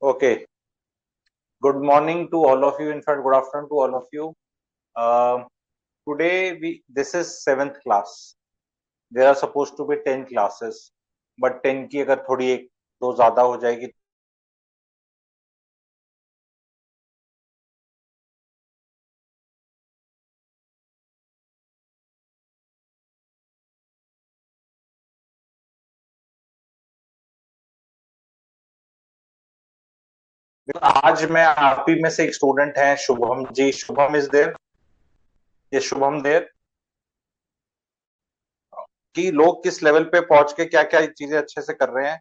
Okay. Good morning to all of you. In fact, good afternoon to all of you. Uh, Today, this is seventh class. There are supposed to be 10 classes, but 10 की अगर थोड़ी एक दो ज्यादा हो जाएगी तो आज मैं आप ही में से एक स्टूडेंट है शुभम जी. Shubham is there. ये शुभम देयर कि लोग किस लेवल पे पहुंच के क्या क्या चीजें अच्छे से कर रहे हैं.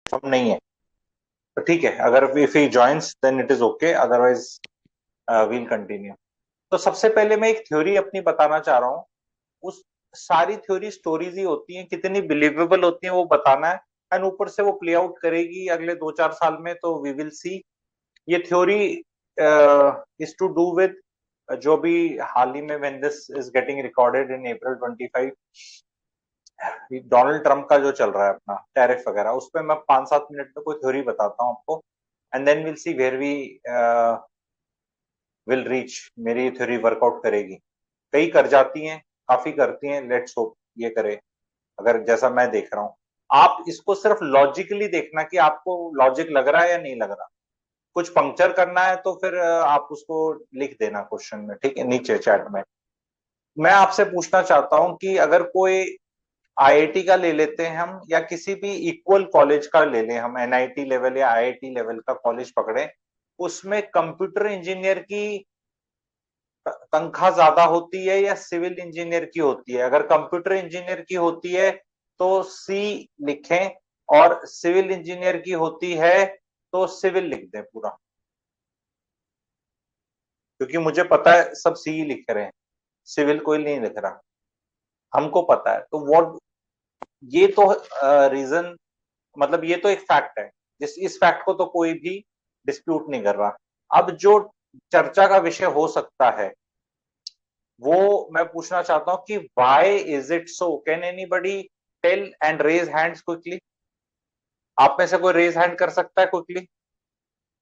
हम नहीं है तो ठीक है. अगर if he joins then it is okay, otherwise we'll continue. तो सबसे पहले मैं एक थ्योरी अपनी बताना चाह रहा हूँ. उस सारी थ्योरी स्टोरीज ही होती हैं, कितनी बिलीवेबल होती हैं वो बताना है. एंड ऊपर से वो प्ले आउट करेगी अगले 2-4 साल में, तो वी विल सी. ये theory is to do with जो भी हाल ही में when this is getting recorded in April 25, Donald Trump का जो चल रहा है अपना टैरिफ वगैरह, उस पर मैं 5-7 मिनट में कोई थ्योरी बताता हूँ आपको. And then will see where we will reach. मेरी थ्योरी वर्कआउट करेगी. कई कर जाती हैं, काफी करती हैं. लेट्स होप ये करे, अगर जैसा मैं देख रहा हूँ. आप इसको सिर्फ लॉजिकली देखना कि आपको लॉजिक लग रहा है या नहीं लग रहा. कुछ पंक्चर करना है तो फिर आप उसको लिख देना क्वेश्चन में, ठीक है, नीचे चैट में. मैं आपसे पूछना चाहता हूं कि अगर कोई आईआईटी का ले लेते हैं हम, या किसी भी इक्वल कॉलेज का ले लें हम, एनआईटी लेवल या आईआईटी लेवल का कॉलेज पकड़े, उसमें कंप्यूटर इंजीनियर की तनख्वाह ज्यादा होती है या सिविल इंजीनियर की होती है. अगर कंप्यूटर इंजीनियर की होती है तो सी लिखें, और सिविल इंजीनियर की होती है तो सिविल लिख दें पूरा, क्योंकि मुझे पता है सब सी ही लिख रहे हैं, सिविल कोई नहीं लिख रहा. हमको पता है. तो व्हाट, ये तो रीजन, मतलब ये तो एक फैक्ट है. इस फैक्ट को तो कोई भी डिस्प्यूट नहीं कर रहा. अब जो चर्चा का विषय हो सकता है वो मैं पूछना चाहता हूं कि why is it so. Can anybody tell and raise hands quickly. आप में से कोई रेज हैंड कर सकता है क्विकली,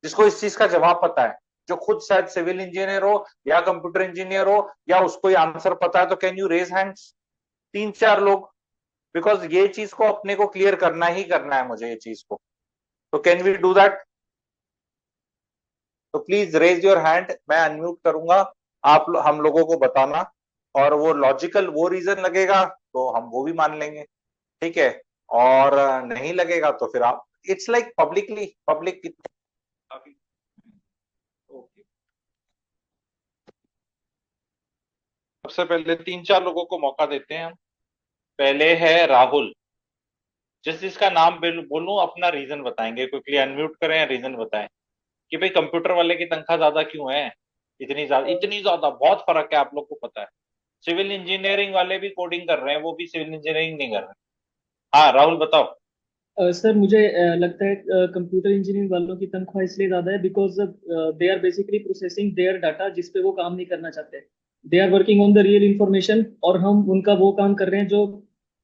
जिसको इस चीज का जवाब पता है, जो खुद शायद सिविल इंजीनियर हो या कंप्यूटर इंजीनियर हो, या उसको ये आंसर पता है. तो कैन यू रेज हैंड्स, 3-4 लोग. बिकॉज ये चीज को अपने को क्लियर करना ही करना है मुझे, ये चीज को. तो कैन वी डू दैट. तो प्लीज रेज योर हैंड. मैं अनम्यूट करूंगा, आप हम लोगों को बताना. और वो लॉजिकल वो रीजन लगेगा तो हम वो भी मान लेंगे, ठीक है. और नहीं लगेगा तो फिर आप, इट्स लाइक पब्लिकली पब्लिक. सबसे पहले 3-4 लोगों को मौका देते हैं हम. पहले है राहुल. जिस जिसका नाम बोलूं अपना रीजन बताएंगे. क्विकली अनम्यूट करें, रीजन बताएं कि भाई कंप्यूटर वाले की तनख्वाह ज्यादा क्यों है. इतनी ज्यादा बहुत फर्क है, आप लोग को पता है. सिविल इंजीनियरिंग वाले भी कोडिंग कर रहे हैं, वो भी सिविल इंजीनियरिंग नहीं कर रहे. हाँ राहुल बताओ. सर मुझे लगता है कंप्यूटर इंजीनियरिंग वालों की तनख्वाह इसलिए ज़्यादा है because they are basically processing their data जिस पे वो काम नहीं करना चाहते. They are working on the real information और हम उनका वो काम कर रहे हैं जो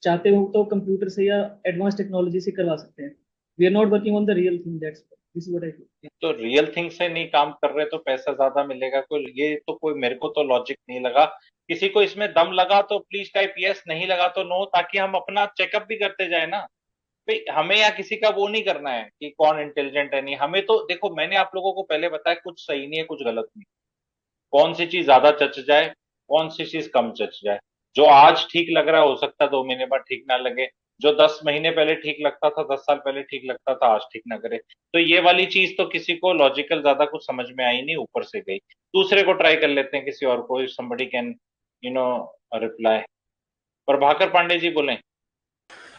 चाहते हो तो कंप्यूटर से या एडवांस टेक्नोलॉजी से करवा सकते हैं. We are not working on the real thing. That's this is what I feel. तो रियल थिंग से नहीं काम कर रहे तो पैसा ज्यादा मिलेगा, कोई ये तो कोई मेरे को तो लॉजिक नहीं लगा. किसी को इसमें दम लगा तो प्लीज टाइप यस, नहीं लगा तो नो, ताकि हम अपना चेकअप भी करते जाए ना. भाई हमें या किसी का वो नहीं करना है कि कौन इंटेलिजेंट है नहीं. हमें तो देखो, मैंने आप लोगों को पहले बताया कुछ सही नहीं है कुछ गलत नहीं. कौन सी चीज ज्यादा चच जाए, कौन सी चीज कम चच जाए. जो आज ठीक लग रहा है हो सकता है 2 महीने बाद ठीक ना लगे. जो 10 महीने पहले ठीक लगता था, 10 साल पहले ठीक लगता था, आज ठीक ना करे. तो ये वाली चीज तो किसी को लॉजिकल ज्यादा कुछ समझ में आई नहीं, ऊपर से गई. दूसरे को ट्राई कर लेते हैं, किसी और को. Somebody can you no reply. Prabhakar Pandey ji बोले.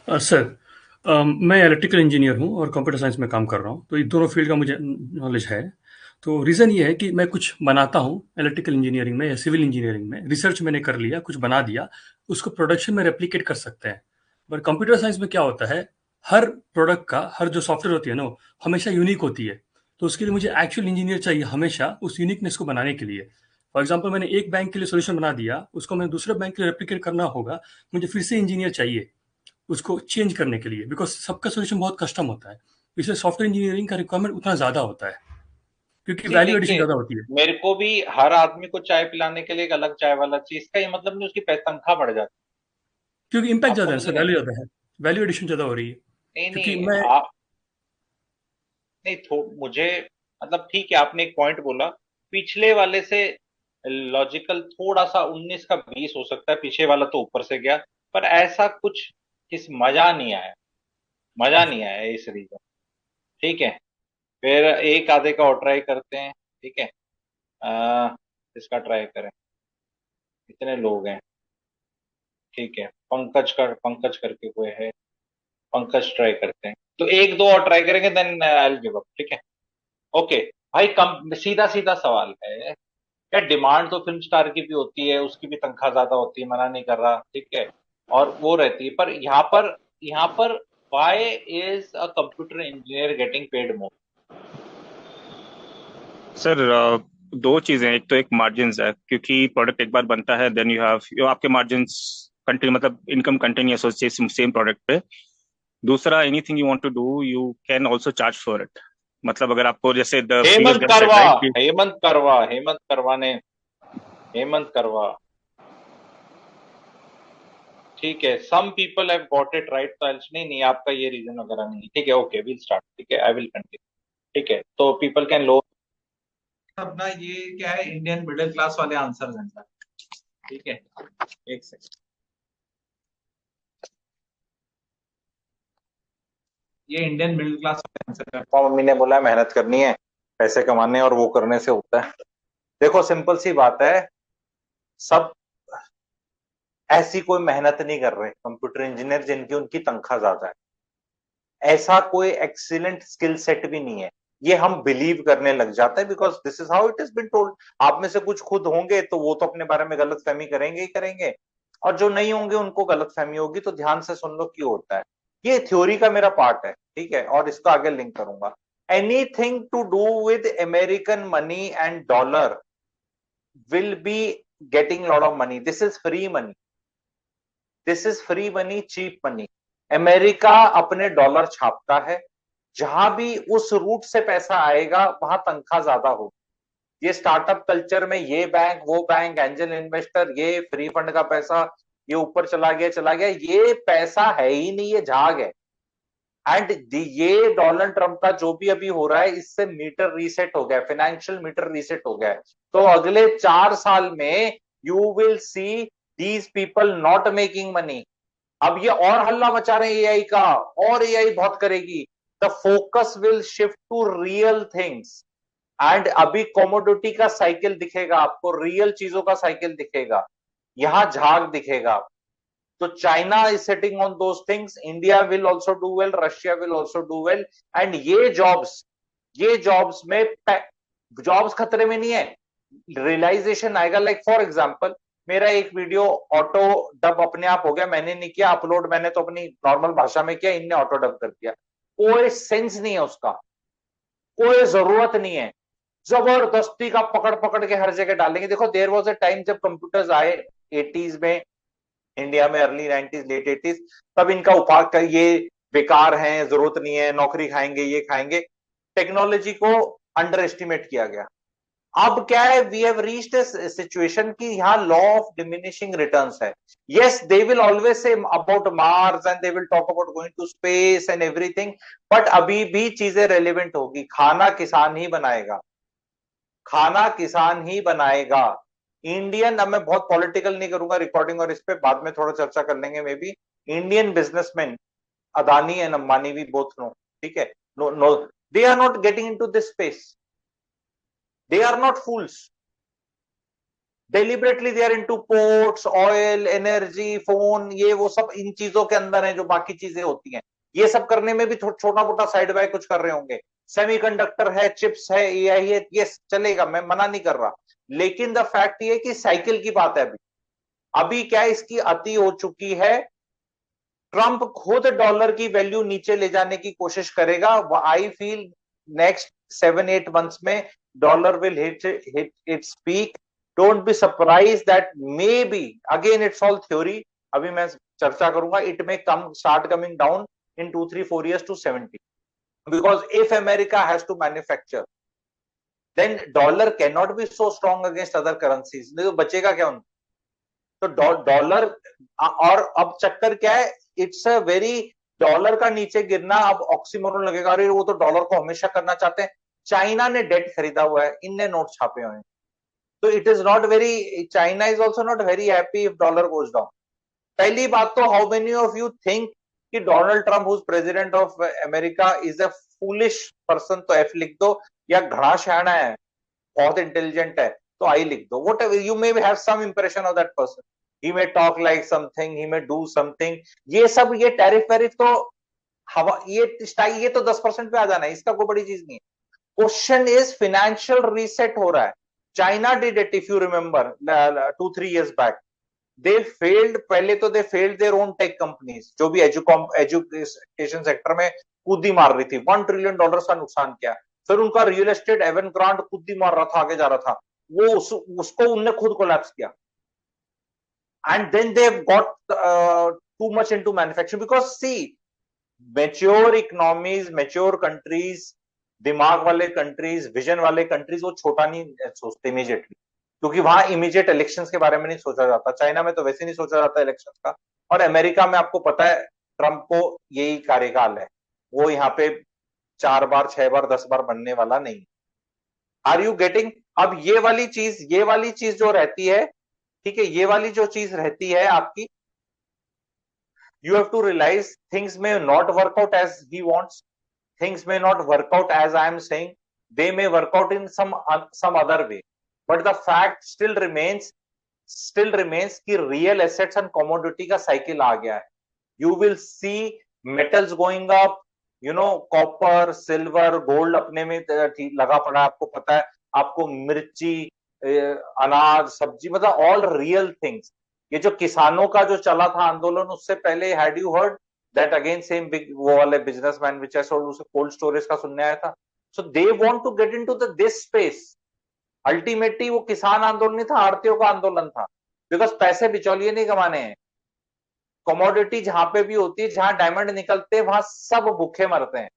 सर, मैं इलेक्ट्रिकल इंजीनियर हूँ और कंप्यूटर साइंस में काम कर रहा हूँ, तो ये दोनों फील्ड का मुझे नॉलेज है. तो रीज़न ये है कि मैं कुछ बनाता हूँ इलेक्ट्रिकल इंजीनियरिंग में या सिविल इंजीनियरिंग में, रिसर्च मैंने कर लिया, कुछ बना दिया, उसको प्रोडक्शन में रेप्लिकेट कर सकते हैं. पर कंप्यूटर साइंस में क्या होता है, हर प्रोडक्ट का हर जो सॉफ्टवेयर होती है ना, वो हमेशा यूनिक होती है। तो उसके लिए मुझे एक्चुअल इंजीनियर चाहिए हमेशा उस यूनिकनेस को बनाने के लिए। फॉर एग्जांपल मैंने एक बैंक के लिए सॉल्यूशन बना दिया, उसको मैंने दूसरे बैंक के लिए रेप्लिकेट करना होगा, मुझे फिर से इंजीनियर चाहिए उसको चेंज करने के लिए, बिकॉज़ सबका सॉल्यूशन बहुत कस्टम होता है। इसलिए सॉफ्टवेयर इंजीनियरिंग का रिक्वायरमेंट उतना ज़्यादा होता है, क्योंकि जी वैल्यू एडिशन देखिए, ज़्यादा होती है। मेरे को भी हर आदमी को चाय पिलाने के लिए एक अलग चाय वाला चाहिए, इसका ये मतलब नहीं उसकी तनख्वाह बढ़ जाती। क्योंकि इम्पैक्ट आप ज़्यादा है समझ सर, रहे हैं? वैल्यू ज़्यादा है, वैल्यू एडिशन ज़्यादा हो रही है। नहीं क्योंकि नहीं मैं आप नहीं मुझे मतलब ठीक है, आपने एक पॉइंट बोला, पिछले वाले से लॉजिकल थोड़ा सा 19 का 20 हो सकता है, पीछे वाला तो ऊपर से गया, पर ऐसा कुछ किस मजा नहीं आया, मजा नहीं आया इस रीजन। ठीक है, फिर एक आधे का और ट्राई करते हैं। ठीक है, इसका ट्राई करें, कितने लोग हैं? ठीक है, पंकज करके कोई है, पंकज ट्राई करते हैं, तो एक दो और ट्राई करेंगे, then I will give up. ठीक है, ओके। भाई कम सीधा सीधा सवाल है, क्या डिमांड तो फिल्म स्टार की भी होती है, उसकी भी तनख्वाह ज्यादा होती है, मना नहीं कर रहा, ठीक है, और वो रहती है, पर यहाँ पर why is a computer engineer getting paid more? Sir दो चीजें, एक तो एक मार्जिन है, क्योंकि प्रोडक्ट एक बार बनता है देन यू हैव यो आपके मार्जिन कंटिन्यू, मतलब इनकम कंटिन्यूस होती है सेम प्रोडक्ट पे। दूसरा, anything you want to do you can also charge for it. मतलब अगर आपको, जैसे the previous Hemant guy said करवा, राइट, हेमंत करवा। ठीक है, some people have got it right, तो नहीं नहीं आपका ये रीजन वगैरह नहीं है। ठीक है, ओके विल स्टार्ट। ठीक है, आई विल कंटिन्यू। ठीक है, तो पीपल कैन लो अपना, ये क्या है, इंडियन मिडिल क्लास वाले आंसर हैं सर। ठीक है, एक सेकंड, ये इंडियन मिडिल क्लास वाले आंसर है। पापा मम्मी ने बोला मेहनत करनी है, पैसे कमाने, और वो करने से होता है। देखो सिंपल सी बात है, सब ऐसी कोई मेहनत नहीं कर रहे कंप्यूटर इंजीनियर जिनकी उनकी तनख्वाह ज्यादा है। ऐसा कोई एक्सीलेंट स्किल सेट भी नहीं है, ये हम बिलीव करने लग जाते हैं, because this is how it is been told. आप में से कुछ खुद होंगे तो वो तो अपने बारे में गलत फहमी करेंगे ही करेंगे, और जो नहीं होंगे उनको गलत फहमी होगी, तो ध्यान से सुन लो क्यों होता है। ये थ्योरी का मेरा पार्ट है, ठीक है, और इसको आगे लिंक करूंगा। Anything to do with American money and dollar will be getting a lot of money. This is free money. This is free money, cheap money. America अपने डॉलर छापता है, जहां भी उस रूट से पैसा आएगा वहां तनख्वाह ज्यादा होगी। ये स्टार्टअप कल्चर में ये बैंक वो बैंक, एंजल इन्वेस्टर, ये फ्री फंड का पैसा, ये ऊपर चला गया, ये पैसा है ही नहीं, ये झाग है। एंड ये डोनाल्ड ट्रंप का जो भी अभी हो रहा है, इससे मीटर रीसेट हो गया, फाइनेंशियल मीटर रीसेट हो गया है। तो अगले 4 साल में you will see these people not making money. अब ये और हल्ला मचा रहे हैं एआई का, और एआई बहुत करेगी। The focus will shift to real things, and अभी कॉमोडिटी का साइकिल दिखेगा आपको, रियल चीजों का साइकिल दिखेगा, यहां झाग दिखेगा। तो China is setting on those things, India will also do well, Russia will also do well, and ये जॉब्स में जॉब्स खतरे में नहीं है, रियलाइजेशन आएगा। लाइक फॉर एग्जाम्पल, मेरा एक वीडियो ऑटो डब अपने आप हो गया, मैंने नहीं किया अपलोड, मैंने तो अपनी नॉर्मल भाषा में किया, इनने ऑटो डब कर दिया। कोई सेंस नहीं है उसका, कोई जरूरत नहीं है, जबरदस्ती का पकड़ पकड़ के हर जगह डालेंगे। देखो देयर वाज अ टाइम जब कंप्यूटर्स आए 80s में इंडिया में, अर्ली 90s लेट 80s, तब इनका उपाय कर ये बेकार हैं, जरूरत नहीं है, नौकरी खाएंगे, ये खाएंगे, टेक्नोलॉजी को अंडर एस्टिमेट किया गया। अब क्या है, we have reached a situation कि यहाँ लॉ ऑफ डिमिनिशिंग रिटर्न्स है। Yes, they will always say about Mars and they will talk about going to space and everything, but अभी भी चीजें रेलिवेंट होगी। खाना किसान ही बनाएगा, खाना किसान ही बनाएगा। इंडियन, अब मैं बहुत पॉलिटिकल नहीं करूंगा रिकॉर्डिंग, और इस पे बाद में थोड़ा चर्चा कर लेंगे maybe. Indian businessman, Adani and Ambani भी बोथ नो, ठीक है, no no, they are not getting into this space, they are not fools. Deliberately they are into ports, oil, energy, phone, ये वो सब इन चीजों के अंदर है, जो बाकी चीजें होती हैं। ये सब करने में भी छोटा मोटा साइड बाय कुछ कर रहे होंगे। सेमीकंडक्टर है, चिप्स है, एआई है, ये चलेगा, मैं मना नहीं कर रहा, लेकिन द फैक्ट ये कि साइकिल की बात है। अभी अभी क्या इसकी अति हो चुकी है, ट्रंप खुद डॉलर की वैल्यू नीचे ले जाने की कोशिश करेगा। आई फील नेक्स्ट 7-8 मंथ्स में dollar will hit its peak. Don't be surprise that may be, again it's all theory, अभी मैं चर्चा करूंगा, it may come start coming down in 2-3-4 years to 70, because if America has to manufacture, then dollar cannot be so strong against other currencies, नहीं तो बचेगा क्या उनको? तो डॉलर, और अब चक्कर क्या है, इट्स अ वेरी, डॉलर का नीचे गिरना अब ऑक्सीमोरन लगेगा, अरे वो तो डॉलर को हमेशा करना चाहते हैं। चाइना ने डेट खरीदा हुआ है, इनने नोट छापे हुए हैं, तो it is not very, China is also not very happy if dollar goes down. पहली बात तो how many of you think कि Donald Trump who's president of America is a foolish person? तो एफ लिख दो, या घड़ा शहाना है, बहुत इंटेलिजेंट है, तो आई लिख दो। Whatever you may have some impression of that person, he may talk like something, he may do something, ये सब, ये टैरिफ वैरिफ तो हवा, ये तो 10% पे आ जाना है, इसका कोई बड़ी चीज नहीं है। क्वेश्चन इज फाइनेंशियल रीसेट हो रहा है। China did it, if you remember 2-3 years back, they failed, पहले तो they failed their own tech companies, जो भी एजुकेशन सेक्टर में कूदी मार रही थी, $1 trillion का नुकसान किया। फिर उनका रियल एस्टेट एवन ग्रांट कूदी मार रहा था, आगे जा रहा था, वो उसको उनने खुद कोलैप्स किया। And then they got too much into manufacturing, because see, mature economies, mature countries, दिमाग वाले कंट्रीज, विजन वाले कंट्रीज, वो छोटा नहीं सोचते इमीडिएटली, क्योंकि वहां इमीडिएट इलेक्शंस के बारे में नहीं सोचा जाता। चाइना में तो वैसे नहीं सोचा जाता इलेक्शंस का, और अमेरिका में आपको पता है ट्रंप को यही कार्यकाल है, वो यहाँ पे 4 बार 6 बार 10 बार बनने वाला नहीं। Are you getting? अब ये वाली चीज जो रहती है, ठीक है, ये वाली जो चीज रहती है आपकी, you have to realize things may not work out as he wants, things may not work out as I am saying, they may work out in some other way, but the fact still remains कि real assets and commodity का cycle आ गया है। You will see metals going up, you know, copper, silver, gold अपने में लगा पड़ा है, आपको पता है, आपको मिर्ची, अनाज, सब्जी, मतलब all real things। ये जो किसानों का जो चला था आंदोलन, उससे पहले had you heard that again same big, वो वाले बिजनेसमैन विच आई सोल्ड, उसे कोल्ड स्टोरेज का सुनने आया था। So they want to get into this space. Ultimately वो किसान आंदोलन नहीं था, आड़तियों का आंदोलन था, बिकॉज पैसे बिचौलिए नहीं कमाने हैं। कमोडिटी जहां पे भी होती है, जहां डायमंड निकलते हैं, वहां सब भूखे मरते हैं।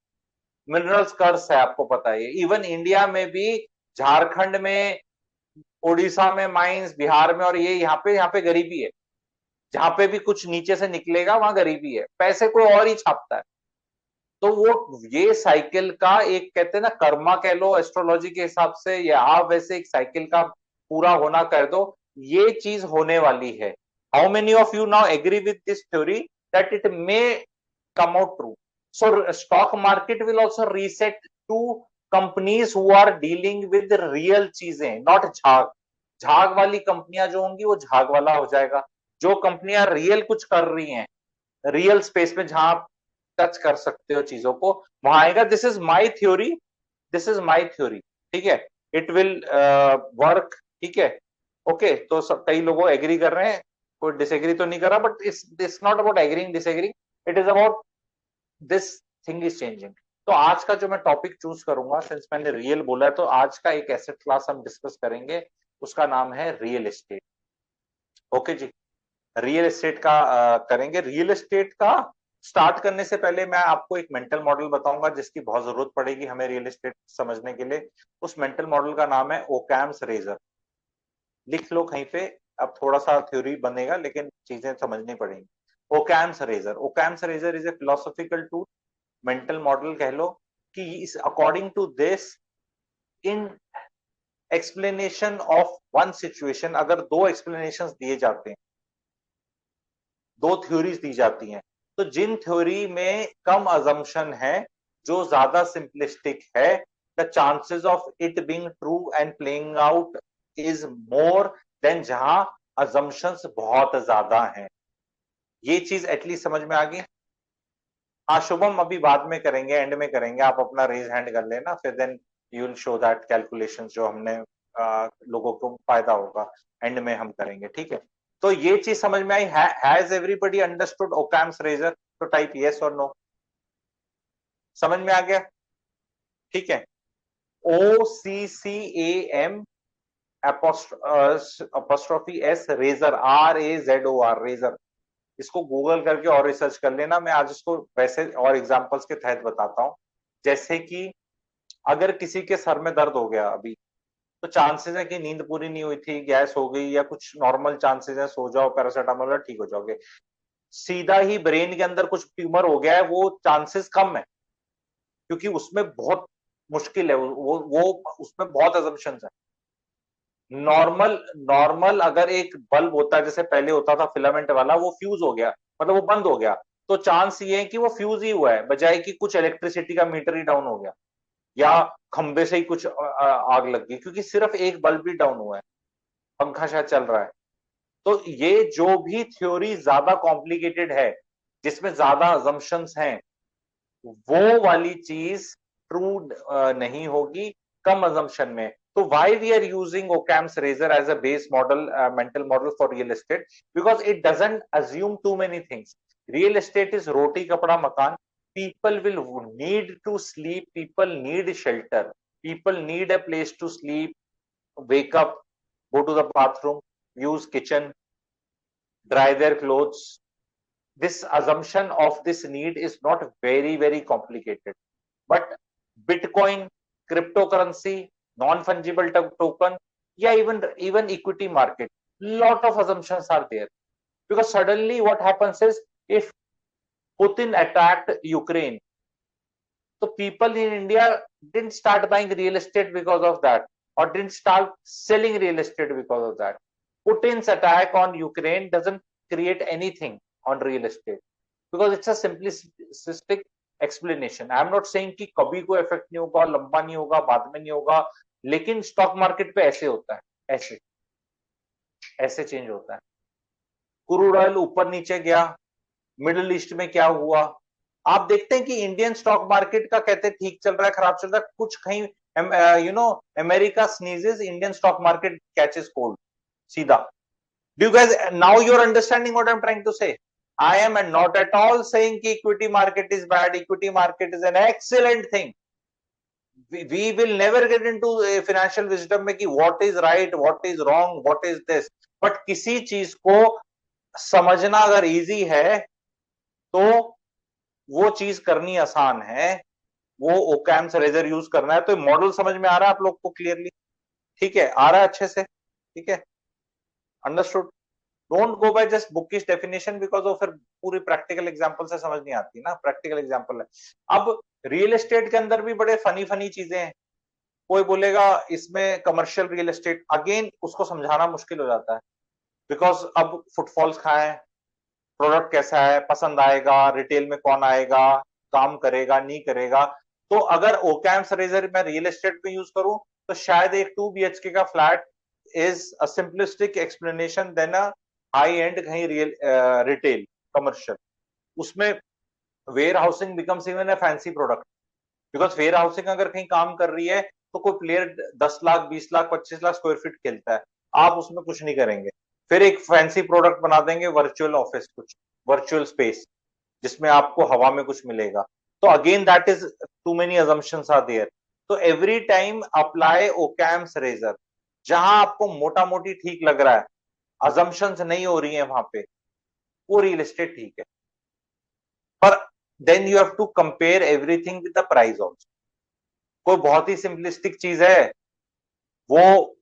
मिनरल्स कर्स है, आपको पता है। इवन इंडिया में भी, झारखंड में, उड़ीसा में माइंस, बिहार में, और ये यहाँ पे गरीबी है। जहां पे भी कुछ नीचे से निकलेगा वहां गरीबी है, पैसे कोई और ही छापता है। तो वो ये साइकिल का एक, कहते हैं ना, कर्मा कह लो एस्ट्रोलॉजी के हिसाब से, या आप वैसे एक साइकिल का पूरा होना कर दो, ये चीज होने वाली है। How many of you now agree with this theory that it may come out true? So stock market will also reset to companies who are dealing with real चीजें, नॉट झाग वाली कंपनियां जो होंगी वो झाग वाला हो जाएगा। जो कंपनियां रियल कुछ कर रही हैं, रियल स्पेस में जहां आप टच कर सकते हो चीजों को, वहां आएगा। This is my theory, this is my theory, ठीक है, इट विल वर्क, ठीक है, ओके। तो सब कई लोगों एग्री कर रहे हैं, कोई डिसएग्री तो नहीं कर रहा, but it's not about agreeing disagreeing, it is about this thing is changing. तो आज का जो मैं टॉपिक चूज करूंगा, सिंस मैंने रियल बोला है, तो आज का एक एसेट क्लास हम डिस्कस करेंगे, उसका नाम है रियल एस्टेट। ओके जी, रियल एस्टेट का करेंगे। रियल एस्टेट का स्टार्ट करने से पहले मैं आपको एक मेंटल मॉडल बताऊंगा, जिसकी बहुत जरूरत पड़ेगी हमें रियल एस्टेट समझने के लिए। उस मेंटल मॉडल का नाम है ओकैम्स रेजर। लिख लो कहीं पे, अब थोड़ा सा थ्योरी बनेगा, लेकिन चीजें समझनी पड़ेंगी। Occam's razor, Occam's razor is a philosophical tool, mental model कह लो, कि according to this, in explanation of one situation, अगर 2 एक्सप्लेनेशन दिए जाते हैं, 2 थ्योरीज दी जाती हैं, तो जिन थ्योरी में कम अजम्पशन है, जो ज्यादा सिंपलिस्टिक है, the chances of it being true and playing out is more than जहां अजम्पशंस बहुत ज्यादा हैं। ये चीज एटलीस्ट समझ में आ गई? हाँ शुभम, अभी बाद में करेंगे, एंड में करेंगे, आप अपना रेज हैंड कर लेना, फिर then you will show that calculations जो हमने लोगों को फायदा होगा, एंड में हम करेंगे, ठीक है। तो ये चीज समझ में आई? Has everybody understood Occam's razor? तो टाइप यस और नो। समझ में आ गया? ठीक है। OCCAM apostrophe S razor, RAZOR razor. इसको गूगल करके और रिसर्च कर लेना। मैं आज इसको वैसे और एग्जांपल्स के तहत बताता हूं। जैसे कि अगर किसी के सर में दर्द हो गया अभी, तो चांसेस है कि नींद पूरी नहीं हुई थी, गैस हो गई, या कुछ नॉर्मल चांसेस है, सो जाओ पैरासिटामोल ठीक हो जाओगे। सीधा ही ब्रेन के अंदर कुछ ट्यूमर हो गया है, वो चांसेस कम है, क्योंकि उसमें बहुत मुश्किल है, वो उसमें बहुत अजम्पशंस है। नॉर्मल नॉर्मल अगर एक बल्ब होता है, जैसे पहले होता था फिलामेंट वाला, वो फ्यूज हो गया, मतलब वो बंद हो गया, तो चांस ये है कि वो फ्यूज ही हुआ है, बजाय कि कुछ इलेक्ट्रिसिटी का मीटर ही डाउन हो गया, या खंबे से ही कुछ आग लग गई, क्योंकि सिर्फ एक बल्ब ही डाउन हुआ है, पंखा शायद चल रहा है। तो ये जो भी थ्योरी ज्यादा कॉम्प्लिकेटेड है, जिसमें ज्यादा अजम्पशंस हैं, वो वाली चीज ट्रू नहीं होगी कम अजम्पशन में। तो why we are using Occam's razor as a base model, mental model for real estate? Because it doesn't assume too many things. Real estate is रोटी कपड़ा मकान। People will need to sleep, people need shelter, people need a place to sleep, wake up, go to the bathroom, use kitchen, dry their clothes. This assumption of this need is not very complicated. But Bitcoin, cryptocurrency, non-fungible token, yeah, even equity market, lot of assumptions are there. Because suddenly what happens is, if Putin attacked Ukraine, so people in India didn't start buying real estate because of that, or didn't start selling real estate because of that. Putin's attack on Ukraine doesn't create anything on real estate, because it's a simplistic explanation. I am not saying कि कभी कोई effect नहीं होगा, लंबा नहीं होगा, बाद में नहीं होगा, लेकिन स्टॉक मार्केट पे ऐसे होता है, ऐसे ऐसे चेंज होता है। क्रूड ऑयल ऊपर नीचे गया, मिडिल ईस्ट में क्या हुआ, आप देखते हैं कि इंडियन स्टॉक मार्केट का कहते हैं ठीक चल रहा है, खराब चल रहा है, कुछ कहीं America sneezes, Indian stock market catches cold, सीधा। Do you guys now you're understanding what I'm trying to say? I am not at all saying कि equity market is bad. Equity market is an excellent thing. We will never get into financial wisdom में कि what is right, what is wrong, what is this. But किसी चीज को समझना अगर easy है, तो वो चीज करनी आसान है। वो ओकैम्स रेजर यूज करना है। तो मॉडल समझ में आ रहा है आप लोग को क्लियरली? ठीक है, आ रहा है अच्छे से? ठीक है, understood. Don't go by just bookish definition, because वो फिर पूरी प्रैक्टिकल एग्जांपल से समझ नहीं आती ना, प्रैक्टिकल एग्जांपल है। अब रियल एस्टेट के अंदर भी बड़े फनी चीजें हैं। कोई बोलेगा इसमें कमर्शियल रियल एस्टेट, अगेन उसको समझाना मुश्किल हो जाता है, बिकॉज अब फुटफॉल्स कहाँ है, प्रोडक्ट कैसा है, पसंद आएगा, रिटेल में कौन आएगा, काम करेगा नहीं करेगा। तो अगर ओकैम्स रेजर मैं रियल एस्टेट में यूज करूं, तो शायद एक 2 BHK का flat is a simplistic explanation than a high end कहीं रियल रिटेल कमर्शियल। उसमें warehousing becomes even a fancy product, because warehousing अगर कहीं काम कर रही है, तो कोई player 10 lakh 20 lakh 25 lakh square feet खेलता है, आप उसमें कुछ नहीं करेंगे। फिर एक फैंसी प्रोडक्ट बना देंगे, वर्चुअल ऑफिस, कुछ वर्चुअल स्पेस जिसमें आपको हवा में कुछ मिलेगा। तो again that is too many assumptions are there. तो every time apply Occam's razor, जहां आपको मोटा मोटी ठीक लग रहा है, अजम्पशंस नहीं हो रही है वहां पे, वो रियल एस्टेट ठीक है। पर then you have to compare everything with the price also. कोई बहुत ही सिंपलिस्टिक चीज है, वो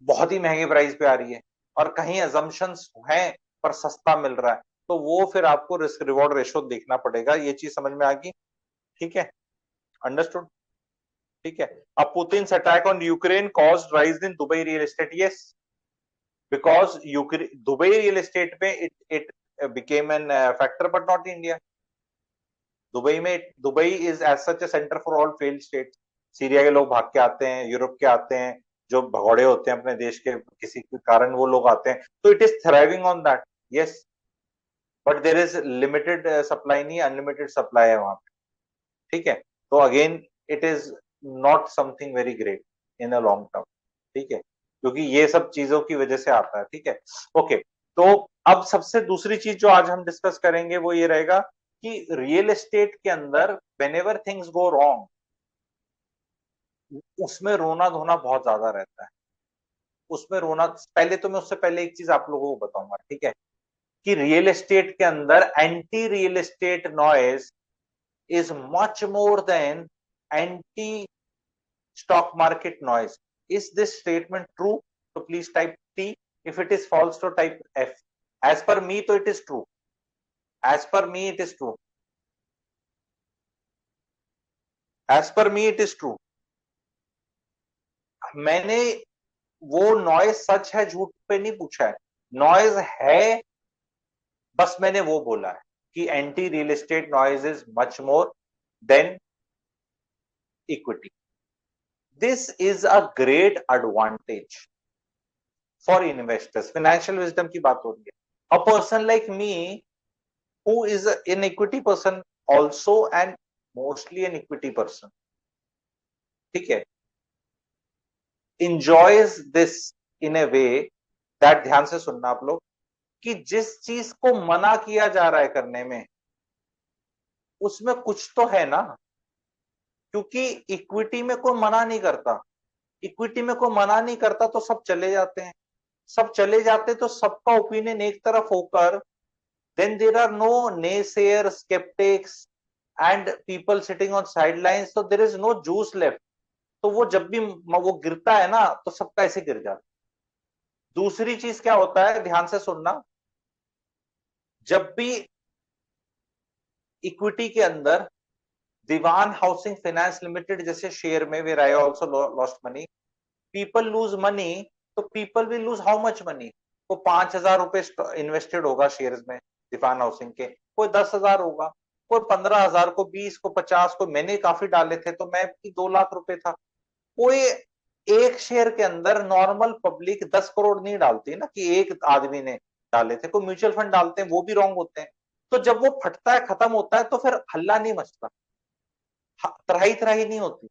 बहुत ही महंगे प्राइस पे आ रही है, और कहीं अजम्पशंस हैं पर सस्ता मिल रहा है, तो वो फिर आपको रिस्क रिवॉर्ड रेशो देखना पड़ेगा। ये चीज समझ में आ गई? ठीक है, अंडरस्टूड? ठीक है। अब Putin's attack on Ukraine caused rise in Dubai real estate, yes, because Dubai real estate में it became an factor, but not India. Dubai is as such a centre for all failed state. Syria के लोग भाग के आते हैं, Europe के आते हैं, जो भगौड़े होते हैं अपने देश के किसी के कारण, वो लोग आते हैं, तो it is thriving on that, yes, but there is limited supply, नहीं अनलिमिटेड सप्लाई है वहां पे। ठीक है, तो again it is not something very great in a long term. ठीक है, क्योंकि ये सब चीजों की वजह से आता है। ठीक है, ओके। तो अब सबसे दूसरी चीज जो आज हम डिस्कस करेंगे वो ये रहेगा कि रियल एस्टेट के अंदर व्हेनेवर थिंग्स गो रॉन्ग, उसमें रोना धोना बहुत ज्यादा रहता है। उसमें रोना, पहले तो मैं उससे पहले एक चीज आप लोगों को बताऊंगा, ठीक है, कि रियल एस्टेट के अंदर anti real estate noise is much more than anti stock market noise. Is this statement true? So please type T. If it is false, so type F. As per me, so it is true. As per me, it is true. As per me, it is true. मैंने वो noise सच है झूठ पे नहीं पूछा है, noise है, बस मैंने वो बोला है कि anti real estate noise is much more than equity. This is a great advantage for investors. Financial wisdom की बात हो रही है. A person like me, who is an equity person also and mostly an equity person, ठीक है, enjoys this in a way that, ध्यान से सुनना आप लोग, कि जिस चीज को मना किया जा रहा है करने में, उसमें कुछ तो है ना, क्योंकि इक्विटी में कोई मना नहीं करता. इक्विटी में कोई मना नहीं करता तो सब चले जाते हैं, सब चले जाते तो सबका ओपिनियन एक तरफ होकर, then there are no naysayers, skeptics and people sitting on sidelines, so there is no juice left. तो वो जब भी वो गिरता है ना तो सबका ऐसे गिर जाता. दूसरी चीज क्या होता है, ध्यान से सुनना, जब भी इक्विटी के अंदर दीवान हाउसिंग फाइनेंस लिमिटेड जैसे शेयर में, where I also lost money, people lose money, तो people will lose how much money. को 5,000 रुपए इन्वेस्टेड होगा शेयर्स में दीवान हाउसिंग के, कोई 10,000 होगा, कोई 15,000, को 20, को 50, को मैंने काफी डाले थे तो मैं 2 लाख रुपए था. कोई एक शेयर के अंदर नॉर्मल पब्लिक 10 करोड़ नहीं डालती ना, कि एक आदमी ने डाले थे. कोई म्यूचुअल फंड डालते हैं, वो भी रॉन्ग होते हैं. तो जब वो फटता है, खत्म होता है, तो फिर हल्ला नहीं मचता, त्राही त्राही नहीं होती.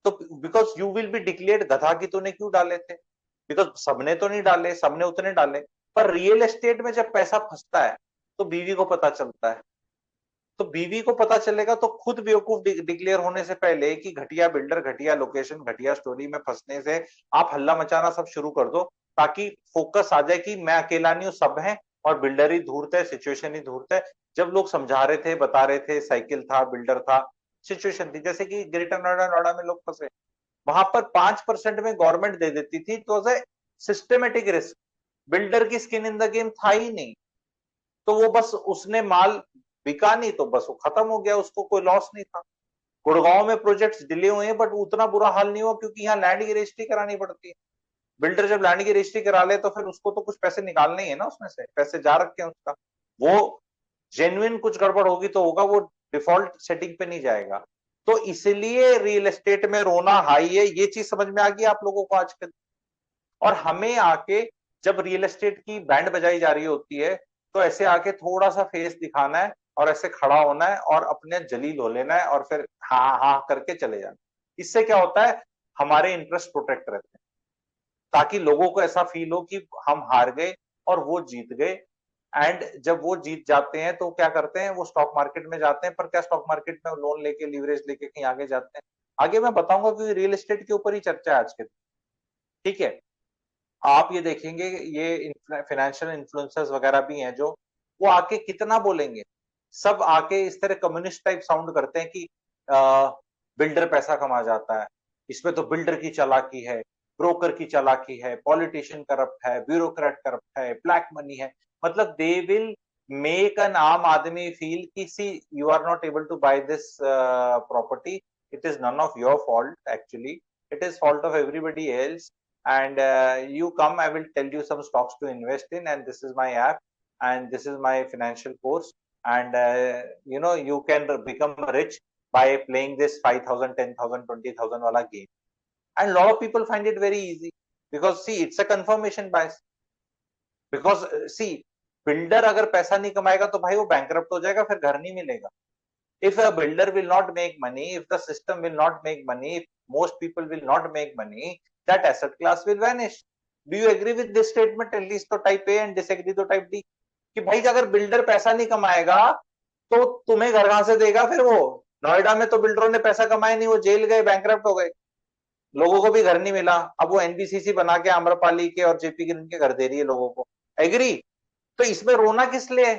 तो because you will be declared गधा कि तूने क्यों डाले थे, बिकॉज सबने तो नहीं डाले, सबने उतने डाले. पर रियल एस्टेट में जब पैसा फंसता है तो बीवी को पता चलता है. तो बीवी को पता चलेगा तो खुद बेवकूफ डिक्लेयर होने से पहले कि घटिया बिल्डर, घटिया लोकेशन, घटिया स्टोरी में फंसने से आप हल्ला मचाना सब शुरू कर दो, ताकि फोकस आ जाए कि मैं अकेला नहीं हूं, सब है, और बिल्डर ही धूर्त है, सिचुएशन ही धूर्त है. जब लोग समझा रहे थे, बता रहे थे, साइकिल था, बिल्डर था, सिचुएशन थी. जैसे कि ग्रेटर नोएडा, नोएडा में लोग फंसे, वहां पर 5% में गवर्नमेंट दे देती थी, तो सिस्टमेटिक रिस्क, बिल्डर की स्किन इन द गेम था ही नहीं. तो वो बस उसने माल बिका नहीं तो बस वो खत्म हो गया, उसको कोई लॉस नहीं था. गुड़गांव में प्रोजेक्ट्स डिले हुए हैं, बट उतना बुरा हाल नहीं हुआ, क्योंकि यहाँ लैंड की रजिस्ट्री करानी पड़ती है. बिल्डर जब लैंड की रजिस्ट्री करा ले तो फिर उसको तो कुछ पैसे निकालने ही है ना, उसमें से पैसे जा रखे हैं उसका. वो जेन्युइन कुछ गड़बड़ होगी तो होगा, वो डिफॉल्ट सेटिंग पे नहीं जाएगा. तो इसलिए रियल एस्टेट में रोना हाई है, ये चीज समझ में आ गई आप लोगों को आजकल. और हमें आके जब रियल एस्टेट की बैंड बजाई जा रही होती है, तो ऐसे आके थोड़ा सा फेस दिखाना है और ऐसे खड़ा होना है और अपने जलील हो लेना है और फिर हाँ हाँ करके चले जाना. इससे क्या होता है, हमारे इंटरेस्ट प्रोटेक्ट रहते हैं, ताकि लोगों को ऐसा फील हो कि हम हार गए और वो जीत गए. एंड जब वो जीत जाते हैं तो क्या करते हैं, वो स्टॉक मार्केट में जाते हैं. पर क्या स्टॉक मार्केट में लोन लेके, लीवरेज लेके कहीं आगे जाते हैं? आगे मैं बताऊंगा, क्योंकि रियल एस्टेट के ऊपर ही चर्चा है आज के दिन. ठीक है, आप ये देखेंगे, ये फाइनेंशियल इन्फ्लुएंसर्स वगैरह भी हैं जो, वो आके कितना बोलेंगे, सब आके इस तरह कम्युनिस्ट टाइप साउंड करते हैं कि बिल्डर पैसा कमा जाता है, इसमें तो बिल्डर की चालाकी है, ब्रोकर की चालाकी है, पॉलिटिशियन करप्ट है, ब्यूरोक्रेट करप्ट है, ब्लैक मनी है. मतलब दे विल मेक एन आम आदमी फील कि see you are not able to buy this property, it is none of your fault, actually it is fault of everybody else, and you come, I will tell you some stocks to invest in, and this is my app, and this is my financial course, and you can become rich by playing this 5,000, 10,000, 20,000 wala game. And a lot of people find it very easy, because see, it's a confirmation bias. Because see, builder अगर पैसा नहीं कमाएगा तो भाई वो bankrupt हो जाएगा, फिर घर नहीं मिलेगा. If a builder will not make money, if the system will not make money, if most people will not make money, that asset class will vanish. Do you agree with this statement? At least तो type A and disagree तो type D, कि भाई अगर builder पैसा नहीं कमाएगा तो तुम्हें घर कहां से देगा फिर? वो नोएडा में तो बिल्डरों ने पैसा कमाया नहीं, वो जेल गए, बैंकरप्ट हो गए, लोगों को भी घर नहीं मिला। अब वो एनबीसीसी बना के आम्रपाली के और जेपी गिरी के घर दे रही है लोगों को। एग्री? तो इसमें रोना किस लिए?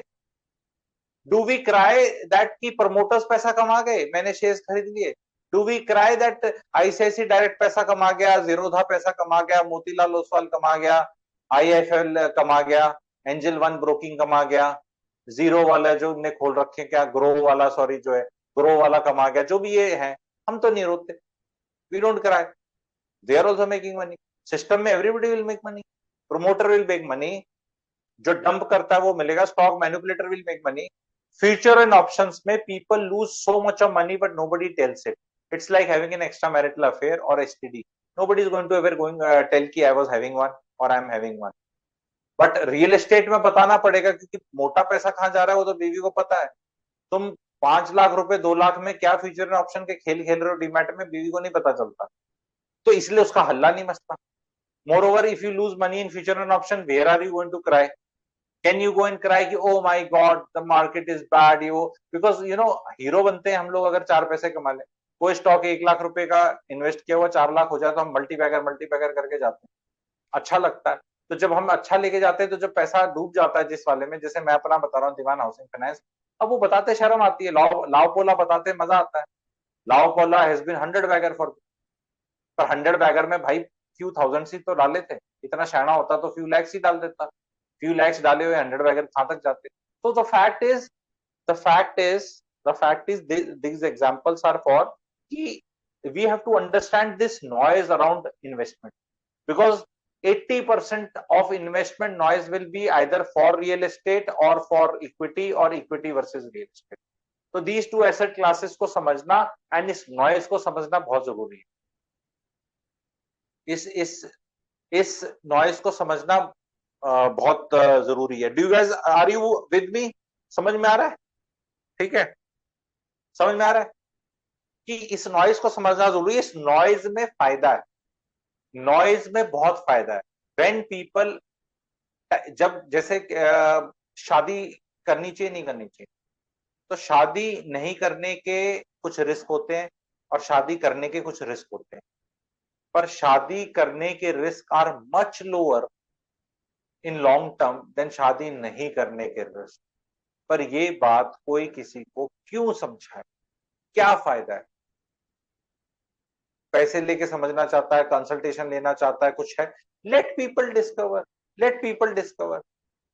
डू वी क्राई दैट की प्रमोटर्स पैसा कमा गए, मैंने शेयर्स खरीद लिए? Do we cry that ICIC direct पैसा कमा गया, जीरोधा पैसा कमा गया, मोतीलाल ओसवाल कमा गया, आईएफएल कमा गया, एंजल वन ब्रोकिंग कमा गया, जीरो वाला जो ने खोल रखे, क्या ग्रो वाला, सॉरी जो है ग्रो वाला कमा गया, जो भी ये है, हम तो नहीं रोते, we don't cry, they are also making money. System में everybody will make money, promoter will make money, जो डंप करता है वो मिलेगा, stock manipulator will make money. Future and options में people lose so much of money but nobody tells it. It's like having an extra marital affair और STD, nobody is going to ever going tell कि I was having one और I am having one. But real estate में बताना पड़ेगा, क्योंकि मोटा पैसा कहां जा रहा है वो तो बीवी को पता है। तुम 5 लाख रुपए 2 लाख में क्या फ्यूचर एंड ऑप्शन के खेल खेल रहे हो डीमैट में, बीवी को नहीं पता चलता, तो इसलिए उसका हल्ला नहीं मचता। Moreover, if you lose money in future and option, where are you going to cry? Can you go and cry कि oh my God, the market is bad? You because you know hero बनते हैं हम लोग अगर 4 पैसे कमा ले। कोई स्टॉक 1 लाख रुपए का इन्वेस्ट किया हुआ 4 लाख हो जाए तो हम मल्टीपैकर करके जाते हैं, अच्छा लगता है। तो जब हम अच्छा लेके जाते हैं तो जब पैसा डूब जाता है जिस वाले में, जैसे मैं अपना बता रहा हूँ दीवान हाउसिंग फाइनेंस, अब वो बताते शर्म आती है, लाव पोला बताते मजा आता है, लाव पोला हैज बीन 100 बैगर फॉर, पर 100 बैगर में भाई फ्यू थाउजेंड ही तो डाले थे, इतना शाना होता तो फ्यू लैक्स ही डाल देता, फ्यू लैक्स डाले हुए 100 बैगर कहां तक जाते? तो the fact is these examples are for कि we have to understand this noise around investment, because 80% of investment noise will be either for real estate or for equity or equity versus real estate. तो these two asset classes को समझना and इस noise को समझना बहुत जरूरी है। इस नॉइज को समझना बहुत जरूरी है। Do you guys are you with me? समझ में आ रहा है? ठीक है, समझ में आ रहा है कि इस नॉइज को समझना जरूरी है। इस नॉइज में फायदा है, नॉइज में बहुत फायदा है। व्हेन पीपल, जब जैसे शादी करनी चाहिए नहीं करनी चाहिए, तो शादी नहीं करने के कुछ रिस्क होते हैं और शादी करने के कुछ रिस्क होते हैं, पर शादी करने के risk are much lower in long term than शादी नहीं करने के रिस्क। पर ये बात कोई किसी को क्यों समझाए, क्या फायदा है? पैसे लेके समझना चाहता है, कंसल्टेशन लेना चाहता है, कुछ है, let people discover.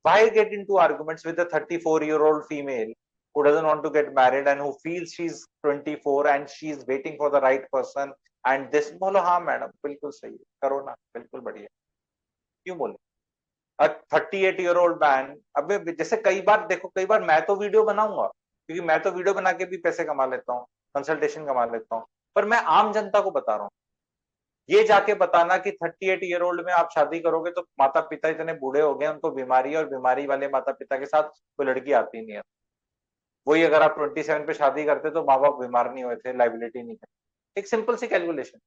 Why get into arguments with a 34-year-old female who doesn't want to get married and who feels she's 24 and she's waiting for the right person and this? बोलो हाँ madam बिल्कुल सही है, करो ना, बिल्कुल बढ़िया, क्यों बोले? 38-year-old मैन, अब जैसे कई बार देखो, कई बार मैं तो वीडियो बनाऊंगा, क्योंकि मैं तो वीडियो बना के भी पैसे कमा लेता हूँ, कंसल्टेशन कमा लेता हूँ, पर मैं आम जनता को बता रहा हूँ। ये जाके बताना कि 38-year-old में आप शादी करोगे तो माता पिता इतने बूढ़े हो गए, उनको बीमारी है और बीमारी वाले माता पिता के साथ कोई लड़की आती नहीं है। वही अगर आप 27 पे शादी करते तो माँ बाप बीमार नहीं हुए थे, लाइबिलिटी नहीं थे। एक सिंपल सी कैलकुलेशन।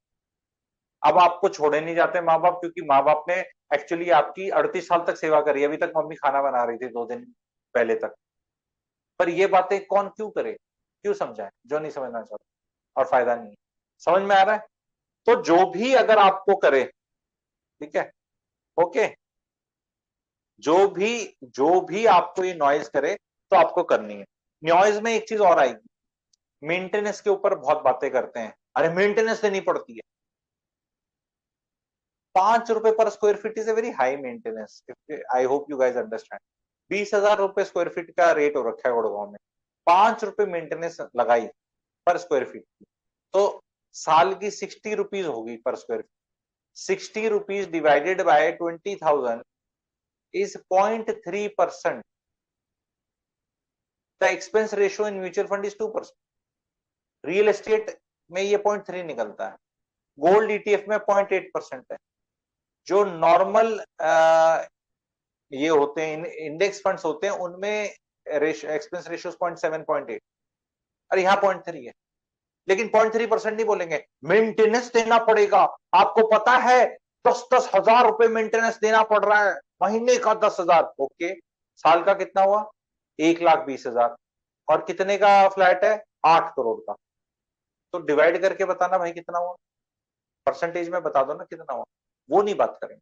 अब आपको छोड़े नहीं जाते माँ बाप, क्योंकि माँ बाप ने एक्चुअली आपकी 38 साल तक सेवा करी, अभी तक मम्मी खाना बना रही थी 2 दिन पहले तक। पर ये बातें कौन क्यों करे, क्यों समझाए? जो नहीं समझना चाहता, और फायदा नहीं है। समझ में आ रहा है? तो जो भी अगर आपको करे, ठीक है, ओके, जो भी आपको ये नॉइज करे तो आपको करनी है। नॉइज में एक चीज और आएगी, मेंटेनेंस के ऊपर बहुत बातें करते हैं, अरे मेंटेनेंस देनी पड़ती है। 5 रुपए पर square feet is a very high maintenance, I hope you guys understand. 20,000 रुपए स्क्वायर फीट का रेट हो रखा है गुड़गांव में, 5 रुपए मेंटेनेंस लगाई पर स्क्वायर फीट की, तो साल की 60 रुपीज होगी पर square feet. 60 rupees divided by 20,000 is 0.3%. The expense ratio in mutual fund is 2%. Real estate में ये 0.3 निकलता है, गोल्ड ETF में 0.8% है। जो नॉर्मल ये होते हैं इंडेक्स फंड्स होते हैं, उनमें एक्सपेंस रेशियो 0.7 0.8, और यहाँ 0.3 है। लेकिन 0.3% नहीं बोलेंगे, मेंटेनेंस देना पड़ेगा। आपको पता है 10,000 रुपए मेंटेनेंस देना पड़ रहा है, महीने का 10,000। ओके, साल का कितना हुआ? 1,20,000। और कितने का फ्लैट है? 8 करोड़ का। तो डिवाइड करके बताना भाई कितना हुआ, परसेंटेज में बता दो ना कितना हुआ। वो नहीं बात करेंगे।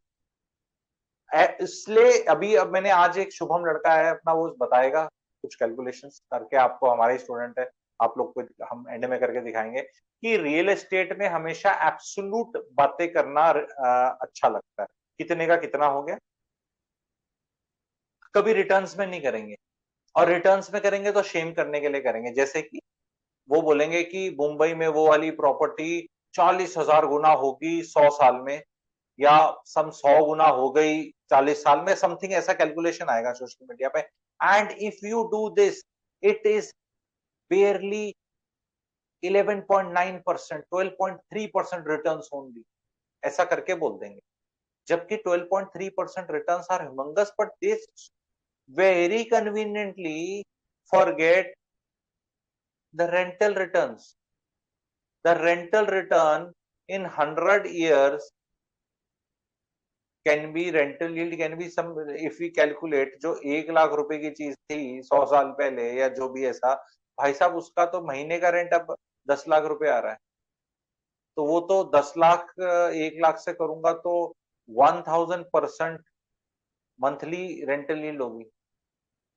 इसलिए अभी अब मैंने आज एक शुभम लड़का है अपना, वो बताएगा कुछ कैलकुलेशंस करके आपको, हमारे स्टूडेंट है, आप लोग को हम एंड में करके दिखाएंगे कि रियल एस्टेट में हमेशा एब्सोल्यूट बातें करना अच्छा लगता है। कितने का कितना हो गया, कभी रिटर्न्स में नहीं करेंगे। और रिटर्न्स में करेंगे तो शेम करने के लिए करेंगे। जैसे कि वो बोलेंगे कि मुंबई में वो वाली प्रॉपर्टी 40,000 गुना होगी 100 साल में, या सम 100 गुना हो गई 40 साल में, समथिंग ऐसा कैलकुलेशन आएगा सोशल मीडिया पे। And if you do this, it is barely 11.9%, 12.3% returns only, ऐसा करके बोल देंगे। जबकि 12.3% returns are humongous, but this very conveniently forget the rental returns. The rental return in 100 years can be, rental yield can be some, if we calculate, जो 1,00,000 रुपए की चीज थी 100 साल पहले या जो भी ऐसा, भाई साहब उसका तो महीने का रेंट अब 10 लाख रुपए आ रहा है। तो वो तो 10 लाख 1 लाख से करूंगा तो 1000% मंथली रेंटल यील्ड होगी।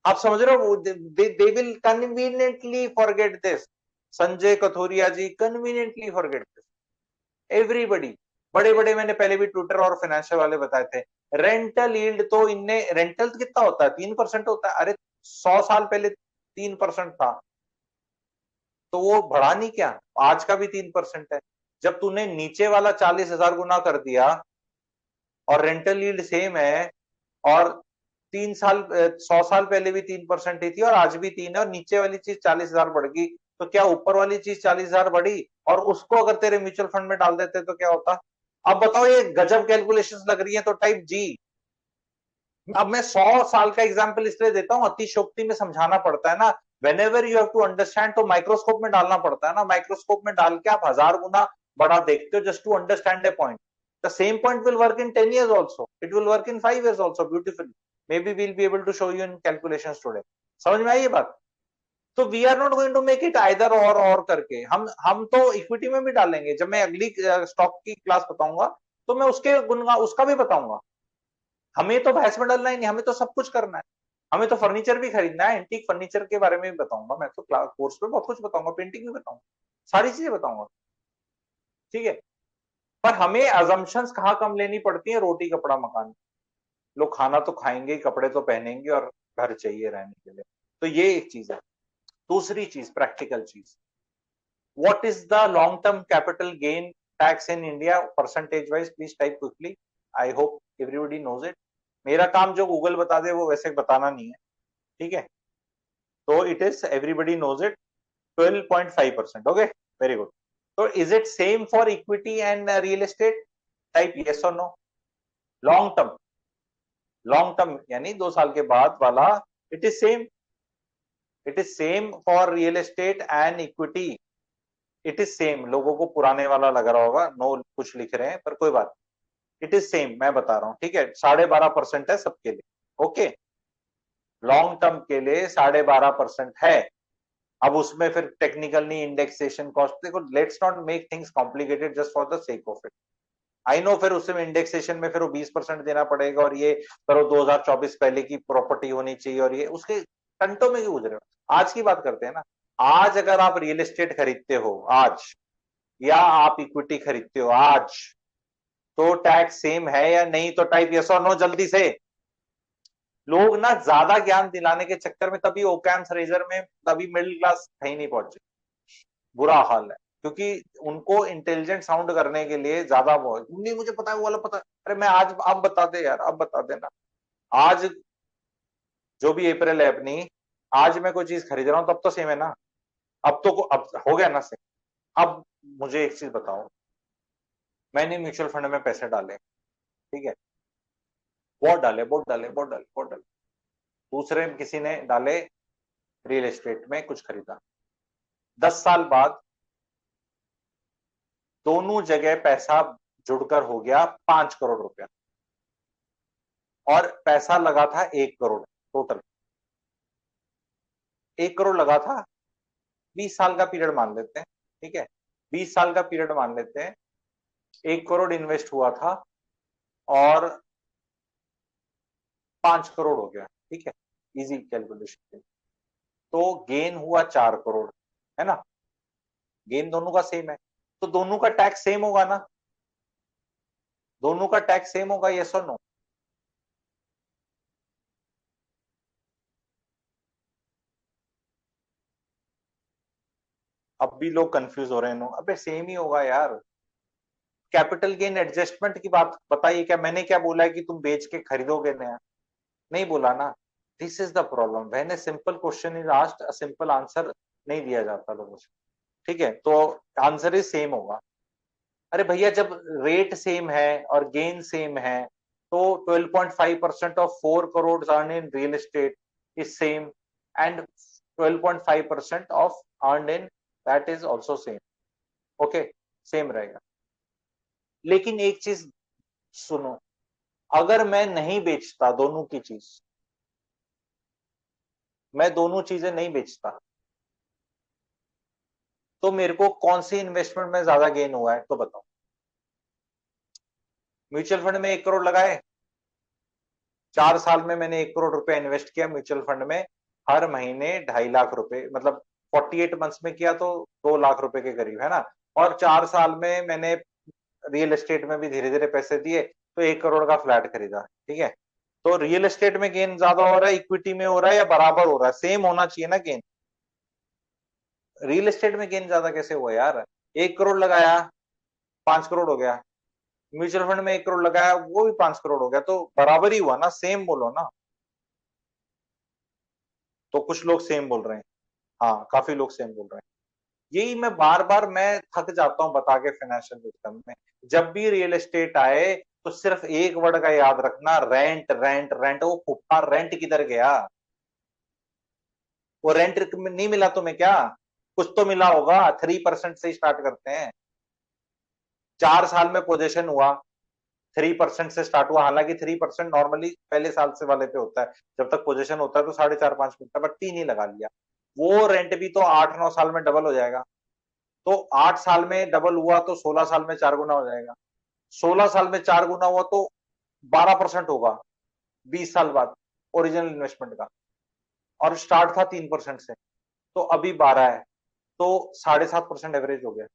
आप समझ रहे हो? They will conveniently forget this. Sanjay Kathuria ji conveniently forget this. Everybody, बड़े बड़े, मैंने पहले भी ट्विटर और फाइनेंशियल वाले बताए थे, रेंटल यील्ड तो इनने, रेंटल कितना होता है? 3% होता है। अरे 100 साल पहले 3% था, तो वो बढ़ा नहीं क्या? आज का भी 3% है। जब तूने नीचे वाला 40,000 गुना कर दिया और रेंटल यील्ड सेम है, और 3 साल 100 साल पहले भी 3% ही थी और आज भी 3 है, और नीचे वाली चीज 40,000 बढ़ गई, तो क्या ऊपर वाली चीज 40,000 बढ़ी? और उसको अगर तेरे म्यूचुअल फंड में डाल देते तो क्या होता? अब बताओ, ये गजब कैलकुलेशंस लग रही है तो टाइप जी। अब मैं 100 साल का एग्जाम्पल इसलिए देता हूँ, अतिशोक्ति में समझाना पड़ता है ना। whenever you have to understand, तो माइक्रोस्कोप में डालना पड़ता है ना। माइक्रोस्कोप में डाल के आप 1000 गुना बड़ा देखते हो just to understand a point. The same point will work in 10 years also. It will work in 5 years also beautifully. Maybe we'll be able to show you in calculations today. समझ में आई ये बात? तो we are not going to make it either और करके, हम तो equity में भी डालेंगे। जब मैं अगली स्टॉक की क्लास बताऊंगा तो मैं उसके गुणगान उसका भी बताऊंगा। हमें तो भैंस में डालना ही नहीं, हमें तो सब कुछ करना है। हमें तो फर्नीचर भी खरीदना है, एंटीक फर्नीचर के बारे में भी बताऊंगा मैं तो, कोर्स में बहुत कुछ बताऊंगा, पेंटिंग भी बताऊंगा, सारी चीजें बताऊंगा। ठीक है, पर हमें अजम्पशंस कहाँ कम लेनी पड़ती है? रोटी कपड़ा मकान। लोग खाना तो खाएंगे, कपड़े तो पहनेंगे, और घर चाहिए रहने के लिए। तो ये एक चीज है। दूसरी चीज, प्रैक्टिकल चीज, what is the long term capital gain tax in India percentage wise? Please type quickly, I hope everybody knows it. मेरा काम जो गूगल बता दे वो वैसे बताना नहीं है, ठीक है? तो it is, everybody knows it, 12.5%। Okay, very good. तो is it same for equity and real estate? Type yes और no. Long term, long term यानी 2 साल के बाद वाला, it is same. It is same for real estate and equity, it is same. लोगों को पुराने वाला लग रहा होगा, नो कुछ लिख रहे हैं, पर कोई बात, इट इज सेम, मैं बता रहा हूं, ठीक है? 12.5% है सबके लिए। ओके, लॉन्ग टर्म के लिए 12.5% है। अब उसमें फिर टेक्निकल नहीं, इंडेक्सेशन कॉस्ट, देखो, let's not make things complicated just for the sake of it. I know फिर उसमें इंडेक्सेशन में फिर वो 20% देना पड़ेगा, और ये करो 2024 पहले की प्रॉपर्टी होनी चाहिए, और ये उसके घंटों में क्यों गुजरे हो? आज की बात करते हैं ना। आज अगर आप रियल एस्टेट खरीदते हो आज, या आप इक्विटी खरीदते हो आज, तो टैक्स सेम है या नहीं? तो टाइप यस और नो जल्दी से। लोग ना ज्यादा ज्ञान दिलाने के चक्कर में तभी ओकैम्स रेजर में, तभी मिडिल क्लास कहीं नहीं पहुंचे। बुरा हाल है, क्योंकि उनको इंटेलिजेंट साउंड करने के लिए ज्यादा वो नहीं, मुझे पता है वो वाला पता है। अरे मैं आज, अब बता दे यार, अब बता देना। आज जो भी अप्रैल है अपनी, आज मैं कोई चीज खरीद रहा हूं तब तो सेम है ना? अब तो अब हो गया ना सेम। अब मुझे एक चीज बताओ, मैंने म्यूचुअल फंड में पैसे डाले, ठीक है, बहुत डाले, बहुत डाले, बहुत डाले, बहुत डाले। दूसरे किसी ने डाले रियल एस्टेट में, कुछ खरीदा। 10 साल बाद दोनों जगह पैसा जुड़कर हो गया 5 करोड़ रुपया, और पैसा लगा था 1 करोड़ टोटल। 1 करोड़ लगा था, 20 साल का पीरियड मान लेते हैं, ठीक है, 20 साल का पीरियड मान लेते हैं, 1 करोड़ इन्वेस्ट हुआ था और 5 करोड़ हो गया, ठीक है, इजी कैलकुलेशन। तो गेन हुआ 4 करोड़, है ना, गेन दोनों का सेम है, तो दोनों का टैक्स सेम होगा ना, दोनों का टैक्स सेम होगा, यस और नो? अब भी लोग कंफ्यूज हो रहे हैं, नो, अबे सेम ही होगा यार। कैपिटल गेन एडजस्टमेंट की बात बताइए, क्या मैंने क्या बोला है कि तुम बेच के खरीदोगे नया? नहीं बोला ना। This is the problem, when a simple question is asked, a simple answer नहीं दिया जाता लोगों से, ठीक है, तो आंसर इज सेम होगा। अरे भैया, जब रेट सेम है और गेन सेम है, तो 12.5% of 4 crore earn in real estate is same, and 12.5% of earn in that is also same, okay, same रहेगा। लेकिन एक चीज सुनो, अगर मैं नहीं बेचता दोनों की चीज, मैं दोनों चीजें नहीं बेचता, तो मेरे को कौन सी इन्वेस्टमेंट में ज्यादा गेन हुआ है, तो बताओ। म्यूचुअल फंड में 1 करोड़ लगाए, 4 साल में मैंने 1 करोड़ रुपया इन्वेस्ट किया म्यूचुअल फंड में, हर महीने 2.5 लाख रुपए, मतलब 48 मंथ्स में किया तो 2 लाख रुपए के करीब, है ना, और 4 साल में मैंने रियल एस्टेट में भी धीरे धीरे पैसे दिए, तो 1 करोड़ का फ्लैट खरीदा, ठीक है। तो रियल एस्टेट में गेन ज्यादा हो रहा है, इक्विटी में हो रहा है, या बराबर हो रहा है? सेम होना चाहिए ना गेन। रियल एस्टेट में गेन ज्यादा कैसे हुआ यार? 1 करोड़ लगाया, 5 करोड़ हो गया, म्यूचुअल फंड में 1 करोड़ लगाया, वो भी 5 करोड़ हो गया, तो बराबर ही हुआ ना, सेम बोलो ना। तो कुछ लोग सेम बोल रहे हैं, हाँ, काफी लोग सेम बोल रहे हैं। यही मैं बार बार मैं थक जाता हूं बता के फाइनेंशियल विजडम में, जब भी रियल एस्टेट आए तो सिर्फ एक वर्ड का याद रखना, रेंट रेंट रेंट। वो फुप्पा रेंट किधर गया? वो रेंट नहीं मिला तुम्हें क्या? कुछ तो मिला होगा, 3% से स्टार्ट करते हैं, 4 साल में पोजेशन हुआ, 3% से स्टार्ट हुआ, हालांकि 3% नॉर्मली पहले साल से वाले पे होता है, जब तक पोजीशन होता है तो 4.5-5 मिलता है, बट 3 ही लगा लिया। वो रेंट भी तो 8-9 साल में डबल हो जाएगा, तो 8 साल में डबल हुआ तो 16 साल में 4 गुना हो जाएगा, 16 साल में 4 गुना हुआ तो 12% होगा 20 साल बाद ओरिजिनल इन्वेस्टमेंट का, और स्टार्ट था 3% से, तो अभी 12 है, तो 7.5% एवरेज हो गया,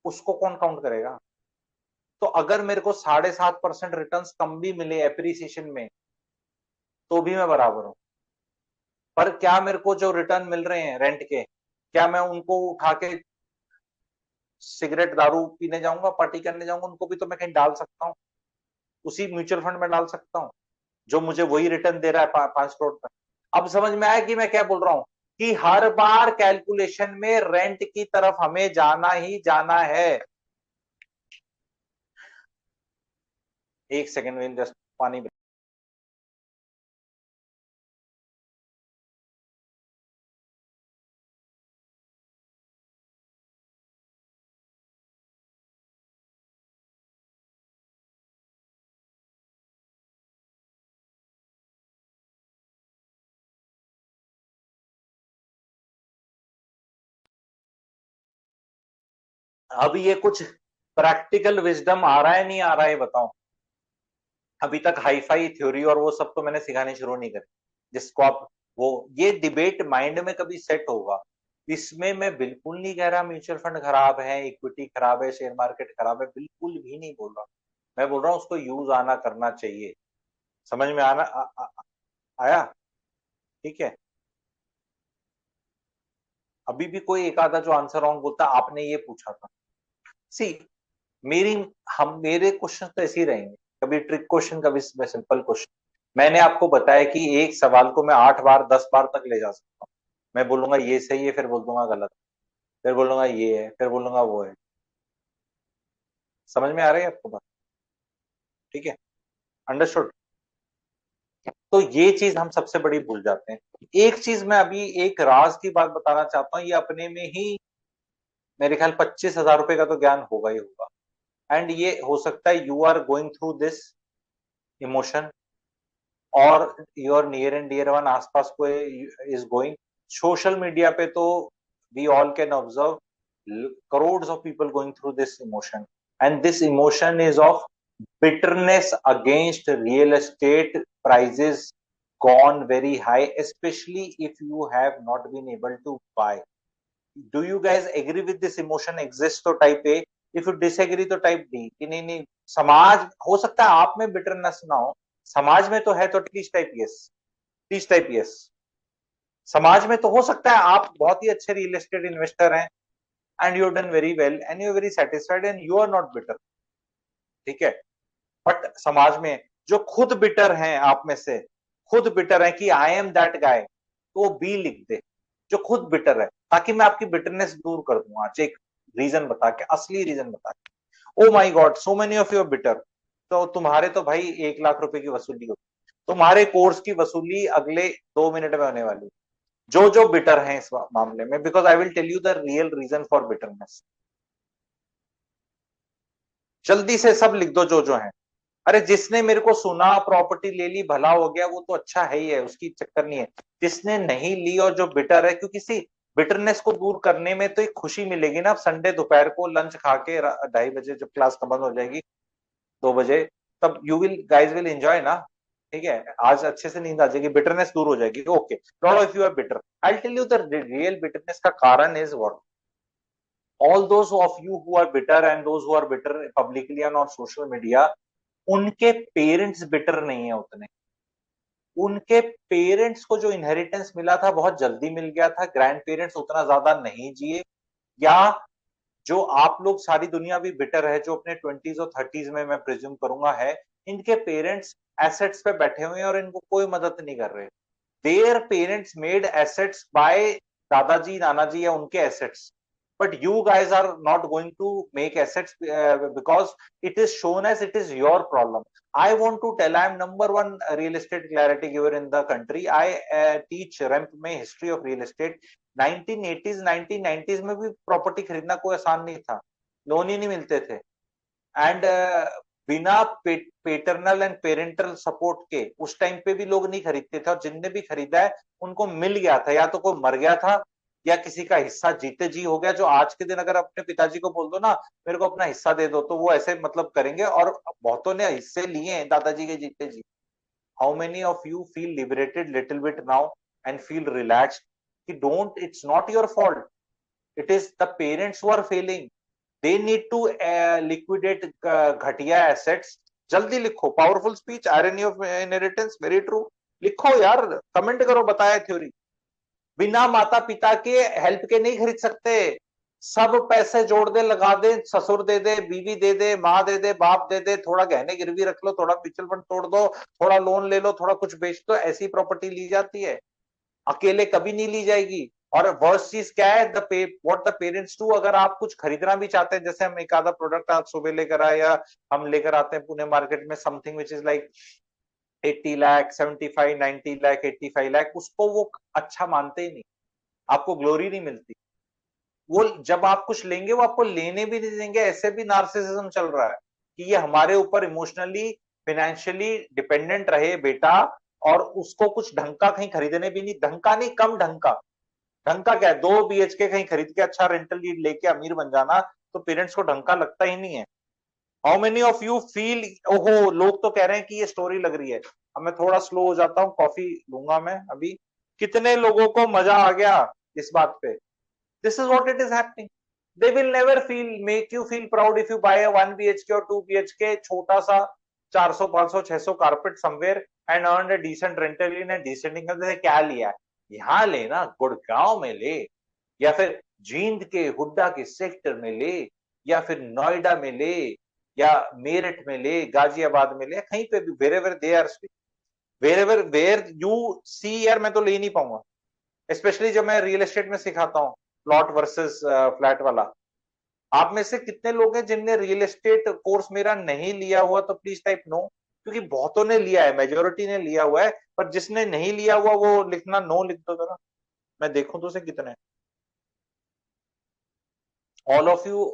उसको कौन काउंट करेगा? तो अगर मेरे को 7.5% रिटर्न कम भी मिले एप्रिसिएशन में, तो भी मैं बराबर हूं। पर क्या मेरे को जो रिटर्न मिल रहे हैं रेंट के, क्या मैं उनको उठा के सिगरेट दारू पीने जाऊंगा, पार्टी करने जाऊंगा? उनको भी तो मैं कहीं डाल सकता हूँ, उसी म्यूचुअल फंड में डाल सकता हूँ, जो मुझे वही रिटर्न दे रहा है 5 करोड़ तक। अब समझ में आया कि मैं क्या बोल रहा हूं, कि हर बार कैलकुलेशन में रेंट की तरफ हमें जाना ही जाना है। एक सेकेंड में जस्ट पानी। अब ये कुछ प्रैक्टिकल विजडम आ रहा है, नहीं आ रहा है, बताओ। अभी तक हाईफाई थ्योरी और वो सब तो मैंने सिखानी शुरू नहीं करी, जिसको आप वो ये डिबेट माइंड में कभी सेट होगा। इसमें मैं बिल्कुल नहीं कह रहा म्यूचुअल फंड खराब है, इक्विटी खराब है, शेयर मार्केट खराब है, बिल्कुल भी नहीं बोल रहा। मैं बोल रहा हूँ उसको यूज आना करना चाहिए। समझ में आया? ठीक है। अभी भी कोई एक आधा जो आंसर रॉन्ग बोलता, आपने ये पूछा था। सी मेरी मेरे क्वेश्चन तो ऐसे ही रहेंगे, कभी ट्रिक क्वेश्चन, कभी सिंपल क्वेश्चन। मैंने आपको बताया कि एक सवाल को मैं 8 बार 10 बार तक ले जा सकता हूँ। मैं बोलूंगा ये सही है, फिर बोल दूंगा गलत, फिर बोलूंगा ये है, फिर बोलूंगा वो है। समझ में आ रही है आपको बात? ठीक है, अंडरस्टूड। तो ये चीज हम सबसे बड़ी भूल जाते हैं। एक चीज मैं अभी एक राज की बात बताना चाहता हूँ, ये अपने में ही मेरे ख्याल 25,000 रुपए का तो ज्ञान होगा ही होगा। एंड ये हो सकता है you are going through this emotion, और your near and dear one आसपास कोई इज गोइंग। सोशल मीडिया पे तो we all can observe crores of people going through this emotion, and this emotion is of bitterness against real estate prices gone very high, especially if you have not been able to buy. Do you guys agree with this emotion exists? तो type A, if you disagree तो type D कि नहीं नहीं समाज, हो सकता है आप में बिटरनेस ना हो, समाज में तो है, तो please type yes, please type yes. समाज में तो हो सकता है आप बहुत ही अच्छे रियल एस्टेट इन्वेस्टर हैं and you have done very well and you are very satisfied and you are not bitter, ठीक है। बट समाज में जो खुद बिटर हैं, आप में से खुद बिटर है कि आई एम दैट गाय, तो बी लिख दे जो खुद बिटर है, ताकि मैं आपकी बिटरनेस दूर कर दूं आज एक रीजन बता के, असली रीजन बता के। Oh my God, so many of you are bitter, तो तुम्हारे तो भाई 1 लाख रुपए की वसूली होगी, तुम्हारे कोर्स की वसूली अगले 2 मिनट में होने वाली, जो बिटर हैं इस मामले में, because I will tell you the real reason for bitterness. जल्दी से सब लिख दो जो है। अरे जिसने मेरे को सुना, प्रॉपर्टी ले ली, भला हो गया, वो तो अच्छा है ही है, उसकी चक्कर नहीं है। जिसने नहीं ली और जो बिटर है, क्योंकि सी बिटरनेस को दूर करने में तो एक खुशी मिलेगी ना, संडे दोपहर को लंच खा के 2:30 बजे जब क्लास खत्म हो जाएगी 2 बजे, तब you will guys will enjoy ना, ठीक है, आज अच्छे से नींद आ जाएगी, बिटरनेस दूर हो जाएगी। Okay, lot of you are bitter, I tell you the real bitterness का कारण is what, all those of you who are bitter and those who are bitter publicly and on social media, उनके parents bitter नहीं है उतने, उनके parents को जो inheritance मिला था बहुत जल्दी मिल गया था, ग्रैंड पेरेंट्स उतना ज्यादा नहीं जिए, या जो आप लोग सारी दुनिया भी बिटर है जो अपने 20s और 30s में मैं प्रिज्यूम करूंगा है, इनके पेरेंट्स एसेट्स पे बैठे हुए हैं और इनको कोई मदद नहीं कर रहे। Their parents made assets bye दादाजी नानाजी या उनके assets, but you guys are not going to make assets because it is shown as it is your problem. I want to tell I am number one real estate clarity giver in the country. I teach REMP में history of real estate. 1980s 1990s में भी property खरीदना कोई आसान नहीं था, loan ही नहीं मिलते थे, एंड बिना पेटर्नल एंड पेरेंटल सपोर्ट के उस टाइम पे भी लोग नहीं खरीदते थे, और जिनने भी खरीदा है उनको मिल गया था, या तो कोई मर गया था या किसी का हिस्सा जीते जी हो गया। जो आज के दिन अगर अपने पिताजी को बोल दो ना मेरे को अपना हिस्सा दे दो, तो वो ऐसे मतलब करेंगे, और बहुतों ने हिस्से लिए हैं दादाजी के जीते जी। How many of you feel liberated little bit now and feel relaxed कि don't, it's not your fault, it is the parents who are failing, they need to liquidate घटिया एसेट्स। जल्दी लिखो, powerful speech, irony of inheritance, very true, लिखो यार, comment करो, बताया theory. बिना माता पिता के हेल्प के नहीं खरीद सकते, सब पैसे जोड़ दे, लगा दे, ससुर दे दे, बीवी दे दे, माँ दे दे, बाप दे दे, थोड़ा गहने गिरवी रख लो, थोड़ा म्यूचुअल फंड तोड़ दो, थोड़ा लोन ले लो, थोड़ा कुछ बेच दो, ऐसी प्रॉपर्टी ली जाती है, अकेले कभी नहीं ली जाएगी। और वर्स्ट चीज क्या है, व्हाट द पेरेंट्स डू, अगर आप कुछ खरीदना भी चाहते हैं, जैसे हम एक आधा प्रोडक्ट आज सुबह लेकर आए, या हम लेकर आते हैं पुणे मार्केट में something which is like 80 lakh 75 90 lakh 85 lakh, उसको वो अच्छा मानते ही नहीं, आपको ग्लोरी नहीं मिलती। वो जब आप कुछ लेंगे वो आपको लेने भी नहीं देंगे, ऐसे भी नार्सिसिज्म चल रहा है कि ये हमारे ऊपर इमोशनली फाइनेंशियली डिपेंडेंट रहे बेटा, और उसको कुछ ढंग का कहीं खरीदने भी नहीं, ढंग का नहीं, कम ढंग का, ढंग का क्या है, 2 BHK कहीं खरीद के अच्छा रेंटल लीड लेके अमीर बन जाना, तो पेरेंट्स को ढंग का लगता ही नहीं है। How many of you feel, ओहो लोग तो कह रहे हैं कि ये स्टोरी लग रही है, अब मैं थोड़ा स्लो हो जाता हूँ, कॉफी लूंगा मैं अभी। कितने लोगों को मजा आ गया इस बात पे? This is what it is happening. They will never make you feel proud if you buy a 1 BHK or 2 BHK छोटा सा 400 500 600 carpet somewhere and earned a decent rental in a decent income। जैसे क्या लिया, यहाँ ले ना, गुड़गांव में ले, या फिर जींद के हुड्डा के सेक्टर में ले, या फिर नोएडा में ले, या मेरठ में ले, गाजियाबाद में ले, कहीं पे भी, wherever they are, wherever where you see, यार मैं तो ले नहीं पाऊंगा, स्पेशली जब मैं रियल एस्टेट में सिखाता हूँ प्लॉट वर्सेस फ्लैट वाला। आप में से कितने लोग हैं जिनने रियल एस्टेट कोर्स मेरा नहीं लिया हुआ, तो प्लीज टाइप नो, क्योंकि बहुतों ने लिया है, मेजोरिटी ने लिया हुआ है, पर जिसने नहीं लिया हुआ वो लिखना नो लिख दो जरा, मैं देखूं तो से कितने। All of you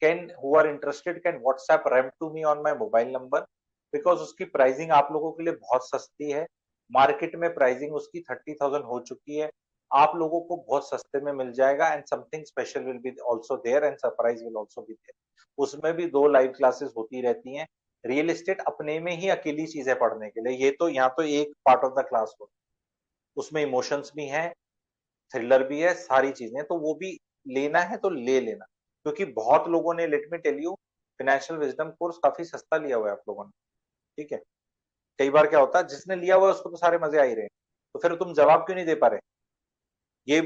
who are interested can WhatsApp RAM to me on my mobile number, because उसकी प्राइसिंग आप लोगों के लिए बहुत सस्ती है। मार्केट में प्राइसिंग उसकी 30,000 हो चुकी है, आप लोगों को बहुत सस्ते में मिल जाएगा। And something special will be also there and surprise will also be there. उसमें भी 2 लाइव क्लासेस होती रहती हैं। रियल एस्टेट अपने में ही अकेली चीज है पढ़ने के लिए। ये तो यहाँ तो एक पार्ट ऑफ द क्लास हो, उसमें इमोशंस भी हैं, थ्रिलर भी है, सारी चीजें। तो वो भी लेना है तो ले लेना, क्योंकि बहुत लोगों ने, let me tell you, financial wisdom course काफी सस्ता लिया हुआ है आप लोगों ने, ठीक है। कई बार क्या होता है, जिसने लिया हुआ है उसको तो सारे मजे आ ही रहे हैं, तो फिर तुम जवाब क्यों नहीं दे पा रहे? ये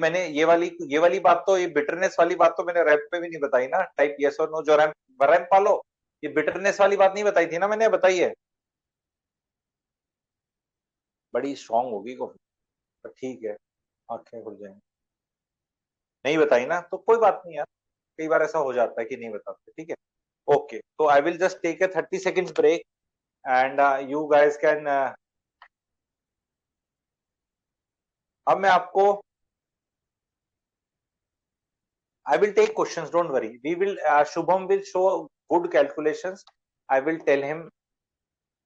वाली बात तो, ये बिटरनेस वाली बात तो मैंने रैप पे भी नहीं बताई ना, टाइप यस और नो जो रैम रैम पालो, ये बिटरनेस वाली बात नहीं बताई थी ना मैंने, बताई है। बड़ी स्ट्रांग होगी कॉफी, पर ठीक है, आंखें खुल जाएंगी। नहीं बताई ना तो कोई बात नहीं यार, कई बार ऐसा हो जाता है कि नहीं बताते, ठीक है। ओके, तो I will just take a 30 seconds break and you guys can, अब मैं आपको, I will take questions, don't worry. We will, Shubham will show good calculations. I will tell him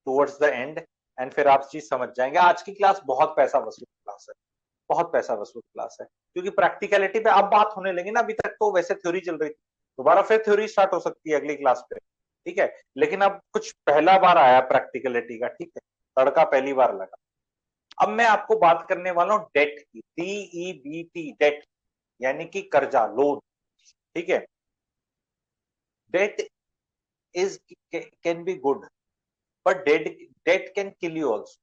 towards the end and फिर आप चीज समझ जाएंगे। आज की क्लास बहुत पैसा वसूल क्लास है, बहुत पैसा वसूल क्लास है, क्योंकि प्रैक्टिकलिटी पे अब बात होने लगी ना। अभी तक तो वैसे थ्योरी चल रही थी, दोबारा फिर थ्योरी स्टार्ट हो सकती है अगली क्लास पे, ठीक है। लेकिन अब कुछ पहला बार आया प्रैक्टिकलिटी का, ठीक है, तड़का पहली बार लगा। अब मैं आपको बात करने वाला हूँ डेट की, DEBT, डेट यानी कि कर्जा, लोन, ठीक है। Debt is can be good, but debt can kill you also,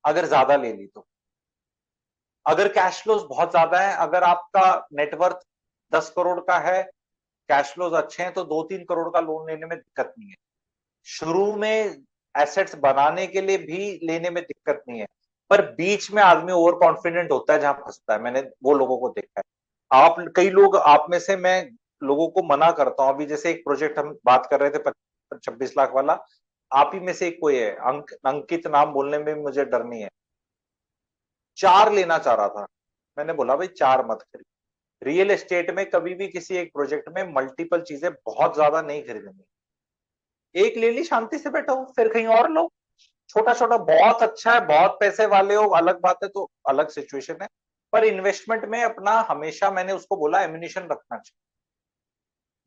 अगर ज्यादा ले ली तो। अगर कैश फ्लोज बहुत ज्यादा है, अगर आपका नेटवर्थ 10 करोड़ का है, कैश फ्लोज अच्छे हैं, तो 2-3 करोड़ का लोन लेने में दिक्कत नहीं है। शुरू में एसेट्स बनाने के लिए भी लेने में दिक्कत नहीं है, पर बीच में आदमी ओवर कॉन्फिडेंट होता है, जहां फंसता है। मैंने वो लोगों को देखा है। आप कई लोग, आप में से मैं लोगों को मना करता हूं। अभी जैसे एक प्रोजेक्ट हम बात कर रहे थे 26 लाख वाला, आप ही में से एक कोई है, अंकित, नाम बोलने में भी मुझे डर नहीं है, 4 लेना चाह रहा था। मैंने बोला भाई 4 मत खरीद। रियल एस्टेट में कभी भी किसी एक प्रोजेक्ट में मल्टीपल चीजें बहुत ज्यादा नहीं खरीदनी। एक ले ली, शांति से बैठो, फिर कहीं और लो। छोटा छोटा बहुत अच्छा है, बहुत पैसे वाले हो अलग बात है, तो अलग सिचुएशन है। पर इन्वेस्टमेंट में अपना हमेशा, मैंने उसको बोला, एम्युनिशन रखना चाहिए।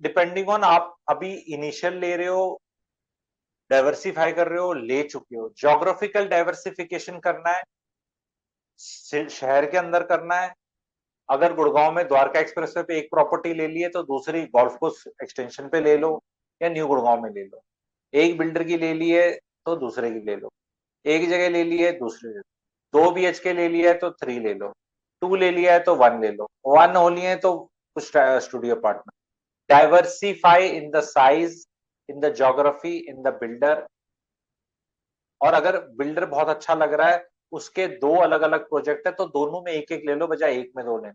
डिपेंडिंग ऑन आप अभी इनिशियल ले रहे हो, डाइवर्सिफाई कर रहे हो, ले चुके हो। ज्योग्राफिकल डाइवर्सिफिकेशन करना है, शहर के अंदर करना है। अगर गुड़गांव में द्वारका एक्सप्रेसवे पे एक प्रॉपर्टी ले ली है, तो दूसरी गोल्फ कोर्स एक्सटेंशन पे ले लो, या न्यू गुड़गांव में ले लो। एक बिल्डर की ले ली है तो दूसरे की ले लो, एक जगह ले ली है दूसरे ले लो, 2 BHK ले लिया है तो 3 ले लो, 2 ले लिया है तो 1 ले लो, 1 हो लिए तो कुछ studio apartment. Diversify in the size, in the geography, in the builder. और अगर बिल्डर बहुत अच्छा लग रहा है, उसके 2 अलग अलग प्रोजेक्ट है, तो दोनों में एक एक ले लो, बजाय एक में 2 लेने।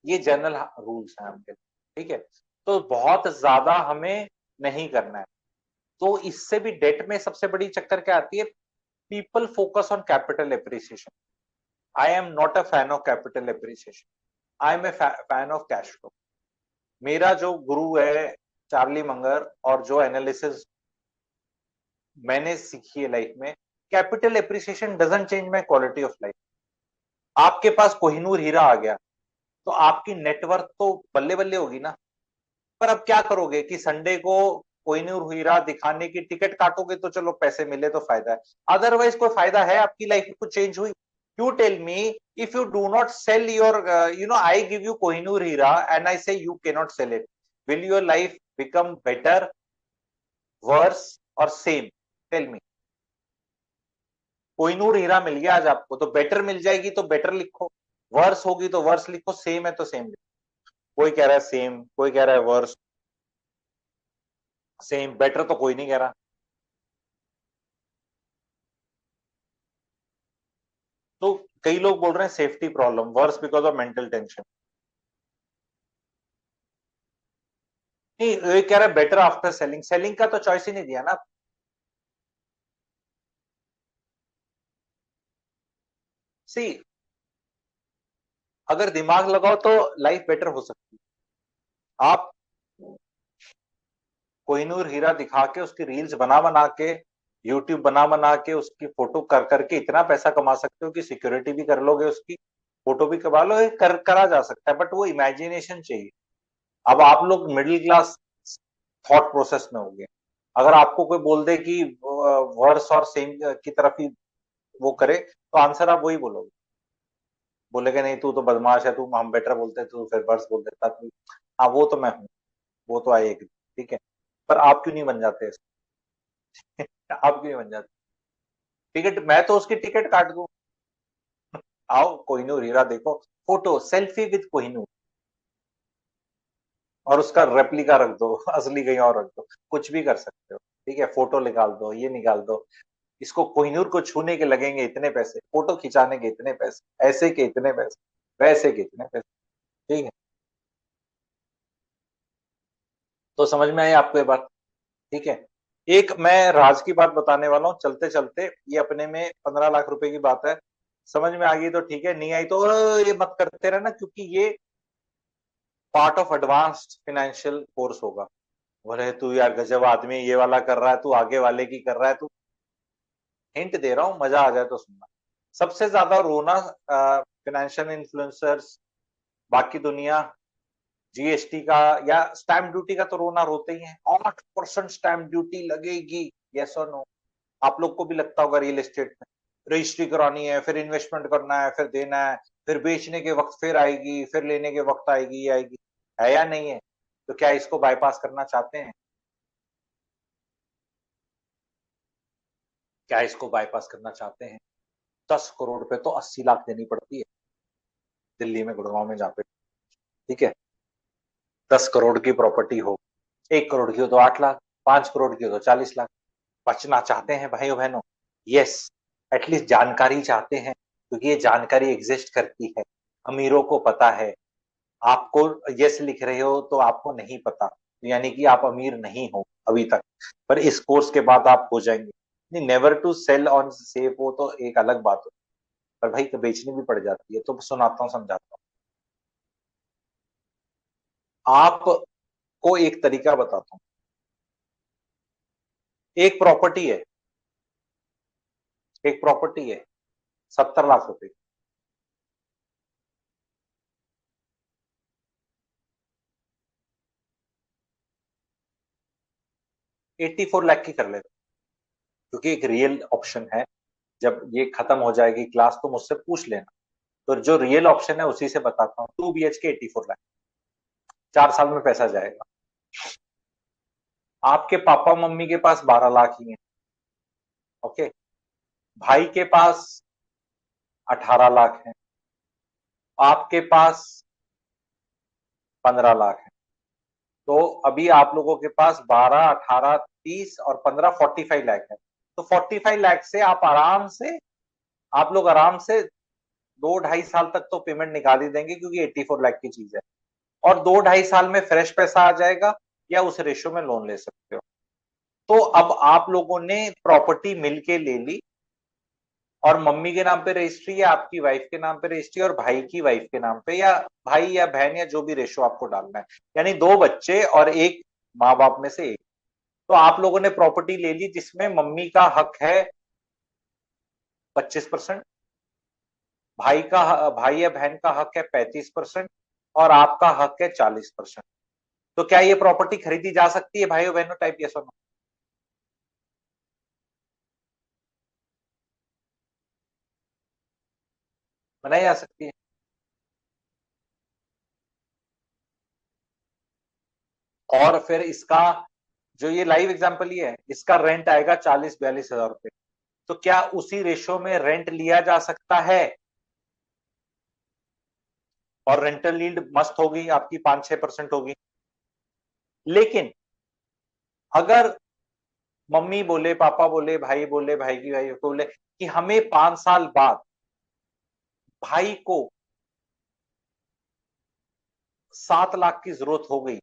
ये जनरल रूल्स हैं हमके, ठीक है। तो बहुत ज्यादा हमें नहीं करना है। तो इससे भी डेट में सबसे बड़ी चक्कर क्या आती है, people focus on capital appreciation. I am not a fan of capital appreciation, I am a fan of cash flow. मेरा जो गुरु है चार्ली मंगर, और जो एनालिसिस मैंने सीखी है लाइफ में, capital appreciation doesn't change my quality of life. आपके पास कोहिनूर हीरा आ गया, तो आपकी नेटवर्थ तो बल्ले बल्ले होगी ना। पर अब क्या करोगे कि संडे को कोहिनूर हीरा दिखाने की टिकट काटोगे, तो चलो पैसे मिले तो फायदा है, अदरवाइज कोई फायदा है? आपकी लाइफ कुछ चेंज हुई? You tell me, if you do not sell your, I give you Kohinoor Hira and I say you cannot sell it, will your life become better, worse or same? Tell me. Kohinoor हीरा मिल गया आज आपको, तो better मिल जाएगी तो better लिखो, verse होगी तो verse लिखो, सेम है तो सेम लिखो। कोई कह रहा है सेम, कोई कह रहा है वर्स, सेम, बेटर तो कोई नहीं कह रहा। तो कई लोग बोल रहे हैं safety problem, worse because of mental tension. नहीं, ये कह रहा है बेटर आफ्टर सेलिंग। सेलिंग का तो चॉइस ही नहीं दिया ना। सी, अगर दिमाग लगाओ तो लाइफ बेटर हो सकती है। आप कोहिनूर हीरा दिखा के उसकी रील्स बना बना के, यूट्यूब बना बना के, उसकी फोटो कर करके इतना पैसा कमा सकते हो कि सिक्योरिटी भी कर लोगे, उसकी फोटो भी करवा लो, करा जा सकता है, बट वो इमेजिनेशन चाहिए। अब आप लोग मिडिल क्लास थॉट प्रोसेस में हो गए। अगर आपको कोई बोल दे कि वर्स और सेम की तरफ ही वो करे, तो आंसर आप वही बोलोगे। बोलेगा नहीं तू तो बदमाश है, तू, हम बेटर बोलते तू फिर वर्स बोल देता तू। हाँ वो तो मैं हूँ, वो तो आई एग्री, ठीक है, पर आप क्यों नहीं बन जाते आप क्यों नहीं बन जाते? टिकट, मैं तो उसकी टिकट काट दूं। आओ कोहिनूर हीरा देखो, फोटो सेल्फी विद कोहिनूर, और उसका रेप्लिका रख दो असली कहीं और रख दो, कुछ भी कर सकते हो, ठीक है, फोटो निकाल दो, ये निकाल दो, इसको कोहिनूर को छूने के लगेंगे इतने पैसे, फोटो खिंचाने के इतने पैसे, ऐसे के इतने पैसे, वैसे के इतने पैसे, ठीक है। तो समझ में आई आपको ये बात? ठीक है। एक मैं राज की बात बताने वाला हूँ चलते चलते, ये अपने में 15 लाख रुपए की बात है, समझ में आ गई तो ठीक है, नहीं आई तो ये मत करते रहना, क्योंकि ये part of advanced financial course होगा। बोले तू यार गजब आदमी, ये वाला कर रहा है तू, आगे वाले की कर रहा है तू, हिंट दे रहा हूं, मजा आ जाए तो सुनना। सबसे ज्यादा रोना फाइनेंशियल इन्फ्लुएंसर्स, बाकी दुनिया, जीएसटी का या स्टैंप ड्यूटी का तो रोना रोते ही है। 8% स्टैंप ड्यूटी लगेगी, यस और नो? आप लोग को भी लगता होगा रियल एस्टेट में रजिस्ट्री करानी है, फिर इन्वेस्टमेंट करना है, फिर देना है, फिर बेचने के वक्त फिर आएगी, फिर लेने के वक्त आएगी, ये आएगी, है या नहीं है? तो क्या इसको बाईपास करना चाहते हैं? क्या इसको बाईपास करना चाहते हैं? 10 करोड़ पे तो 80 लाख देनी पड़ती है दिल्ली में, गुड़गांव में, जहाँ पे, ठीक है, 10 करोड़ की प्रॉपर्टी हो, 1 करोड़ की हो तो 8 लाख, 5 करोड़ की हो तो 40 लाख। बचना चाहते हैं भाइयों बहनों? यस, एटलीस्ट जानकारी चाहते हैं, क्योंकि ये जानकारी एग्जिस्ट करती है, अमीरों को पता है। आपको यस लिख रहे हो तो आपको नहीं पता, यानी कि आप अमीर नहीं हो अभी तक, पर इस कोर्स के बाद आप हो जाएंगे। नहीं, never to sell on safe, वो तो एक अलग बात हो, पर भाई तो बेचनी भी पड़ जाती है, तो सुनाता हूँ, समझाता हूँ आपको, एक तरीका बताता हूँ। एक प्रॉपर्टी है, एक प्रॉपर्टी है 70 लाख रुपए, 84 लाख की कर लेते, क्योंकि एक रियल ऑप्शन है। जब ये खत्म हो जाएगी क्लास तो मुझसे पूछ लेना, तो जो रियल ऑप्शन है उसी से बताता हूँ। 2 BHK 84 लाख, 4 साल में पैसा जाएगा। आपके पापा मम्मी के पास 12 लाख ही है, ओके, भाई के पास 18 लाख है, आपके पास 15 लाख है, तो अभी आप लोगों के पास 12, 18, 30 और 15, 45 लाख है। तो 45 लाख से आप आराम से, आप लोग आराम से 2-2.5 साल तक तो पेमेंट निकाल ही देंगे, क्योंकि 84 लाख की चीज है, और 2-2.5 साल में फ्रेश पैसा आ जाएगा, या उस रेशो में लोन ले सकते हो। तो अब आप लोगों ने प्रॉपर्टी मिलके ले ली, और मम्मी के नाम पे रजिस्ट्री, या आपकी वाइफ के नाम पे रजिस्ट्री, और भाई की वाइफ के नाम पे, या भाई या बहन, या जो भी रेशो आपको डालना है, यानी 2 बच्चे और एक माँ बाप में से एक। तो आप लोगों ने प्रॉपर्टी ले ली जिसमें मम्मी का हक है 25%, भाई या बहन का हक है 35%, और आपका हक है 40%। तो क्या ये प्रॉपर्टी खरीदी जा सकती है भाइयों बहनों? टाइप यस और नो। बनाई जा सकती है। और फिर इसका, जो ये लाइव एग्जांपल ही है, इसका रेंट आएगा 40-42 हजार रुपए। तो क्या उसी रेशो में रेंट लिया जा सकता है? और रेंटल यील्ड मस्त होगी आपकी, 5-6% होगी। लेकिन अगर मम्मी बोले, पापा बोले, भाई बोले, भाई की भाई बोले कि हमें 5 साल बाद भाई को 7 लाख की जरूरत हो गई,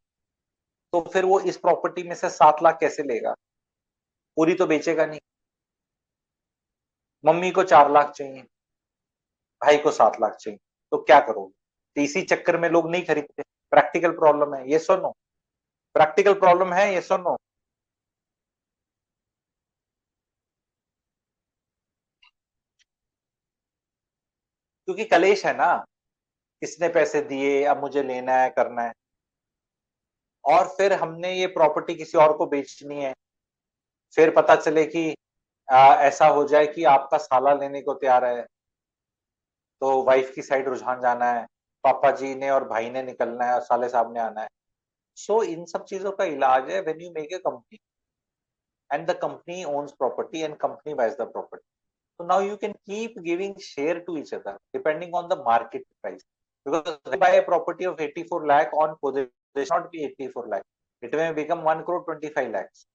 तो फिर वो इस प्रॉपर्टी में से 7 लाख कैसे लेगा? पूरी तो बेचेगा नहीं। मम्मी को 4 लाख चाहिए, भाई को 7 लाख चाहिए, तो क्या करोगे? तो इसी चक्कर में लोग नहीं खरीदते। प्रैक्टिकल प्रॉब्लम है, ये सुनो, प्रैक्टिकल प्रॉब्लम है, ये सुनो। क्योंकि कलेश है ना, किसने पैसे दिए, अब मुझे लेना है, करना है, और फिर हमने ये प्रॉपर्टी किसी और को बेचनी है, फिर पता चले कि ऐसा हो जाए कि आपका साला लेने को तैयार है, तो वाइफ की साइड रुझान जाना है, पापा जी ने और भाई ने निकलना है और साले साहब ने आना है। सो इन सब चीजों का इलाज है when you make a company and the company owns property and company buys the property. So now you can keep giving share to each other depending on the market price. Because if you buy a property of 84 lakh on possession, it should not be 84 lakh. It may become 1 crore 25 lakhs.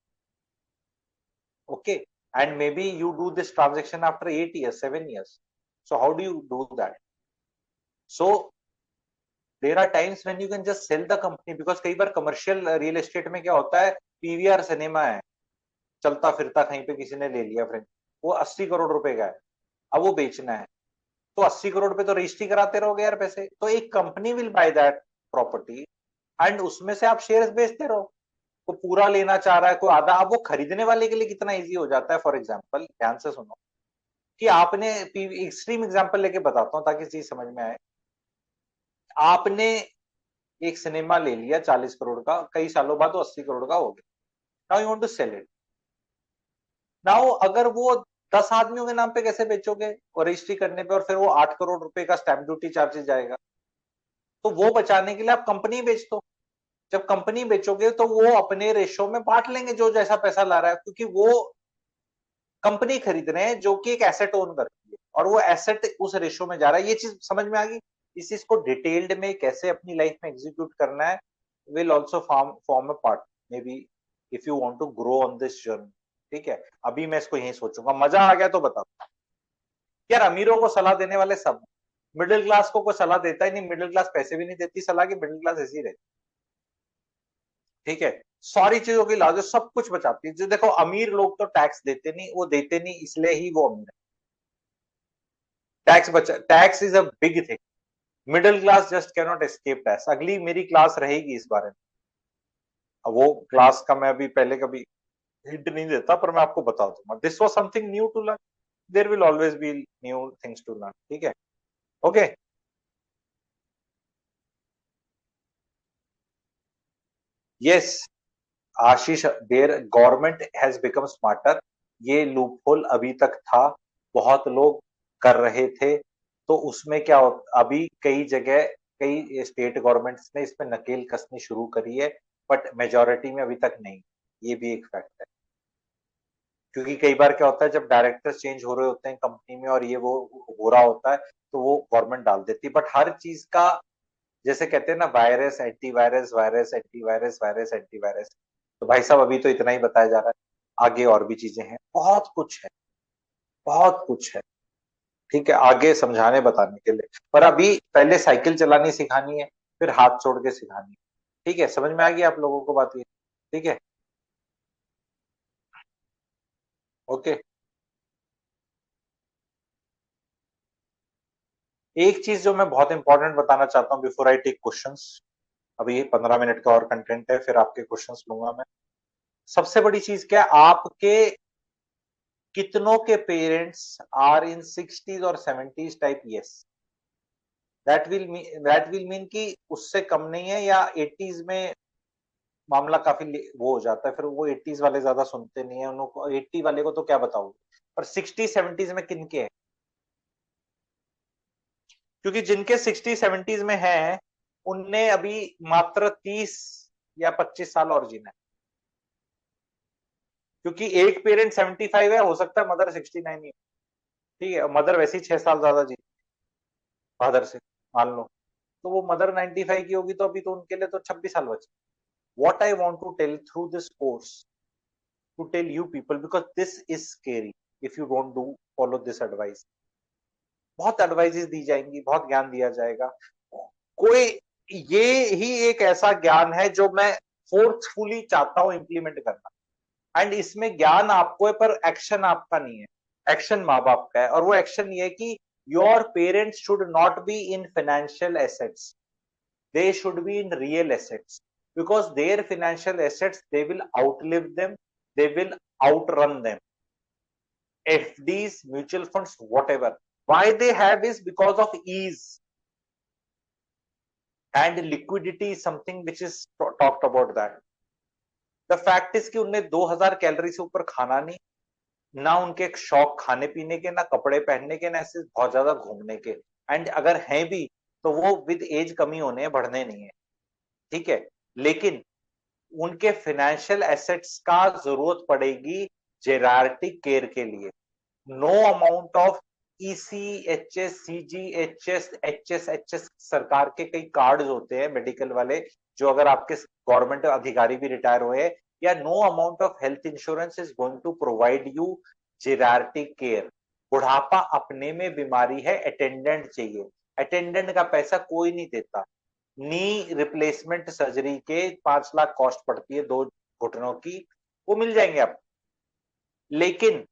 Okay. And maybe you do this transaction after 8 years, 7 years. So how do you do that? So there are times when you can just sell the company because कई बार commercial real estate में क्या होता है, PVR cinema है, चलता फिरता कहीं पे किसी ने ले लिया फ्रेंड, वो 80 करोड़ रुपए का है, अब वो बेचना है, तो 80 करोड़ पे तो रजिस्ट्री कराते रहोगे यार पैसे, तो एक company will by that property and उसमें से आप शेयर्स बेचते रहो। तो पूरा लेना चाह रहा है कोई आधा, अब वो खरीदने वाले के लिए कितना इजी हो जाता है। फॉर एग्जाम्पल ध्यान से सुनो कि आपने एक्सट्रीम एग्जाम्पल लेके बताता हूँ ताकि चीज समझ में आए। आपने एक सिनेमा ले लिया 40 करोड़ का, कई सालों बाद वो 80 करोड़ का हो गया, now you want to sell it. Now अगर वो 10 आदमियों के नाम पे कैसे बेचोगे, और रजिस्ट्री करने पे और फिर वो 8 करोड़ रुपए का स्टैंप ड्यूटी चार्जेस जाएगा, तो वो बचाने के लिए आप कंपनी बेच दो। जब कंपनी बेचोगे तो वो अपने रेशो में बांट लेंगे जो जैसा पैसा ला रहा है, क्योंकि वो कंपनी खरीद रहे हैं जो कि एक एसेट ओन करती है और वो एसेट उस रेशो में जा रहा है। ये चीज समझ में आ गई। इस चीज को डिटेल्ड में कैसे अपनी लाइफ में एग्जीक्यूट करना है will also form a part maybe if you want to grow on this journey. ठीक है, अभी मैं इसको यही सोचूंगा। मजा आ गया तो बताओ यार, अमीरों को सलाह देने वाले सब, मिडिल क्लास को कोई सलाह देता ही नहीं, मिडिल क्लास पैसे भी नहीं देती सलाह की, मिडिल क्लास ऐसी रहती। ठीक है, सारी चीजों की लाजो सब कुछ बचाती है। जो देखो अमीर लोग तो टैक्स देते नहीं, वो देते नहीं इसलिए ही वो अमीर है। Tax is a big thing, middle class just can not escape tax. अगली मेरी क्लास रहेगी इस बारे में, अब वो क्लास का मैं अभी पहले कभी हिंट नहीं देता, पर मैं आपको बता दूंगा। This was something new to learn, there will always be new things to learn. ठीक है, okay. Yes Ashish, there government has become smarter. ये लूपहोल अभी तक था, बहुत लोग कर रहे थे, तो उसमें क्या अभी कई जगह कई स्टेट गवर्नमेंट्स ने इसमें नकेल कसनी शुरू करी है, बट मेजोरिटी में अभी तक नहीं। ये भी एक फैक्ट है, क्योंकि कई बार क्या होता है जब डायरेक्टर्स चेंज हो रहे होते हैं कंपनी में और ये वो हो रहा होता है तो वो गवर्नमेंट डाल देती है। बट हर चीज का जैसे कहते हैं ना, virus antivirus, virus antivirus, virus antivirus, तो भाई साहब अभी तो इतना ही बताया जा रहा है, आगे और भी चीजें हैं, बहुत कुछ है, बहुत कुछ है। ठीक है, आगे समझाने बताने के लिए, पर अभी पहले साइकिल चलानी सिखानी है, फिर हाथ छोड़ के सिखानी है। ठीक है, समझ में आ गई आप लोगों को बात ये? ठीक है, ओके। एक चीज जो मैं बहुत इंपॉर्टेंट बताना चाहता हूँ बिफोर आई टेक क्वेश्चंस, अभी 15 मिनट का और कंटेंट है, फिर आपके क्वेश्चंस लूंगा मैं। सबसे बड़ी चीज क्या है, आपके कितनों के पेरेंट्स आर इन 60s और 70s type? Yes, that will mean कि उससे कम नहीं है, या 80s में मामला काफी वो हो जाता है, फिर वो 80s वाले ज्यादा सुनते नहीं है, उनको 80 वाले को तो क्या बताओगे, पर 60 70s में किनके है? क्योंकि जिनके 60 70s में है उनने अभी मात्र 30 या 25 साल और जीना है, क्योंकि एक पेरेंट 75 है, हो सकता है मदर 69 ही। ठीक है, मदर वैसे ही 6 साल ज्यादा जी फादर से, मान लो, तो वो मदर 95 की होगी, तो अभी तो उनके लिए तो 26 साल बचे। What I want to tell through this course to tell you people, because this is scary if you don't do follow this advice. बहुत एडवाइजेस दी जाएंगी, बहुत ज्ञान दिया जाएगा, कोई ये ही एक ऐसा ज्ञान है जो मैं फोर्सफुली चाहता हूं इंप्लीमेंट करना। एंड इसमें ज्ञान आपको है पर एक्शन आपका नहीं है, एक्शन माँ बाप का है, और वो एक्शन ये है कि your parents should not be in financial assets, they should be in real assets, because their financial assets, they will outlive them, they will outrun them. FDs, mutual funds, whatever, Why they have is because of ease and liquidity is something which is talked about that. The fact is कि उनने 2000 calorie से ऊपर खाना नहीं, ना उनके एक शौक खाने पीने के, ना कपड़े पहनने के, ना ऐसे बहुत ज्यादा घूमने के, एंड अगर हैं भी तो वो विद एज कमी होने हैं, बढ़ने नहीं है, ठीक है। लेकिन उनके फाइनेंशियल एसेट्स का जरूरत पड़ेगी जेरार्टिक केयर के लिए। No amount of ECHS, CGHS, HSHS, सरकार के कई कार्ड होते हैं मेडिकल वाले, जो अगर आपके गवर्नमेंट अधिकारी भी रिटायर हुए, या no amount of health insurance is going to provide you geriatric care. बुढ़ापा अपने में बीमारी है, अटेंडेंट चाहिए, अटेंडेंट का पैसा कोई नहीं देता। नी रिप्लेसमेंट सर्जरी के 5 लाख कॉस्ट पड़ती है 2 घुटनों की, वो मिल जाएंगे आप। लेकिन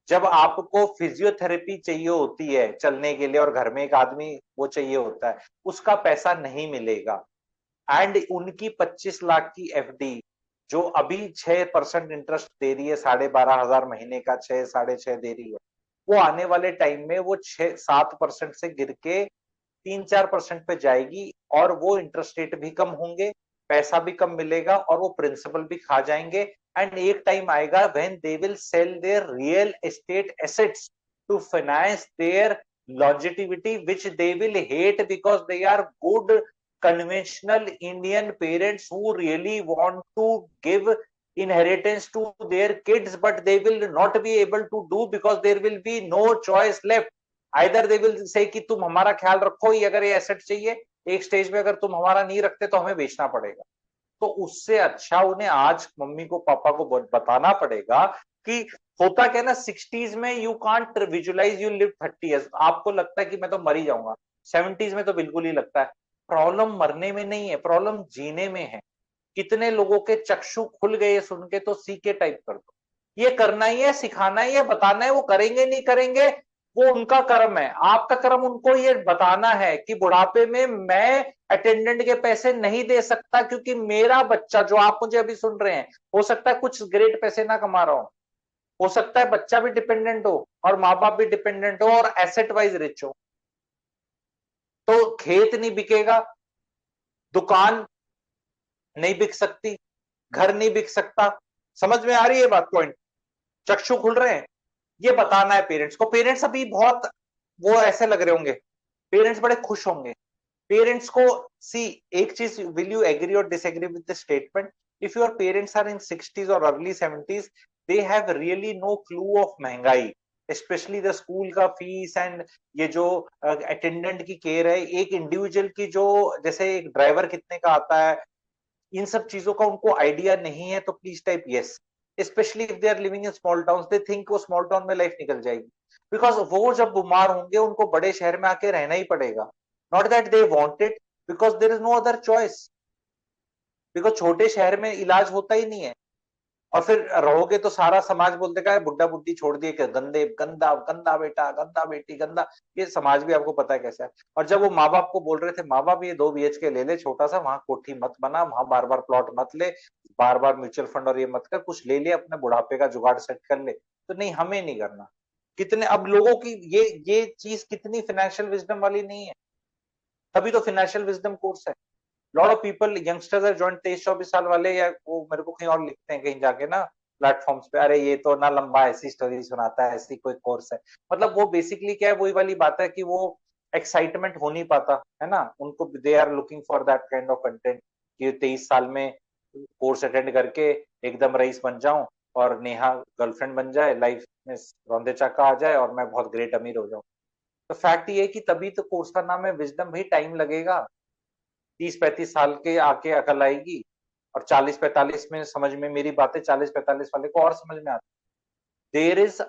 जब आपको फिजियोथेरेपी चाहिए होती है चलने के लिए, और घर में एक आदमी वो चाहिए होता है, उसका पैसा नहीं मिलेगा। एंड उनकी 25 लाख की FD जो अभी 6% इंटरेस्ट दे रही है, 12,500 महीने का 6 6.5 दे रही है, वो आने वाले टाइम में वो 6-7% से गिर के 3-4% पे जाएगी, और वो इंटरेस्ट रेट भी कम होंगे, पैसा भी कम मिलेगा, और वो प्रिंसिपल भी खा जाएंगे। एंड एक टाइम आएगा when they will sell their real estate assets to finance their longevity, which they will hate because they are good conventional Indian parents who really want to give inheritance to their kids, but they will not be able to do because there will be no choice left. Either they will say कि तुम हमारा ख्याल रखो, ही अगर ये asset चाहिए, एक stage में अगर तुम हमारा नहीं रखते तो हमें बेचना पड़ेगा। तो उससे अच्छा उन्हें आज मम्मी को पापा को बताना पड़ेगा कि होता क्या ना, 60s में you can't visualize you live 30 years, आपको लगता है कि मैं तो मर ही जाऊंगा। 70s में तो बिल्कुल ही लगता है। प्रॉब्लम मरने में नहीं है, प्रॉब्लम जीने में है। कितने लोगों के चक्षु खुल गए सुन के, तो सीके टाइप कर दो। ये करना ही है, सिखाना ही है, बताना है, वो करेंगे नहीं करेंगे वो उनका कर्म है। आपका कर्म उनको ये बताना है कि बुढ़ापे में मैं अटेंडेंट के पैसे नहीं दे सकता, क्योंकि मेरा बच्चा, जो आप मुझे अभी सुन रहे हैं, हो सकता है कुछ ग्रेट पैसे ना कमा रहा हो सकता है बच्चा भी डिपेंडेंट हो और माँ बाप भी डिपेंडेंट हो और एसेट वाइज रिच हो, तो खेत नहीं बिकेगा, दुकान नहीं बिक सकती, घर नहीं बिक सकता। समझ में आ रही है बात? पॉइंट, चक्षु खुल रहे हैं। ये बताना है पेरेंट्स को। पेरेंट्स अभी बहुत वो ऐसे लग रहे होंगे, पेरेंट्स बड़े खुश होंगे। पेरेंट्स को सी एक चीज, विल यू एग्री और disagree with the statement, if your parents are in 60s और early 70s, they have really no clue of महंगाई, स्पेशली द स्कूल का फीस एंड ये जो अटेंडेंट की केयर है, एक इंडिविजुअल की जो, जैसे एक ड्राइवर कितने का आता है, इन सब चीजों का उनको आइडिया नहीं है। तो please type yes. Specially if they are living in small town, they think वो स्मॉल टाउन में लाइफ निकल जाएगी, बिकॉज वो जब बीमार होंगे उनको बड़े शहर में आके रहना ही पड़ेगा। Not that they want it, because there is no other choice, because छोटे शहर में इलाज होता ही नहीं है। और फिर रहोगे तो सारा समाज बोलते का बुड्ढा बुड्ढी छोड़ दिए, गंदे, गंदा गंदा बेटा, गंदा बेटी, गंदा। ये समाज भी आपको पता है कैसा है। और जब वो माँ बाप को बोल रहे थे, माँ बाप ये 2 BHK ले ले छोटा सा, वहां कोठी मत बना, वहां बार बार प्लॉट मत ले, बार बार म्यूचुअल फंड और ये मत कर, कुछ ले ले अपने बुढ़ापे का जुगाड़ सेट कर ले, तो नहीं हमें नहीं करना। कितने अब लोगों की ये चीज कितनी फाइनेंशियल विजडम वाली नहीं है, तभी तो फाइनेंशियल विजडम कोर्स है। Lot of people, youngsters are joint 23-24 साल वाले, या वो मेरे को कहीं और लिखते हैं कहीं जाके ना प्लेटफॉर्म्स पे, अरे ये तो ना लंबा ऐसी स्टोरी सुनाता है, ऐसी कोई कोर्स है। मतलब वो बेसिकली क्या है, वही वाली बात है कि वो एक्साइटमेंट हो नहीं पाता है ना उनको। They are looking for that kind of content कि 23 साल में कोर्स अटेंड करके एकदम रईस बन जाऊं और नेहा गर्लफ्रेंड बन जाए, लाइफ में रौंदे चाका आ जाए और मैं बहुत ग्रेट अमीर हो जाऊं। तो फैक्ट ये है कि तभी तो कोर्स का नाम है विजडम। भाई टाइम लगेगा, 30-35 साल के आके अकल आएगी, और 40-45 में समझ में मेरी बातें 40-45 वाले को और समझ में आती। देयर इज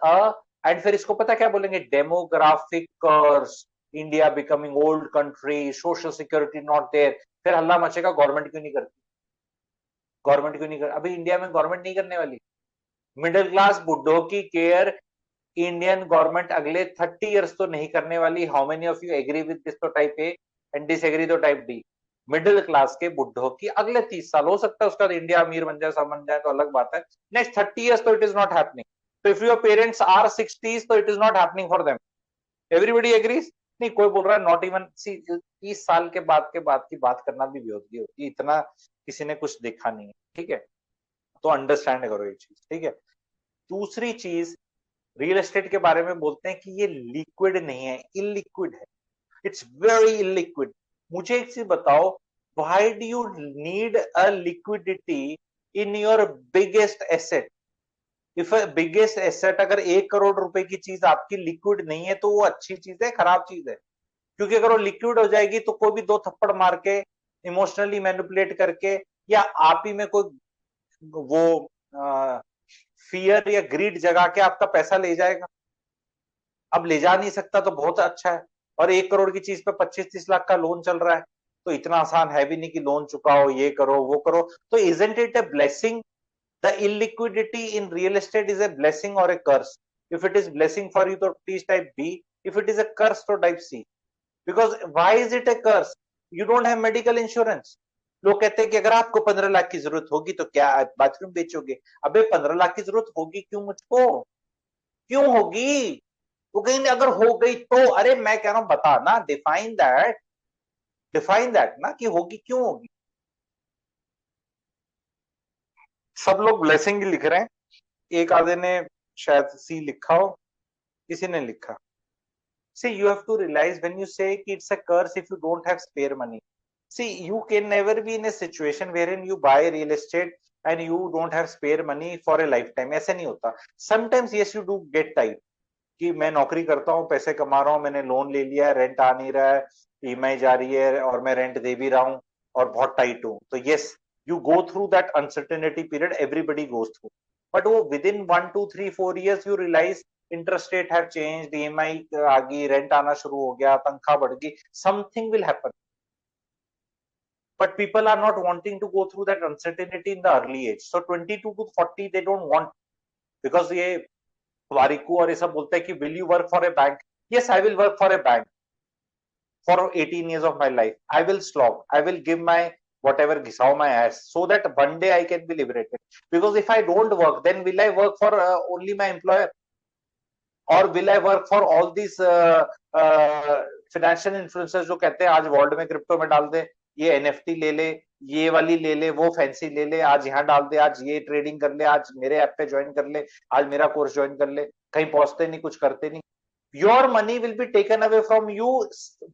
एंड फिर इसको पता क्या बोलेंगे, demographic curves, India becoming old country, social security not there. फिर हल्ला मचेगा, गवर्नमेंट क्यों नहीं करती, गवर्नमेंट क्यों नहीं कर। अभी इंडिया में गवर्नमेंट नहीं करने वाली। मिडिल क्लास बुड्ढों की केयर इंडियन गवर्नमेंट अगले 30 years तो नहीं करने वाली। How many of you agree with this? तो टाइप ए, एंड डिसएग्री तो टाइप डी। मिडिल क्लास के बुड्ढों की अगले 30 साल, हो सकता है उसका इंडिया अमीर बन जाए, सब बन जाए तो अलग बात है। नेक्स्ट 30 years तो इट इज नॉट हैपनिंग। तो if your parents are 60s तो it is not happening for them. Everybody agrees? नहीं, कोई बोल रहा है नॉट इवन, सी 30 साल के बाद की बात करना भी बेहूदगी होती है, इतना किसी ने कुछ देखा नहीं है, ठीक है? तो अंडरस्टैंड करो ये चीज, ठीक है? दूसरी चीज, रियल एस्टेट के बारे में बोलते हैं कि ये लिक्विड नहीं है, इलिक्विड है, इट्स वेरी इलिक्विड। मुझे एक चीज बताओ, why do you need a liquidity in your biggest asset? If biggest asset, अगर 1 करोड़ रुपए की चीज आपकी लिक्विड नहीं है तो वो अच्छी चीज है, खराब चीज है? क्योंकि अगर वो लिक्विड हो जाएगी तो कोई भी 2 थप्पड़ मार के, इमोशनली मैनिपुलेट करके, या आप ही में कोई वो फियर या ग्रीड जगा के आपका पैसा ले जाएगा। अब ले जा नहीं सकता तो बहुत अच्छा है। और 1 करोड़ की चीज पे 25-30 लाख का लोन चल रहा है, तो इतना आसान है भी नहीं कि लोन चुकाओ, ये करो वो करो। तो isn't it a blessing? The illiquidity in real estate is a blessing or a curse? If it is blessing for you, तो please type B. If it is a curse, तो type C. Because why is it a curse? You don't have medical insurance. लोग कहते हैं कि अगर आपको 15 लाख की जरूरत होगी तो क्या बाथरूम बेचोगे? अबे 15 लाख की जरूरत होगी क्यों मुझको? क्यों होगी? वो कहीं अगर हो गई तो, अरे मैं कह रहा हूं बता ना, डिफाइन दैट ना, कि होगी क्यों होगी। सब लोग ब्लेसिंग लिख रहे हैं, एक आधे ने शायद सी लिखा हो, किसी ने लिखा। See, you have to realize when you say it's a curse if you don't have spare money. See, you can never be in a situation wherein you buy real estate and you don't have spare money for a lifetime. ऐसे नहीं होता। Sometimes yes, you do get tight कि मैं नौकरी करता हूँ, पैसे कमा रहा हूँ, मैंने लोन ले लिया है, रेंट आ नहीं रहा है, ईएमआई जा रही है और मैं रेंट दे भी रहा हूँ और बहुत टाइट हूँ, तो yes, you go through that uncertainty period, everybody goes through. But वो within 1, 2, 3, 4 years you realize interest rate have changed, EMI आ गई, रेंट आना शुरू हो गया, तनख्वाह बढ़ गई, something will happen. But people are not wanting to go through that uncertainty in the early age. So 22 to 40 they don't want, because ये वारिकू और ये सब बोलते हैं कि will you work for a bank? Yes, I will work for a bank for 18 years of my life. I will slog, I will give my whatever, ghisaw my ass, so that one day I can be liberated. Because if I don't work, then will I work for only my employer? और will I work for all these financial influencers जो कहते हैं आज world में crypto में डाल दे, ये NFT ले ले, ये वाली ले ले, वो फैंसी ले ले, आज यहाँ डाल दे, आज ये ट्रेडिंग कर ले, आज मेरे ऐप पे ज्वाइन कर ले, आज मेरा कोर्स ज्वाइन कर ले, कहीं पहुंचते नहीं, कुछ करते नहीं। Your money will be taken away from you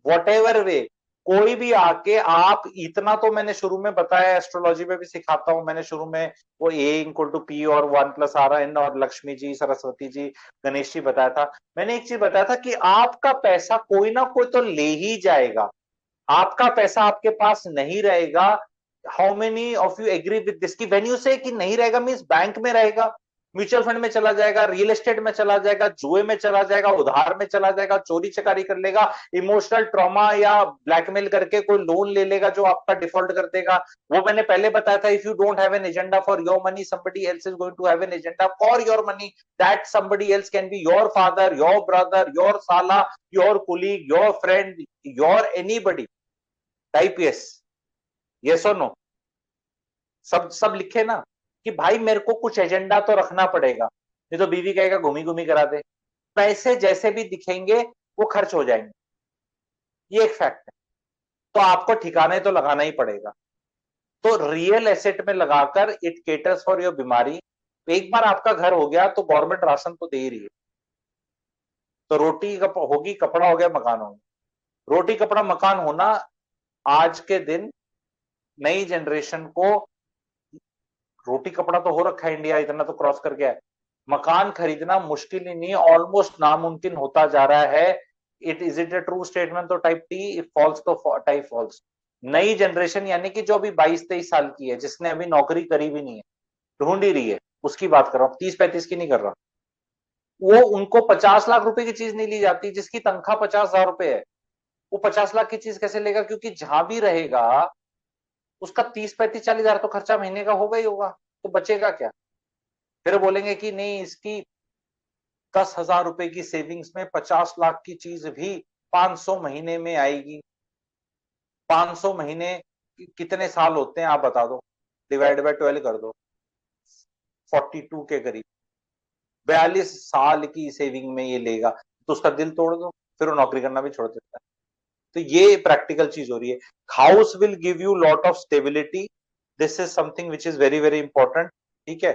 what ever वे। कोई भी आके, आप इतना तो मैंने शुरू में बताया, एस्ट्रोलॉजी में भी सिखाता हूं मैंने शुरू में, वो A=P और 1+RN और लक्ष्मी जी, सरस्वती जी, गणेश जी बताया था। मैंने एक चीज बताया था कि आपका पैसा कोई ना कोई तो ले ही जाएगा, आपका पैसा आपके पास नहीं रहेगा। How many of you agree with this? कि व्हेन यू से कि नहीं रहेगा मींस बैंक में रहेगा, म्यूचुअल फंड में चला जाएगा, रियल एस्टेट में चला जाएगा, जुए में चला जाएगा, उधार में चला जाएगा, चोरी चकारी कर लेगा, इमोशनल ट्रॉमा या ब्लैकमेल करके कोई लोन ले लेगा जो आपका डिफॉल्ट कर देगा। वो मैंने पहले बताया था, if you don't have an agenda for your money, somebody else is going to have an agenda for your money. That somebody else can be your father, your brother, your साला, your colleague, your friend, your anybody. Type yes or no? सब लिखे ना कि भाई मेरे को कुछ agenda तो रखना पड़ेगा, नहीं तो बीवी कहेगा घूमी घूमी करा दे। पैसे जैसे भी दिखेंगे वो खर्च हो जाएंगे, ये एक फैक्ट है। तो आपको ठिकाने तो लगाना ही पड़ेगा। तो रियल एसेट में लगाकर इट केटर्स फॉर योर बीमारी। एक बार आपका घर हो गया तो गवर्नमेंट राशन तो दे ही रही है। तो रोटी होगी, कपड़ा हो गया, मकान हो गया। रोटी कपड़ा मकान होना आज के दिन नई जनरेशन को, रोटी कपड़ा तो हो रखा है, इंडिया इतना तो क्रॉस कर गया है, मकान खरीदना मुश्किल ही नहीं, ऑलमोस्ट नामुमकिन होता जा रहा है। Is it a true statement? तो टाइप टी, इफ फॉल्स तो टाइप फॉल्स। नई जनरेशन यानी कि जो अभी 22-23 साल की है, जिसने अभी नौकरी करी भी नहीं है, ढूंढ ही रही है, उसकी बात कर रहा हूँ, 30-35 की नहीं कर रहा। वो उनको 50 लाख रुपए की चीज नहीं ली जाती, जिसकी तनख्वाह 50,000 रुपए है, वो 50 लाख की चीज कैसे लेगा? क्योंकि जहां भी रहेगा उसका 30-35-40 हजार तो खर्चा महीने का होगा ही होगा, तो बचेगा क्या? फिर बोलेंगे कि नहीं, इसकी 10,000 रुपए की सेविंग्स में 50 लाख की चीज भी 500 महीने में आएगी। 500 महीने कितने साल होते हैं आप बता दो, डिवाइड बाय 12 कर दो, 42 के करीब। 42 साल की सेविंग में ये लेगा, तो उसका दिल तोड़ दो। फिर वो नौकरी करना भी छोड़ देता है। तो ये प्रैक्टिकल चीज हो रही है। House will give you lot of stability, this is something which is very very important. ठीक है,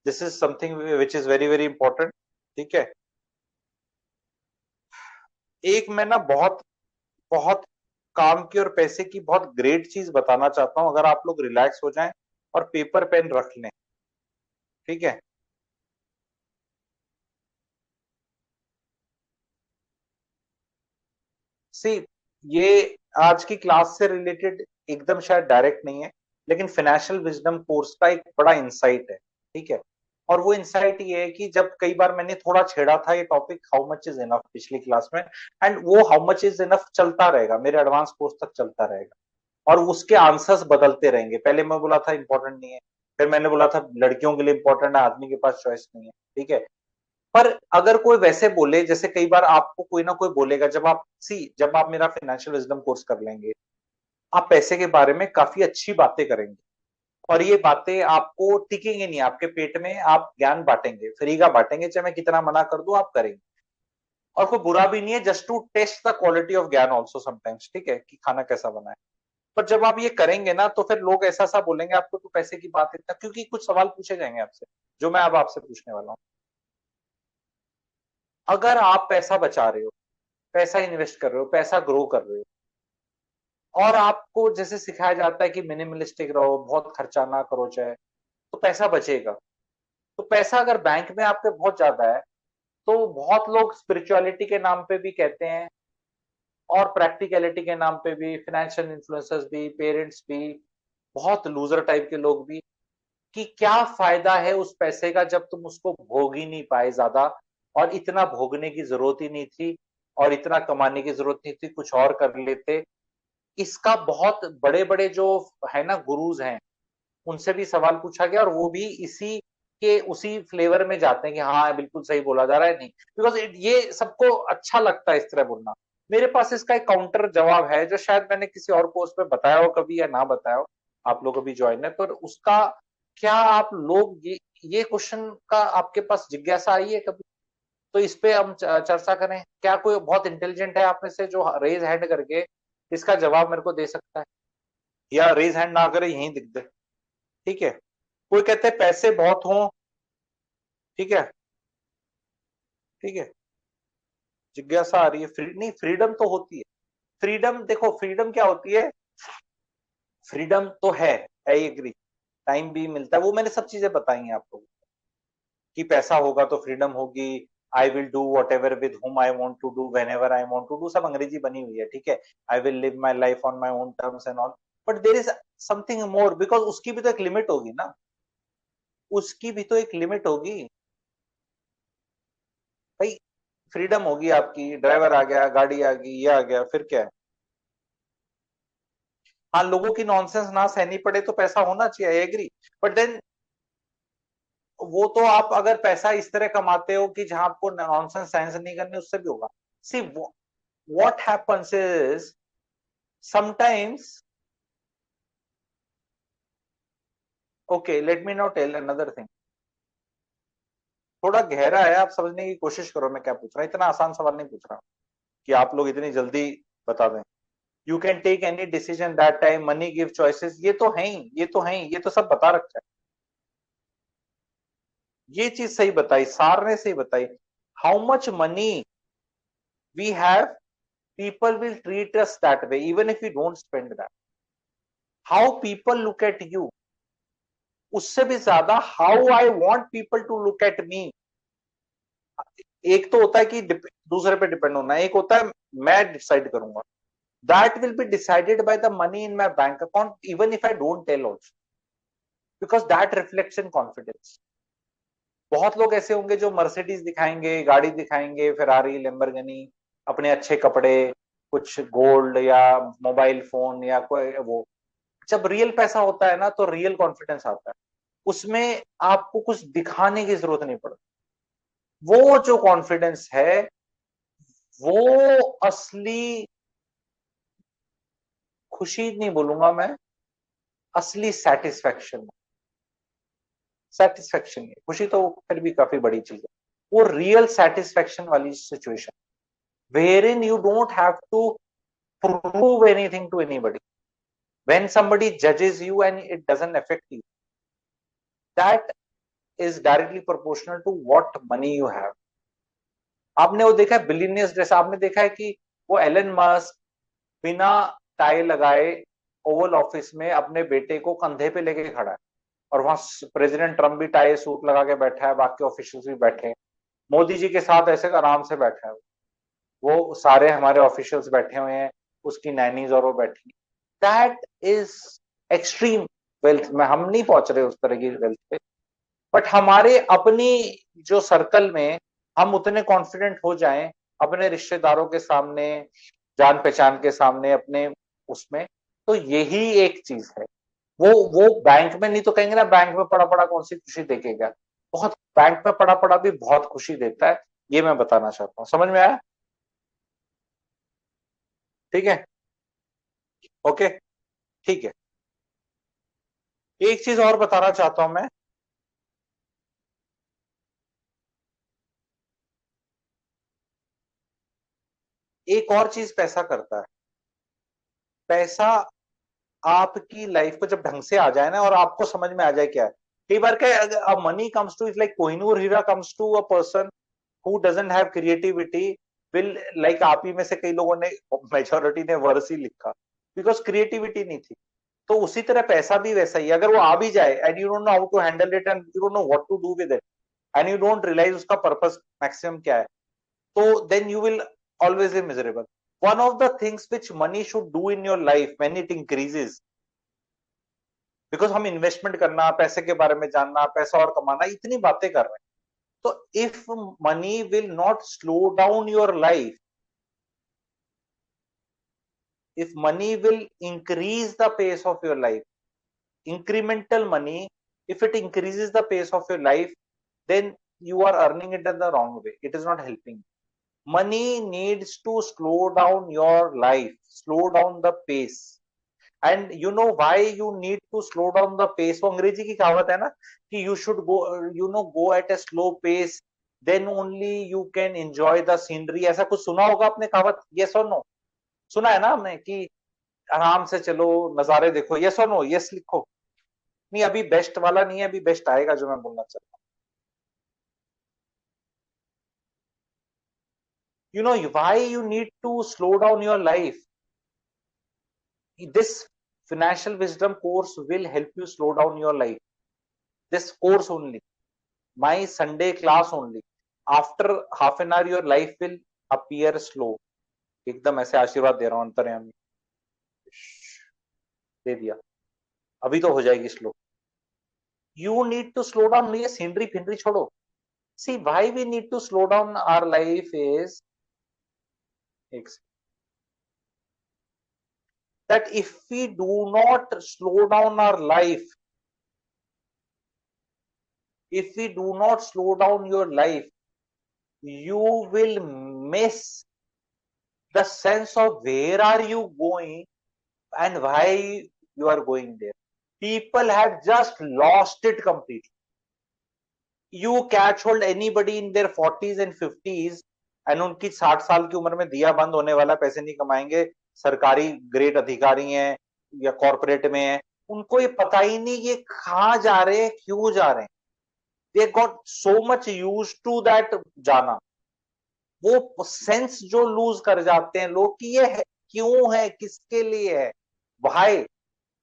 this is something which is very very important. ठीक है, एक मैं ना बहुत बहुत काम की और पैसे की बहुत ग्रेट चीज बताना चाहता हूं, अगर आप लोग रिलैक्स हो जाएं और पेपर पेन रख लें। ठीक है, सी ये आज की क्लास से रिलेटेड एकदम शायद डायरेक्ट नहीं है, लेकिन फाइनेंशियल विजडम कोर्स का एक बड़ा इंसाइट है। ठीक है, और वो इंसाइट ये है कि जब कई बार मैंने थोड़ा छेड़ा था ये topic how much is enough पिछली क्लास में, एंड वो हाउ मच इज इनफ चलता रहेगा, मेरे एडवांस कोर्स तक चलता रहेगा, और उसके आंसर्स बदलते रहेंगे। पहले मैं बोला था इंपॉर्टेंट नहीं है, फिर मैंने बोला था लड़कियों के लिए इंपॉर्टेंट है, आदमी के पास चॉइस नहीं है। ठीक है, पर अगर कोई वैसे बोले, जैसे कई बार आपको कोई ना कोई बोलेगा, जब आप मेरा फाइनेंशियल विजडम कोर्स कर लेंगे, आप पैसे के बारे में काफी अच्छी बातें करेंगे, और ये बातें आपको टिकेंगे नहीं आपके पेट में, आप ज्ञान बांटेंगे, फ्री का बांटेंगे, चाहे मैं कितना मना कर दूं आप करेंगे। और कोई बुरा भी नहीं है, just to test the quality of gyan also sometimes. ठीक है, कि खाना कैसा बना है। पर जब आप ये करेंगे ना, तो फिर लोग ऐसा सा बोलेंगे आपको, तो पैसे की बात इतना, क्योंकि कुछ सवाल पूछे जाएंगे आपसे, जो मैं अब आपसे पूछने वाला हूं। अगर आप पैसा बचा रहे हो, पैसा इन्वेस्ट कर रहे हो, पैसा ग्रो कर रहे हो, और आपको जैसे सिखाया जाता है कि मिनिमलिस्टिक रहो, बहुत खर्चा ना करो चाहे, तो पैसा बचेगा। तो पैसा अगर बैंक में आपके बहुत ज्यादा है, तो बहुत लोग स्पिरिचुअलिटी के नाम पे भी कहते हैं, और प्रैक्टिकलिटी के नाम पे भी, फाइनेंशियल इन्फ्लुएंसर्स भी, पेरेंट्स भी, बहुत लूजर टाइप के लोग भी, कि क्या फायदा है उस पैसे का जब तुम उसको भोग ही नहीं पाए ज्यादा, और इतना भोगने की जरूरत ही नहीं थी, और इतना कमाने की जरूरत नहीं थी, कुछ और कर लेते। इसका बहुत बड़े बड़े जो है ना गुरुज हैं, उनसे भी सवाल पूछा गया, और वो भी इसी के उसी फ्लेवर में जाते हैं कि हाँ बिल्कुल सही बोला जा रहा है। नहीं, बिकॉज ये सबको अच्छा लगता है इस तरह बोलना। मेरे पास इसका एक काउंटर जवाब है, जो शायद मैंने किसी और कोर्स में बताया हो कभी, या ना बताया हो, आप लोग अभी ज्वाइन है, तो उसका क्या आप लोग ये क्वेश्चन का आपके पास जिज्ञासा आई है कभी? तो इस पे हम चर्चा करें। क्या कोई बहुत इंटेलिजेंट है आप में से जो रेज हैंड करके इसका जवाब मेरे को दे सकता है, या रेज हैंड ना करे यहीं दिख दे। ठीक है, कोई कहते हैं पैसे बहुत हों। ठीक है, ठीक है, जिज्ञासा आ रही है। नहीं, फ्रीडम तो होती है। फ्रीडम देखो, फ्रीडम क्या होती है? फ्रीडम तो है, आई एग्री, टाइम भी मिलता है, वो मैंने सब चीजें बताई हैं आपको, कि पैसा होगा तो फ्रीडम होगी। I will do whatever with whom I want to do whenever I want to do, सब अंग्रेजी बनी हुई है। ठीक है, I will live my life on my own terms and all, but there is something more, because उसकी भी तो एक लिमिट होगी ना, उसकी भी तो एक लिमिट होगी भाई। फ्रीडम होगी आपकी, ड्राइवर आ गया, गाड़ी आ गई, ये आ गया, फिर क्या है? हाँ, लोगों की नॉनसेंस ना सहनी पड़े तो पैसा होना चाहिए, आई एग्री, बट देन वो तो आप अगर पैसा इस तरह कमाते हो कि जहां आपको नॉनसेंस सहन नहीं करने, उससे भी होगा। See what happens is sometimes, okay let me now tell another thing, थोड़ा गहरा है, आप समझने की कोशिश करो मैं क्या पूछ रहा हूँ, इतना आसान सवाल नहीं पूछ रहा हूँ कि आप लोग इतनी जल्दी बता दें। You can take any decision that time, money give choices, ये तो है ही, ये तो है ही, ये तो सब बता रखा है। ये चीज सही बताई, सार ने सही बताई। How much money we have, people will treat us that way even if we don't spend that. How people look at you, उससे भी ज्यादा how I want people to look at me. एक तो होता है कि दूसरे पे डिपेंड होना, एक होता है मैं डिसाइड करूंगा। That will be decided by the money in my bank account even if I don't tell also, because that reflects in confidence. बहुत लोग ऐसे होंगे जो मर्सिडीज दिखाएंगे, गाड़ी दिखाएंगे, फेरारी, लैम्बोर्गिनी, अपने अच्छे कपड़े, कुछ गोल्ड या मोबाइल फोन या कोई वो। जब रियल पैसा होता है ना, तो रियल कॉन्फिडेंस आता है, उसमें आपको कुछ दिखाने की जरूरत नहीं पड़ती। वो जो कॉन्फिडेंस है, वो असली खुशी नहीं बोलूंगा मैं, असली सेटिस्फेक्शन। सेटिस्फेक्शन है, खुशी तो फिर भी काफी बड़ी चीज है, वो रियल सेटिस्फेक्शन वाली situation. wherein you don't have to prove anything to anybody. When somebody judges you and it doesn't affect you, that is directly proportional to what money you have. आपने वो देखा है बिलियनियर्स, जैसा आपने देखा है कि वो एलन मस्क बिना टाई लगाए ओवल ऑफिस में अपने बेटे को कंधे पे लेके खड़ा है, और वहां प्रेसिडेंट ट्रम्प भी टाई सूट लगा के बैठा है, बाकी ऑफिशियल्स भी बैठे हैं, मोदी जी के साथ ऐसे आराम से बैठा है, वो सारे हमारे ऑफिशियल्स बैठे हुए हैं, उसकी नैनीज और वो बैठी। दैट इज एक्सट्रीम वेल्थ में। हम नहीं पहुंच रहे उस तरह की वेल्थ पे, बट हमारे अपनी जो सर्कल में हम उतने कॉन्फिडेंट हो जाएं अपने रिश्तेदारों के सामने, जान पहचान के सामने, अपने उसमें, तो यही एक चीज है। वो बैंक में नहीं तो कहेंगे ना, बैंक में पड़ा पड़ा कौन सी खुशी देखेगा, बहुत बैंक में पड़ा पड़ा भी बहुत खुशी देता है, ये मैं बताना चाहता हूँ। समझ में आया? ठीक है, ओके, ठीक है। एक चीज और बताना चाहता हूं मैं, एक और चीज पैसा करता है। पैसा आपकी लाइफ को जब ढंग से आ जाए ना, और आपको समझ में आ जाए क्या है, कई बार क्या money comes to, is like Kohinoor heera comes to a person who doesn't have creativity, will like आप ही में से कई लोगों ने, मेजोरिटी ने वर्स ही लिखा, बिकॉज क्रिएटिविटी नहीं थी। तो उसी तरह पैसा भी वैसा ही, अगर वो आ भी जाए and you don't know how to handle it, and you don't know what to do with it, and you don't realize उसका पर्पस मैक्सिमम क्या है, तो then you will always be miserable. One of the things which money should do in your life when it increases, because हम investment करना, पैसे के बारे में जानना, पैसा और कमाना, इतनी बातें कर रहे हैं, तो if money will not slow down your life, if money will increase the pace of your life, incremental money, if it increases the pace of your life, then you are earning it in the wrong way. It is not helping. Money needs to slow down your life, slow down the pace. And you know why you need to slow down the pace? वो अंग्रेजी की कहावत है ना कि you should go, go at a slow pace, then only you can enjoy the scenery. ऐसा कुछ सुना होगा आपने कहावत? Yes or no? सुना है ना हमने कि आराम से चलो, नजारे देखो। Yes or no? Yes लिखो। नहीं, अभी बेस्ट वाला नहीं है, अभी बेस्ट आएगा जो मैं बोलना चाहता हूँ। You know why you need to slow down your life? This financial wisdom course will help you slow down your life. This course only, my Sunday class only. After half an hour, your life will appear slow. एकदम ऐसे आशीर्वाद दे रहा हूं अंतर्यामी, दे दिया, अभी तो हो जाएगी slow. You need to slow down. ये सीनरी फिनरी छोड़ो। See why we need to slow down our life is that if we do not slow down our life, if we do not slow down your life, you will miss the sense of where are you going and why you are going there. People have just lost it completely. You catch hold anybody in their 40s and 50s and उनकी 60 साल की उम्र में दिया बंद होने वाला, पैसे नहीं कमाएंगे, सरकारी ग्रेड अधिकारी हैं या कॉर्पोरेट में हैं, उनको ये पता ही नहीं ये कहाँ जा रहे हैं, क्यों जा रहे हैं। They got so much used to that जाना, वो सेंस जो लूज कर जाते हैं लोग कि ये है, क्यों है, किसके लिए है, भाई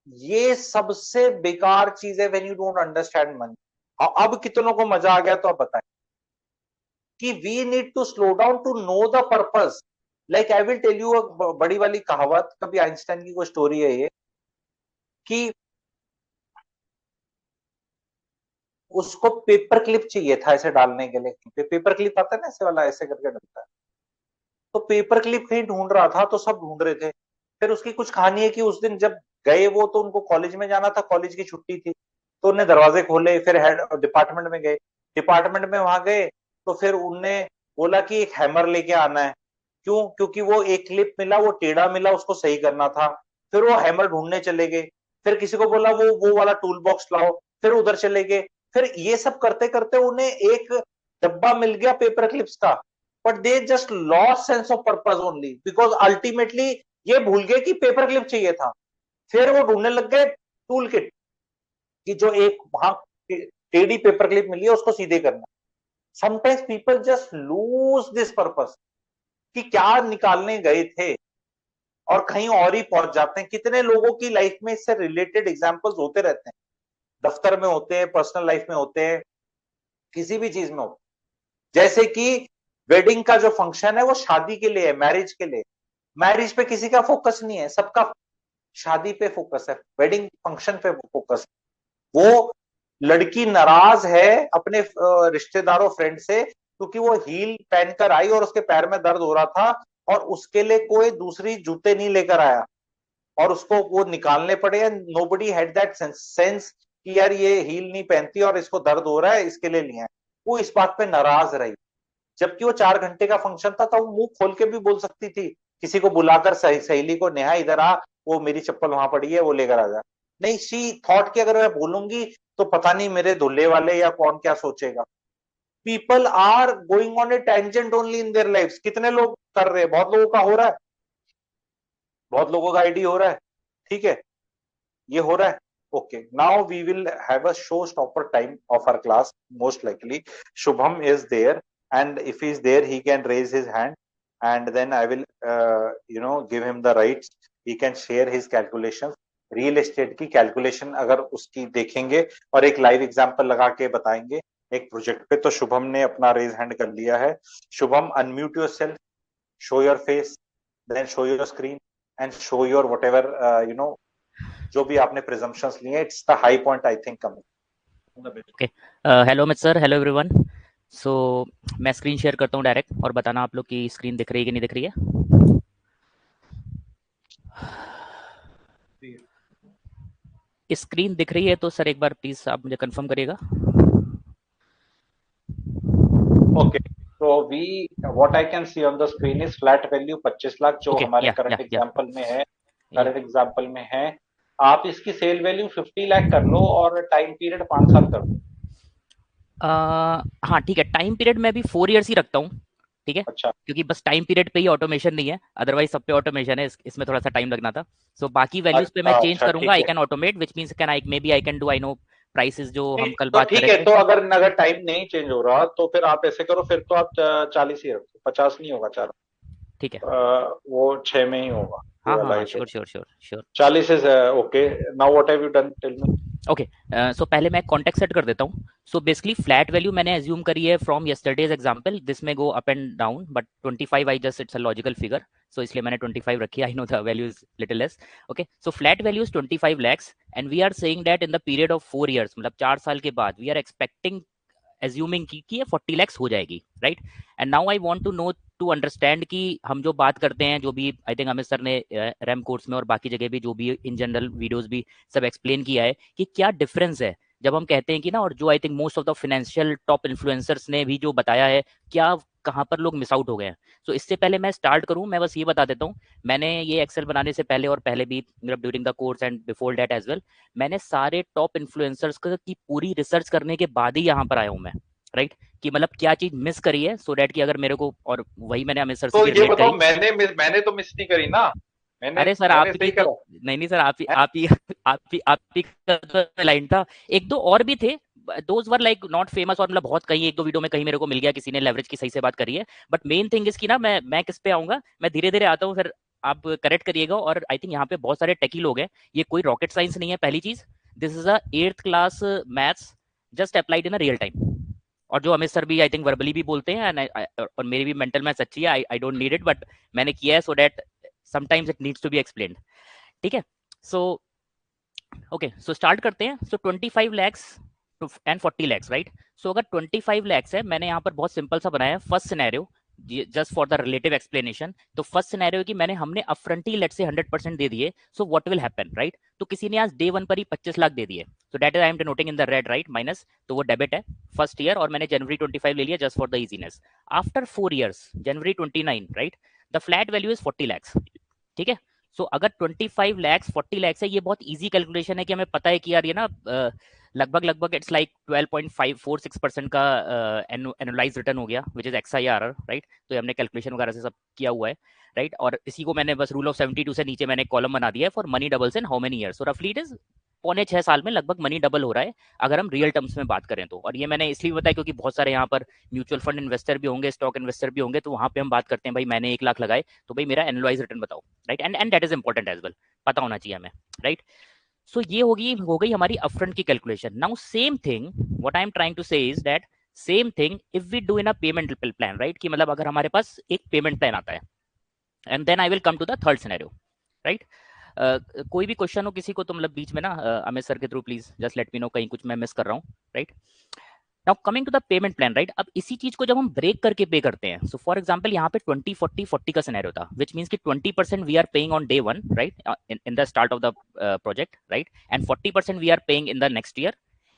ये सबसे बेकार चीज है when you don't understand money. अब कितनों को मजा आ गया तो अब बताएं कि we need to slow down to know the purpose. Like I will tell you a बड़ी वाली कहावत, कभी आइंस्टाइन की कोई स्टोरी है ये, कि उसको पेपर क्लिप चाहिए था ऐसे डालने के लिए, पेपर क्लिप आता है ना ऐसे वाला, ऐसे करके डलता है, तो पेपर क्लिप कहीं ढूंढ रहा था, तो सब ढूंढ रहे थे। फिर उसकी कुछ कहानी है कि उस दिन जब गए वो, तो उनको कॉलेज में जाना था, कॉलेज की छुट्टी थी, तो उन्हें दरवाजे खोले, फिर हेड डिपार्टमेंट में गए, डिपार्टमेंट में वहां गए तो फिर उनने बोला कि एक हैमर लेके आना है। क्यों? क्योंकि वो एक क्लिप मिला, वो टेढ़ा मिला, उसको सही करना था। फिर वो हैमर ढूंढने चले गए, फिर किसी को बोला वो वाला टूल बॉक्स लाओ, फिर उधर चले गए। फिर ये सब करते करते उन्हें एक डब्बा मिल गया पेपर क्लिप्स का, but they just lost sense of purpose only, because ultimately ये भूल गए कि पेपर क्लिप चाहिए था। फिर वो ढूंढने लग गए टूल किट कि जो एक वहां टेढ़ी पेपर क्लिप मिली है उसको सीधे करना। Sometimes people just lose this purpose कि क्या निकालने गए थे और कहीं और ही पहुंच जाते हैं। कितने लोगों की लाइफ में इससे रिलेटेड एग्जांपल्स होते रहते हैं, दफ्तर में होते हैं, पर्सनल लाइफ में होते हैं, किसी भी चीज में होते हैं। जैसे कि वेडिंग का जो फंक्शन है वो शादी के लिए है, मैरिज के लिए। मैरिज पे किसी का फोकस नहीं है, सबका शादी पे फोकस है, वेडिंग फंक्शन पे फोकस है। वो लड़की नाराज है अपने रिश्तेदारों फ्रेंड से क्योंकि वो हील पहनकर आई और उसके पैर में दर्द हो रहा था और उसके लिए कोई दूसरी जूते नहीं लेकर आया और उसको वो निकालने पड़े। नोबडी हैड दैट सेंस कि यार ये हील नहीं पहनती और इसको दर्द हो रहा है, इसके लिए लिया। वो इस बात पे नाराज रही, जबकि वो 4 घंटे का फंक्शन था, तो वो मुंह खोल के भी बोल सकती थी, किसी को बुलाकर सहेली को, नेहा इधर आ, वो मेरी चप्पल वहां पड़ी है वो लेकर आ जा। नहीं, शी थॉट कि अगर मैं बोलूंगी तो पता नहीं मेरे धुल्ले वाले या कौन क्या सोचेगा। People are going on a tangent only in their lifes. कितने लोग कर रहे हैं, बहुत लोगों का हो रहा है, बहुत लोगों का आईडी हो रहा है, ठीक है, ये हो रहा है। Okay, now we will have a showstopper time of our class. Most likely, Shubham is there, and if he's there, he can raise his hand, and then I will, give him the rights. He can share his calculations. Real estate की calculation अगर उसकी देखेंगे और एक live example लगा के बताएंगे एक प्रोजेक्ट पे। तो शुभम ने अपना रेज हैंड कर लिया है। Shubham, unmute yourself, show your face, then show your screen and show your whatever जो भी आपने प्रिजम्पशंस लिए। It's the high point I think coming. Okay, hello Amit sir, hello everyone. So मैं स्क्रीन शेयर करता हूँ डायरेक्ट और बताना आप लोग की स्क्रीन दिख रही है कि नहीं दिख रही है। स्क्रीन दिख रही है तो सर एक बार प्लीज आप मुझे कंफर्म करिएगा। ओके, तो we what I can see on the screen is flat value 25 lakh जो हमारे करंट एग्जांपल में है, करंट एग्जांपल में है। आप इसकी सेल वैल्यू 50 लाख कर लो और टाइम पीरियड 5 साल कर दो। हाँ ठीक है, टाइम पीरियड मैं भी 4 इयर्स ही रखता हूँ, ठीक है। अच्छा, क्योंकि बस टाइम पीरियड पे ही ऑटोमेशन नहीं है, अदरवाइज सब पे ऑटोमेशन है, इसमें थोड़ा सा टाइम लगना था। सो बाकी वैल्यूज पे मैं चेंज करूंगा, I can automate, which means can I maybe I can do, I know prices जो हम कल बात ठीक है। तो अगर टाइम नहीं चेंज हो रहा तो फिर आप ऐसे करो, फिर तो आप 40 ही रखो, 50 नहीं होगा, 4 ठीक है, वो 6 में ही होगा। हाँ, sure 40 is okay. Now what have you done, tell me. Okay, so पहले मैं कॉन्टेक्स्ट सेट कर देता हूँ। सो बेसिकली फ्लैट वैल्यू मैंने एज्यूम करी है from yesterday's example, this may go up and down, but 25 I just it's a logical figure, so इसलिए मैंने 25 रखी। I know the value is little less. Okay, so flat value is 25 lakhs and we are saying that in the period of 4 years, मतलब 4 साल के बाद we are expecting, assuming कि ये 40 lakhs हो जाएगी, right. And now I want to know to understand कि हम जो बात करते हैं, जो भी आई थिंक अमित सर ने रैम कोर्स में और बाकी जगह भी जो भी इन जनरल वीडियोस भी सब एक्सप्लेन किया है कि क्या डिफरेंस है जब हम कहते हैं कि ना, और जो I think most of the financial top influencers ने भी जो बताया है, क्या कहाँ पर लोग मिस आउट हो गए हैं। सो इससे पहले मैं स्टार्ट करूं, मैं बस ये बता देता हूं, मैंने ये एक्सेल बनाने से पहले और पहले भी, मतलब during the course and before that as well, मैंने सारे टॉप इन्फ्लुएंसर्स की पूरी रिसर्च करने के बाद ही यहाँ पर आया हूँ मैं, राइट, कि मतलब क्या चीज मिस करी है, सो दैट कि अगर मेरे को, और वही मैंने अमित सर से तो ये बताओ, मैंने तो मिस नहीं करी ना। अरे सर आपकी तो नहीं सर, आप ही का लाइन था, एक दो और भी थे, those were like not famous, और मतलब बहुत कहीं एक दो वीडियो में कहीं मेरे को मिल गया, किसी ने लेवरेज की सही से बात करी है। बट मेन थिंग इसकी ना, मैं किस पे आऊंगा, मैं धीरे धीरे आता हूँ, फिर आप करेक्ट करिएगा। और आई थिंक यहाँ पे बहुत सारे टेकी लोग हैं, ये कोई रॉकेट साइंस नहीं है। पहली चीज, this is a 8th class maths just applied in a real time, और जो अमित सर भी आई थिंक वर्बली भी बोलते हैं, और मेरी भी मेंटल मैथ्स अच्छी है, I don't need it, but मैंने किया है, so that sometimes it needs to be explained, ठीक है। सो ओके, सो स्टार्ट करते हैं। So 25 lakhs and 40 lakhs, right. So अगर 25 lakhs है, मैंने यहाँ पर बहुत सिंपल सा बनाया है first scenario, just for the relative explanation. तो फर्स्ट सिनेरियो की हमने अपफ्रंट ही लेट से 100% दे दिए, so what will happen, right. तो किसी ने आज डे 1 पर ही 25 लाख दे दिए, so that is I am denoting in the red, right, minus, तो वो डेबिट है फर्स्ट ईयर, और मैंने जनवरी 25 ले लिया just for the easiness. After 4 years, January 29, right, the flat value is 40 lakhs, ठीक है। सो अगर 25 lakhs 40 lakhs है, ये बहुत इजी कैलकुलेशन है कि हमें पता है कि यार ये ना लगभग इट्स लाइक 12.546% का एनुअलाइज रिटर्न हो गया, विच इज XIRR, राइट। तो ये हमने कैलकुलेशन वगैरह से सब किया हुआ है, राइट। और इसी को मैंने बस रूल ऑफ 72 से नीचे मैंने कॉलम बना दिया है for money doubles in how many years. So रफली इट इज 6.25 साल में लगभग मनी डबल हो रहा है अगर हम रियल टर्म्स में बात करें तो। और ये मैंने इसलिए बताया क्योंकि बहुत सारे यहाँ पर म्यूचुअल फंड इन्वेस्टर भी होंगे, स्टॉक इन्वेस्टर भी होंगे, तो वहां पे हम बात करते हैं भाई मैंने 1 लाख लगाए तो भाई मेरा एनुअलाइज रिटर्न बताओ, right. And that is important as well, पता होना चाहिए हमें, राइट। सो ये हो गई हमारी अपफ्रंट की calculation. Now same thing what I am trying to say is that same thing if we do in a payment plan, right. कि मतलब अगर हमारे पास एक पेमेंट प्लान आता है, and then I will come to the third scenario, right. कोई भी question हो किसी को तो मतलब बीच में ना अमित सर के through please just let me know कहीं कुछ मैं मिस कर रहा हूँ, right. Now coming to the payment plan, right. अब इसी चीज को जब हम ब्रेक करके पे करते हैं, सो फॉर एग्जांपल यहाँ पे 20-40-40 का सिनेरियो था, विच मींस कि 20% we are paying on day 1, right, in the start of the project, right, and 40% we are paying in the next year,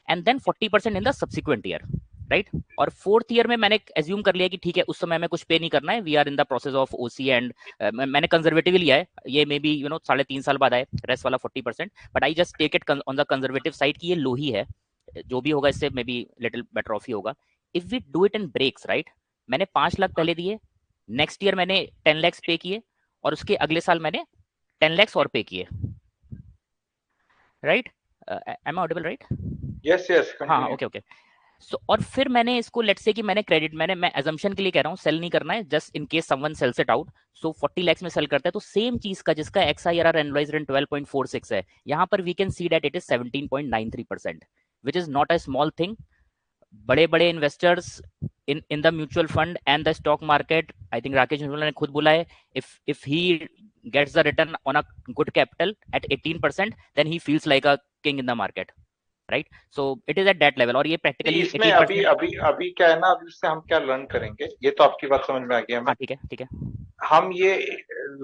and then 40% in the subsequent year, right. और fourth year में मैंने assume कर लिया कि ठीक है उस समय में कुछ पे नहीं करना है, we are in the process of OC, and मैंने कंजर्वेटिव लिया है, ये मे बी 3.5 साल बाद आए रेस्ट वाला 40%, but I just take it on the conservative side कि ये लो ही है, जो भी होगा इससे may be little better off ही होगा। If we do it in breaks, right, मैंने 5 लाख पहले दिए, नेक्स्ट ईयर मैंने 10 लाख पे किए, और उसके अगले साल मैंने 10 लाख और पे किए, right. Am I audible, right? Yes yes, हाँ, ओके। सो और फिर मैंने इसको लेट्स से कि मैंने क्रेडिट मैं अजम्पशन के लिए कह रहा हूँ, सेल नहीं करना है, just in case someone sells it out, so 40 lakh में सेल करता है, तो सेम चीज का जिसका XIRR एनुअलाइज्ड इन 12.46 है, यहाँ पर we can see that it is 17.93%, which is not a small thing. बड़े बड़े investors in the mutual fund and the stock market, I think Rakesh Mishra ने खुद बोला है, if he gets the return on a good capital at 18%, then he feels like a king in the market, right. So it is at that level, और ये practically इसमें अभी अभी अभी क्या है ना, अभी इससे हम क्या लर्न करेंगे, ये तो आपकी बात समझ में आ गया हमें। हाँ, ठीक है। हम ये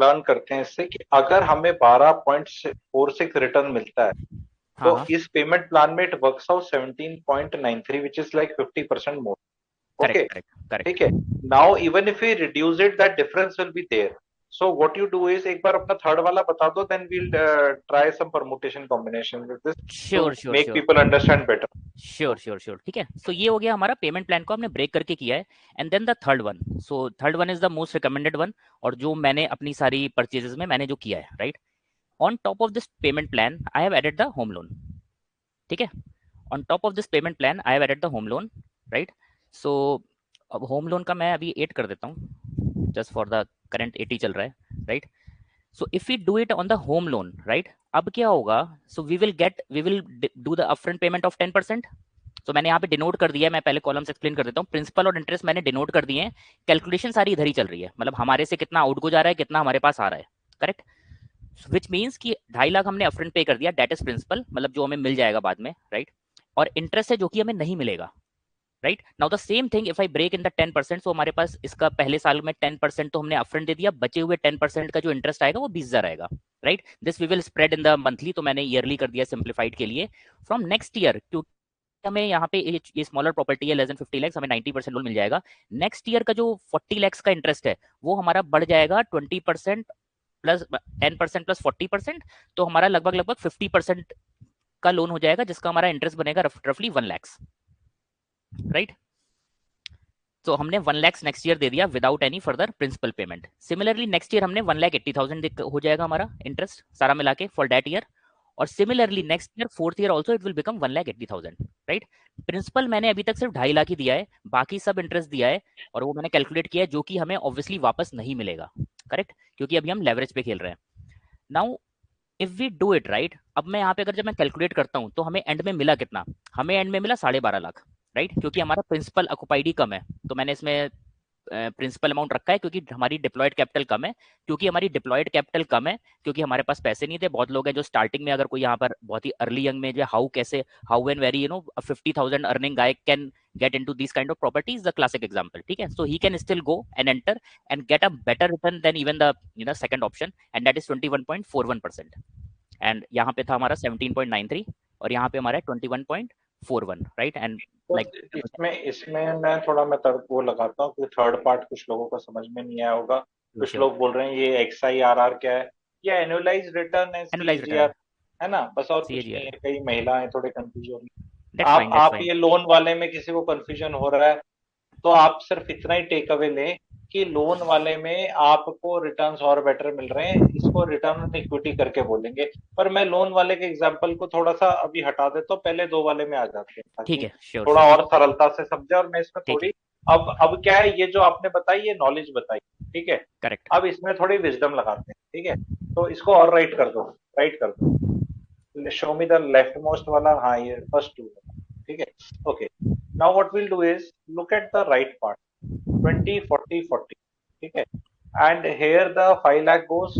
लर्न करते हैं इससे कि अगर हमें 12.46 रिटर्न मिलता है, तो हाँ, इस पेमेंट प्लान में it works out 17.93, which is like 50% more. Okay, correct. ठीक है। Now even if we reduce it, that difference will be there. So what you do is, एक बार अपना थर्ड वाला बता दो, then we'll try some permutation combination with this to make people understand better. Sure, ठीक है। सो ये हो गया हमारा पेमेंट प्लान को हमने ब्रेक करके किया है, and then the third one, so third one is the most recommended one, और जो मैंने अपनी सारी परचेजेस में मैंने जो किया है, right. On top of this payment plan I have added the home loan, ठीक है। On top of this payment plan I have added the home loan, right. So अब होम लोन का मैं अभी 8 कर देता हूँ, जस्ट फॉर द करंट 80 चल रहा है, right. So if we do it on the home loan, right, अब क्या होगा, so we will do the upfront payment of 10%। तो मैंने यहाँ पे डिनोट कर दिया है, मैं पहले कॉलम्स एक्सप्लेन कर देता हूँ, प्रिंसिपल और इंटरेस्ट मैंने डिनोट कर दिए हैं, कैलकुलेशन सारी इधर ही चल रही है, मतलब हमारे से कितना आउट गो जा रहा है, कितना हमारे पास आ रहा है, करेक्ट। विच मीन्स कि 2.5 लाख हमने अपफ्रंट पे कर दिया, दैट इज प्रिंसिपल, मतलब जो हमें मिल जाएगा बाद में, राइट। और इंटरेस्ट है जो कि हमें नहीं मिलेगा, right. Now the same thing if I break in the 10%, तो हमारे पास इसका पहले साल में 10% तो हमने अपफ्रंट दे दिया, बचे हुए 10% का जो इंटरेस्ट आएगा वो 20,000 आएगा, right. This we will spread in the monthly, तो मैंने ईयरली कर दिया सिंप्लीफाइड के लिए। फ्रॉम नेक्स्ट ईयर, क्योंकि हमें यहाँ पे ये स्मॉलर प्रॉपर्टी है, लेस देन 50 लाख, हमें 90% लोन मिल जाएगा। नेक्स्ट ईयर का जो 40 लाख का इंटरेस्ट है वो हमारा बढ़ जाएगा 20% प्लस 10% प्लस 40%, तो हमारा लगभग 50% का लोन हो जाएगा, जिसका हमारा इंटरेस्ट बनेगा रफली 1 लाख, राइट। तो हमने 1 लाख नेक्स्ट ईयर दे दिया without any further principal payment. Similarly next year हमने 1,80,000 हो जाएगा हमारा इंटरेस्ट सारा मिला के फॉर दैट ईयर, और similarly next year fourth year also it will become 1,80,000, right. Principal मैंने अभी तक सिर्फ 2.5 लाख ही दिया है, बाकी सब इंटरेस्ट दिया है, और वो मैंने कैलकुलेट किया है, जो कि हमें ऑब्वियसली वापस नहीं मिलेगा, करेक्ट, क्योंकि अभी हम लेवरेज पे खेल रहे हैं। Now if we do it right, अब मैं यहाँ पे अगर जब मैं कैलकुलेट करता हूँ तो हमें एंड में मिला कितना, हमें एंड में मिला 12.5 लाख, राइट, क्योंकि हमारा प्रिंसिपल ऑक्युपाइड ही कम है, तो मैंने इसमें प्रिंसिपल अमाउंट रखा है, क्योंकि हमारी डिप्लॉयड कैपिटल कम है, क्योंकि हमारी डिप्लॉयड कैपिटल कम है, क्योंकि हमारे पास पैसे नहीं थे। बहुत लोग हैं जो स्टार्टिंग में, अगर कोई यहाँ पर बहुत ही अर्ली यंग में जो how and very 50,000 earning guy can get into these kind of properties, the classic example, ठीक है। so he can still go and enter and get a better return than even the second option, and that is 21.41%, and यहाँ पे था हमारा 17.93, और यहाँ पे हमारा 21.41, राइट। एंड लाइक इसमें मैं थोड़ा वो लगाता हूँ कि थर्ड पार्ट कुछ लोगों को समझ में नहीं आया होगा। कुछ लोग बोल रहे हैं ये XIRR क्या है, ये एनुअलाइज रिटर्न है, CAGR है ना, बस और कुछ नहीं है। कई महिलाएं थोड़े कंफ्यूज हो रही हैं। आप ये लोन वाले में किसी को कंफ्यूजन हो रहा है तो आप सिर्फ इतना ही टेक अवे लें कि लोन वाले में आपको रिटर्न्स और बेटर मिल रहे हैं, इसको रिटर्न ऑन इक्विटी करके बोलेंगे। पर मैं लोन वाले के एग्जांपल को थोड़ा सा अभी हटा देता हूँ, पहले दो वाले में आ जाते हैं ताकि थोड़ा और सरलता से समझे। और मैं इसमें थोड़ी अब क्या है, ये जो आपने बताई ये नॉलेज बताई, ठीक है, करेक्ट। अब इसमें थोड़ी विजडम लगाते हैं, ठीक है। तो इसको और राइट कर दो, राइट कर दो, show me the left most वाला, हाँ ये फर्स्ट टू, ठीक है, okay. Now what will do is look at the right part, 20 40 40, ठीक है, एंड हेयर द 5 लाख गोस,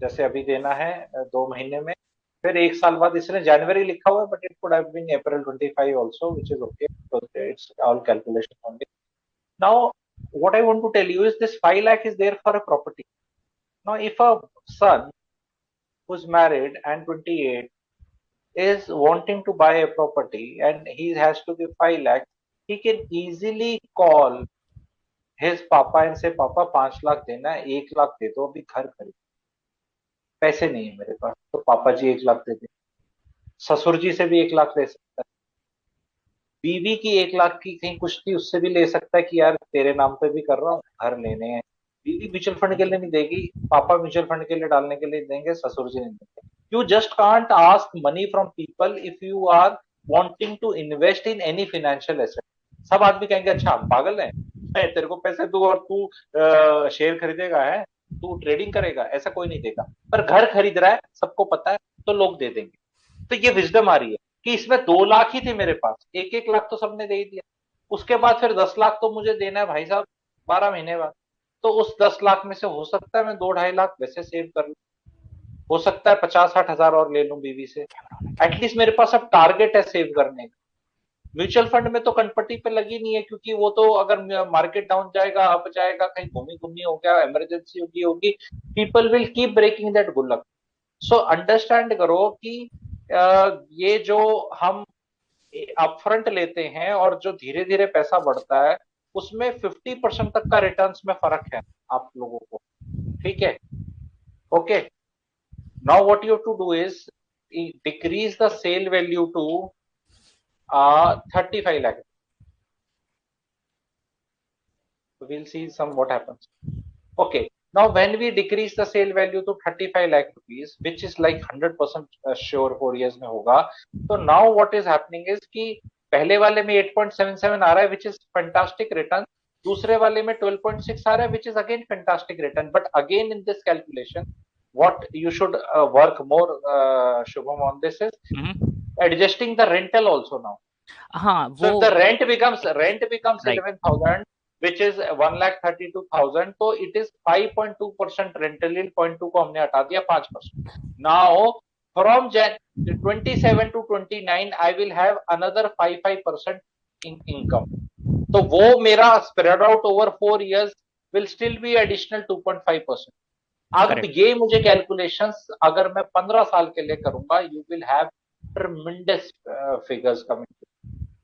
जैसे अभी देना है 2 महीने में, फिर 1 साल बाद, इसने जनवरी लिखा हुआ है but it could have been April 25 also, which is okay, so it's all calculation only. Now what I want to tell you is this 5 lakh is there for a property. Now if a son who's married and 28 is wanting to buy a property and he has to give 5 lakh, he can easily call his papa and say, पापा 5 लाख देना है, 1 लाख दे दो, अभी घर खरीद, पैसे नहीं है मेरे पास, तो पापा जी 1 लाख दे दे। ससुर जी से भी 1 लाख ले सकता है, बीवी की 1 लाख की कहीं कुछ थी उससे भी ले सकता है कि यार तेरे नाम पे भी कर रहा हूँ, घर लेने हैं। बीवी म्यूचुअल फंड के लिए नहीं देगी, पापा म्यूचुअल फंड के लिए डालने के लिए देंगे, ससुर जी नहीं देंगे। You just can't ask money from people if you are wanting to invest in any financial asset. सब आदमी कहेंगे अच्छा हम पागल हैं, मैं तेरे को पैसे दूं और तू शेयर खरीदेगा, है तू ट्रेडिंग करेगा, ऐसा कोई नहीं देगा। पर घर खरीद रहा है, सबको पता है, तो लोग दे देंगे। तो ये विजडम आ रही है कि इसमें 2 लाख ही थे मेरे पास, 1 लाख तो सबने दे ही दिया, उसके बाद फिर 10 लाख तो मुझे देना है भाई साहब 12 महीने बाद, तो उस 10 लाख में से हो सकता है मैं 2-2.5 लाख वैसे सेव कर लूं, हो सकता है 50-60 हजार और ले लूं बीवी से, एटलीस्ट मेरे पास अब टारगेट है सेव करने का। म्यूचुअल फंड में तो कनपट्टी पे लगी नहीं है, क्योंकि वो तो अगर मार्केट डाउन जाएगा, अप जाएगा, कहीं घूमी घूमी हो गया, इमरजेंसी होगी, people will keep breaking that गुल्लक। सो अंडरस्टैंड करो कि ये जो हम अपफ्रंट लेते हैं और जो धीरे धीरे पैसा बढ़ता है, उसमें 50% तक का रिटर्न्स में फर्क है आप लोगों को, ठीक है, okay. Now what you have to do is decrease the sale value to 35 lakh. We'll see what happens. Okay. Now, when we decrease the sale value to 35 lakh rupees, which is like 100% sure 4 years में होगा, तो now what is happening is कि पहले वाले में 8.77 आ रहा है, which is fantastic return. दूसरे वाले में 12.6 आ रहा है, which is again fantastic return. But again in this calculation, what you should work more, Shubham, on this is adjusting the rental also now. हाँ, so वो the rent becomes right. 11,000, which is 1,32,000, so it is 5.2% rental yield, 0.2 को हमने हटा दिया, 5%. Now from 27 to 29 I will have another 5% in income. तो वो मेरा spread out over 4 years will still be additional 2.5%. अब ये मुझे calculations अगर मैं 15 साल के लिए करूंगा, you will have tremendous figures coming,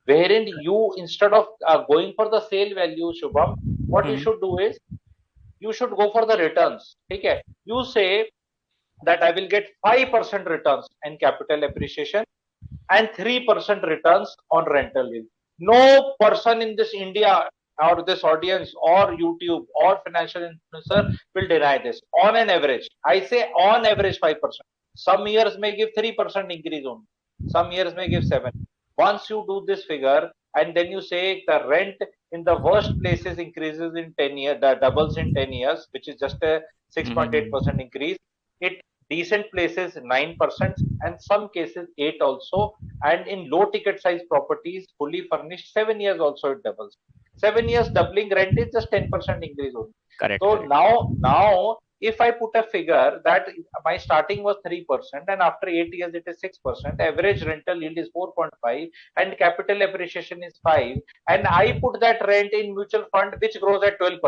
wherein you, instead of going for the sale value, Shubham, what you should do is you should go for the returns. ठीक है, you say that I will get 5% returns in capital appreciation and 3% returns on rental yield. No person in this India or this audience or YouTube or financial influencer will deny this. On an average, I say on average 5%. Some years may give 3% increase only. Some years may give 7%. Once you do this figure and then you say the rent in the worst places increases in 10 years, doubles in 10 years, which is just a 6.8% increase. It decent places 9% and some cases 8 also, and in low ticket size properties fully furnished 7 years also it doubles. 7 years doubling rent is just 10% increase only. Correct. So correct. now if I put a figure that my starting was 3% and after 8 years it is 6%, average rental yield is 4.5 and capital appreciation is 5, and I put that rent in mutual fund which grows at 12%.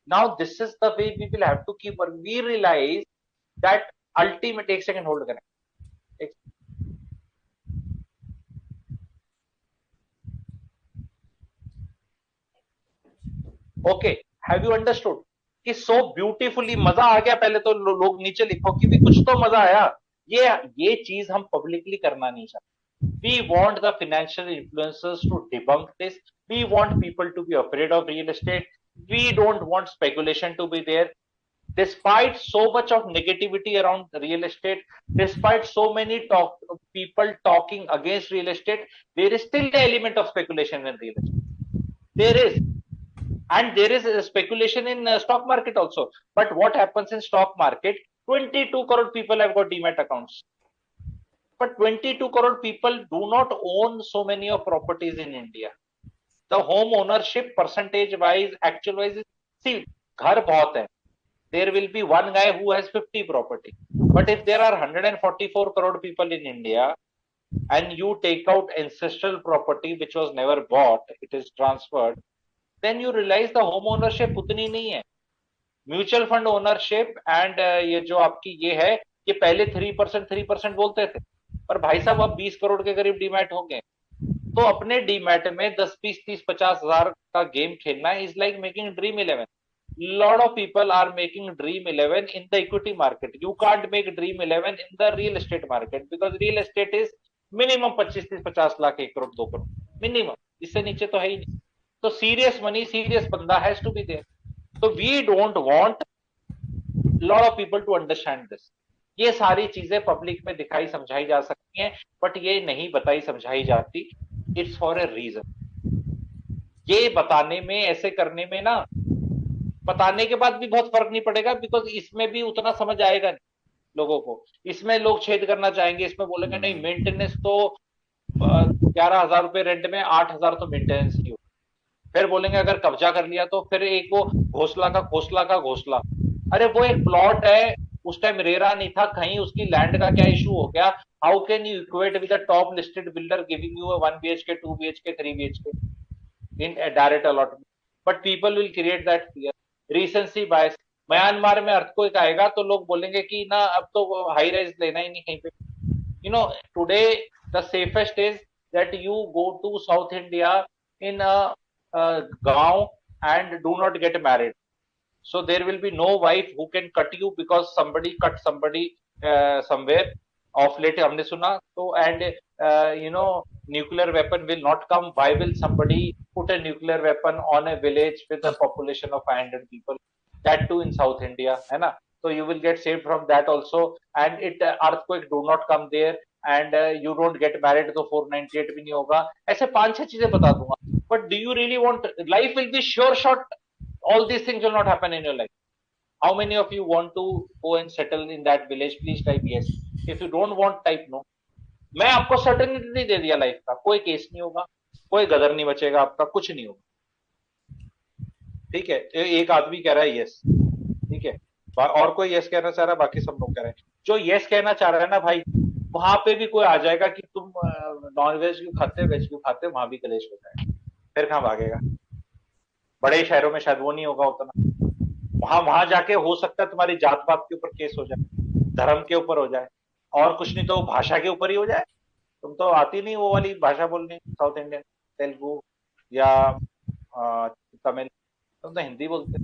Now this is the way we will have to keep, or we realize that ultimate, एक second hold करें. Okay, have you understood? कि so beautifully, मजा आ गया. पहले तो लोग नीचे लिखो कि भी कुछ तो मजा आया. ये चीज हम पब्लिकली करना नहीं चाहते. We want the financial influencers to debunk this. We want people to be afraid of real estate. We don't want speculation to be there. Despite so much of negativity around real estate, despite so many people talking against real estate, there is still an element of speculation in real estate. There is. And there is a speculation in stock market also. But what happens in stock market? 22 crore people have got demat accounts. But 22 crore people do not own so many of properties in India. The home ownership percentage wise, actual wise, see, ghar bahut hai. There will be one guy who has 50 property. But if there are 144 crore people in India and you take out ancestral property which was never bought, it is transferred, then you realize the home ownership उतनी नहीं है. Mutual fund ownership and ये जो आपकी ये है, ये पहले 3% बोलते थे, पर भाई साहब अब 20 करोड़ के करीब डीमैट हो गए. तो अपने डीमैट में 10, 20, 30, 50 हजार का गेम खेलना is like making dream 11. Lot of people are making dream 11 in the equity market. You can't make dream 11 in the real estate market because real estate is minimum 25, 30, 50 lakh, 1 crore, 2 crore minimum. इससे नीचे तो है ही नहीं. तो सीरियस मनी, सीरियस बंदा has to be there. तो we don't want lot of people to understand this. ये सारी चीजें पब्लिक में दिखाई समझाई जा सकती हैं, बट ये नहीं बताई समझाई जाती. It's for a reason. ये बताने में, ऐसे करने में ना, बताने के बाद भी बहुत फर्क नहीं पड़ेगा बिकॉज इसमें भी उतना समझ आएगा नहीं लोगों को. इसमें लोग छेद करना चाहेंगे, इसमें बोलेंगे नहीं मेंटेनेंस तो 11,000 रुपए रेंट में 8,000 तो मेंटेनेंस ही हो. फिर बोलेंगे अगर कब्जा कर लिया तो फिर एक वो घोसला का घोसला. अरे वो एक प्लॉट है, उस टाइम रेरा नहीं था, कहीं उसकी लैंड का क्या इशू हो गया. How can you equate with a top listed builder giving you 1 BHK, 2 BHK, 3 BHK in a direct allotment? But people will create that fear. Recency bias. Myanmar में earthquake आएगा तो लोग बोलेंगे कि ना अब तो हाई राइज लेना ही नहीं कहीं पे. You know, today the safest is that you go to South India in a gaon and do not get married. So there will be no wife who can cut you because somebody cut somebody somewhere. Of late हमने सुना तो, and you know, nuclear weapon will not come. Why will somebody put a nuclear weapon on a village with a population of 500 people? That too in South India, है ना? So you will get saved from that also. And it earthquake do not come there, and you don't get married तो 498 भी नहीं होगा. ऐसे 5-6 चीजें बता दूंगा. But do you really want? Life will be sure shot. All these things will not happen in your life. How many of you want to go and settle in that village? Please type yes. If you don't want, type no. मैं आपको certainty नहीं दे दिया life का. कोई case नहीं होगा, कोई गदर नहीं बचेगा आपका, कुछ नहीं होगा. ठीक है. एक आदमी कह रहा है यस, ठीक है, और कोई यस कहना चाह रहा है, बाकी सब लोग कह रहे हैं. जो यस कहना चाह रहा है ना भाई, वहां पे भी कोई आ जाएगा कि तुम नॉन वेज क्यों खाते, वेज क्यों खाते, वहां भी कलेश हो जाएगा. फिर कहां भागेगा? बड़े शहरों में शायद वो नहीं होगा उतना. वहां जाके हो सकता है तुम्हारी जात पात के ऊपर केस हो जाए, धर्म के ऊपर हो जाए, और कुछ नहीं तो भाषा के ऊपर ही हो जाए. तुम तो आती नहीं वो वाली भाषा बोलनी, साउथ इंडियन, तेलुगु या तमिल, तुम तो हिंदी बोलते.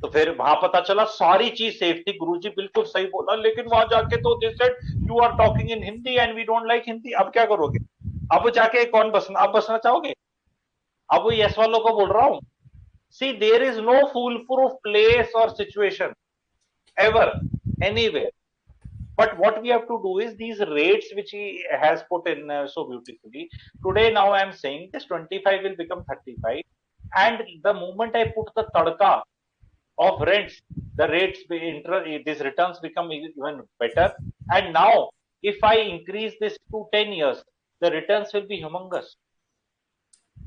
तो फिर वहां पता चला सारी चीज सेफ थी, गुरुजी बिल्कुल सही बोला, लेकिन वहां जाके तो they said you are talking in Hindi and we don't like Hindi. अब क्या करोगे? अब जाके कौन बसना, अब बसना चाहोगे? अब वो यस वालों को बोल रहा हूं. See, there is no foolproof place or situation ever, anywhere. But what we have to do is these rates which he has put in so beautifully. Today, now I am saying this 25 will become 35. And the moment I put the tadka of rents, the rates, these returns become even better. And now, if I increase this to 10 years, the returns will be humongous.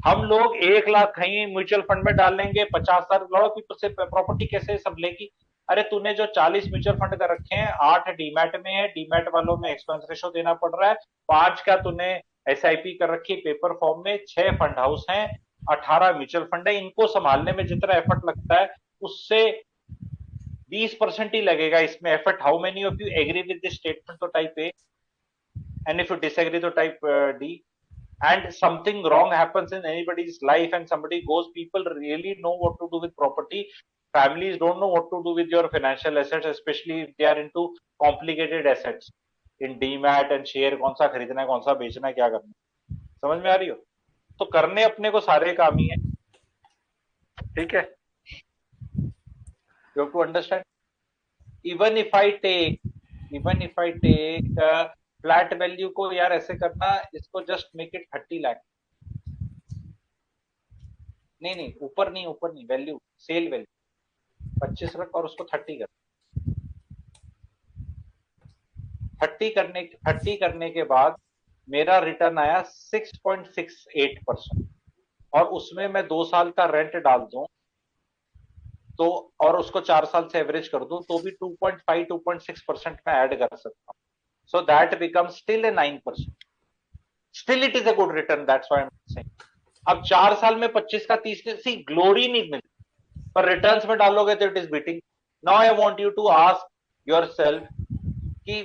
हम लोग 1 लाख कहीं mutual fund में डाल लेंगे, 50,000 lot people से property कैसे संभलेगी? अरे तूने जो 40 म्यूचुअल फंड कर रखे हैं, 8 डीमैट में है, डीमैट वालों में एक्सपेंस रेशो देना पड़ रहा है, 5 का तूने SIP कर रखी है पेपर फॉर्म में, 6 फंड हाउस हैं, 18 म्यूचुअल फंड है. इनको संभालने में जितना एफर्ट लगता है उससे 20% ही लगेगा इसमें effort. How many of you agree with this statement? तो type A, and if you disagree तो type D. And something wrong happens in anybody's life and somebody goes, people really know what to do with property. Families don't know what to do with your financial assets, especially if they are into complicated assets in demat and share. कौन सा खरीदना है, कौन सा बेचना है, क्या करना है. समझ में आ रही हो? तो करने अपने को सारे काम ही है, ठीक है? You have to understand. Even if I take flat value को, यार ऐसे करना, इसको जस्ट मेक इट 30 लाख। नहीं, ऊपर नहीं, वैल्यू, सेल वैल्यू 25 रख और उसको 30 कर। 30 करने के बाद मेरा रिटर्न आया 6.68%, और उसमें मैं 2 साल का रेंट डाल दूं तो, और उसको 4 साल से एवरेज कर दूं तो भी 2.5 2.6% में ऐड कर सकता हूं। So that become still a 9%। Still it is a good return, that's why I am saying. अब 4 साल में 25 का 30, सी ग्लोरी नहीं मिलती, पर रिटर्न्स में डालोगे तो it is beating. Now I want you to ask yourself कि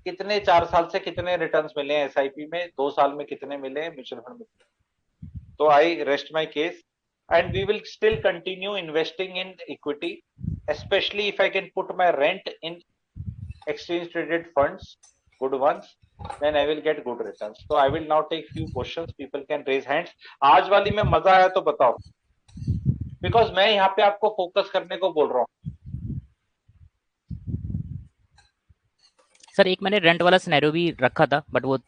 कितने 4 साल से कितने रिटर्न्स मिले हैं एसआईपी में, 2 साल में कितने मिले म्यूचुअल फंड में। तो आई rest my case, and we will still continue investing in equity, especially if I can put my rent in exchange traded funds, good ones, then I will get good returns. So I will now take few questions, people can raise hands. आज वाली में मजा आया तो बताओ, because मैं यहाँ पे आपको फोकस करने को बोल रहा हूँ। सर एक मैंने रेंट वाला सिनेरियो भी रखा था, बट वो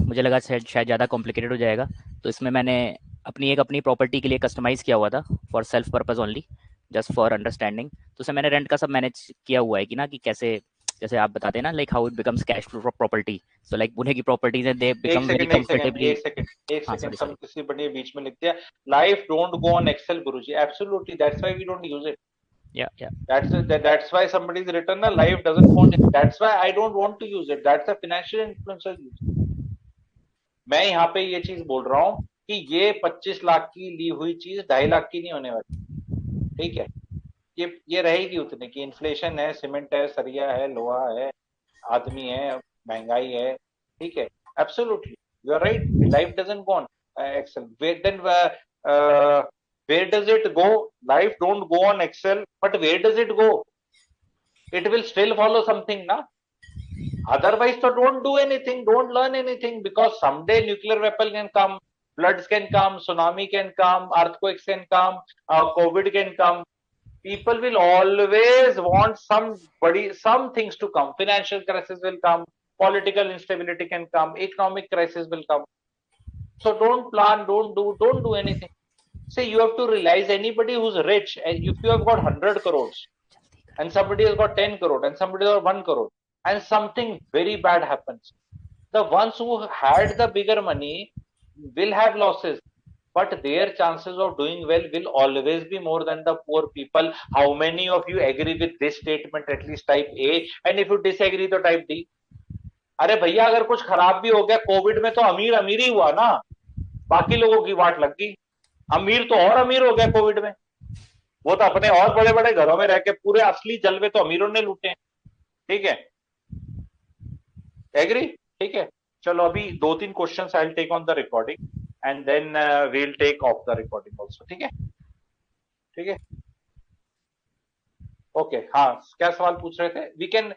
मुझे लगा शायद ज़्यादा कॉम्प्लिकेटेड हो जाएगा, तो इसमें मैंने अपनी प्रॉपर्टी के लिए कस्टमाइज़ किया हुआ था for self purpose only, just for understanding. तो उसमें मैंने रेंट का सब मैनेज किया हुआ है कि ना, कि कैसे, जैसे आप बताते हैं ना, like how it becomes cash flow property. So like Pune की प्रॉपर्टीज हैं, दे बिकम वेरी कंफर्टेबली। एक हाँ सेकंड, सॉरी सम सॉरी। किसी बड़े बीच में लिख दिया, life don't go on Excel गुरुजी, absolutely, that's why we don't use it. या That's why somebody's written a life doesn't want it. That's why I don't want to use it. That's a financial influencer use. मैं यहाँ पे ये चीज बोल रहा हूँ कि ये 25 लाख की ली हुई चीज 2.5 लाख की नहीं होने वाली, ठीक है? ये रहेगी उतने की। इन्फ्लेशन है, सीमेंट है, सरिया है, लोहा है, आदमी है, महंगाई है, ठीक है? Absolutely, you are right, life doesn't go on Excel. where does it go? Life don't go on Excel, but where does it go? It will still follow something, na? Otherwise, so don't do anything, don't learn anything, because someday nuclear weapon can come, floods can come, tsunami can come, earthquakes can come, COVID can come. People will always want some things to come. Financial crisis will come, political instability can come, economic crisis will come. So don't plan, don't do anything. Say you have to realize, anybody who's rich, and if you have got 100 crores and somebody has got 10 crore and somebody has got 1 crore, and something very bad happens, the ones who had the bigger money will have losses, but their chances of doing well will always be more than the poor people. How many of you agree with this statement, at least type A, and if you disagree तो type D? अरे भैया, अगर कुछ खराब भी हो गया Covid में तो अमीर अमीर ही हुआ ना, बाकी लोगों की वाट लग गई। अमीर तो और अमीर हो गया कोविड में, वो तो अपने और बड़े बड़े घरों में रह के पूरे असली जलवे तो अमीरों ने लूटे हैं, ठीक है? एग्री? ठीक है, चलो अभी 2-3 questions I will take on the recording, and then we will take off the recording also, ठीक है? ठीक है, ओके। हाँ, क्या सवाल पूछ रहे थे? वी कैन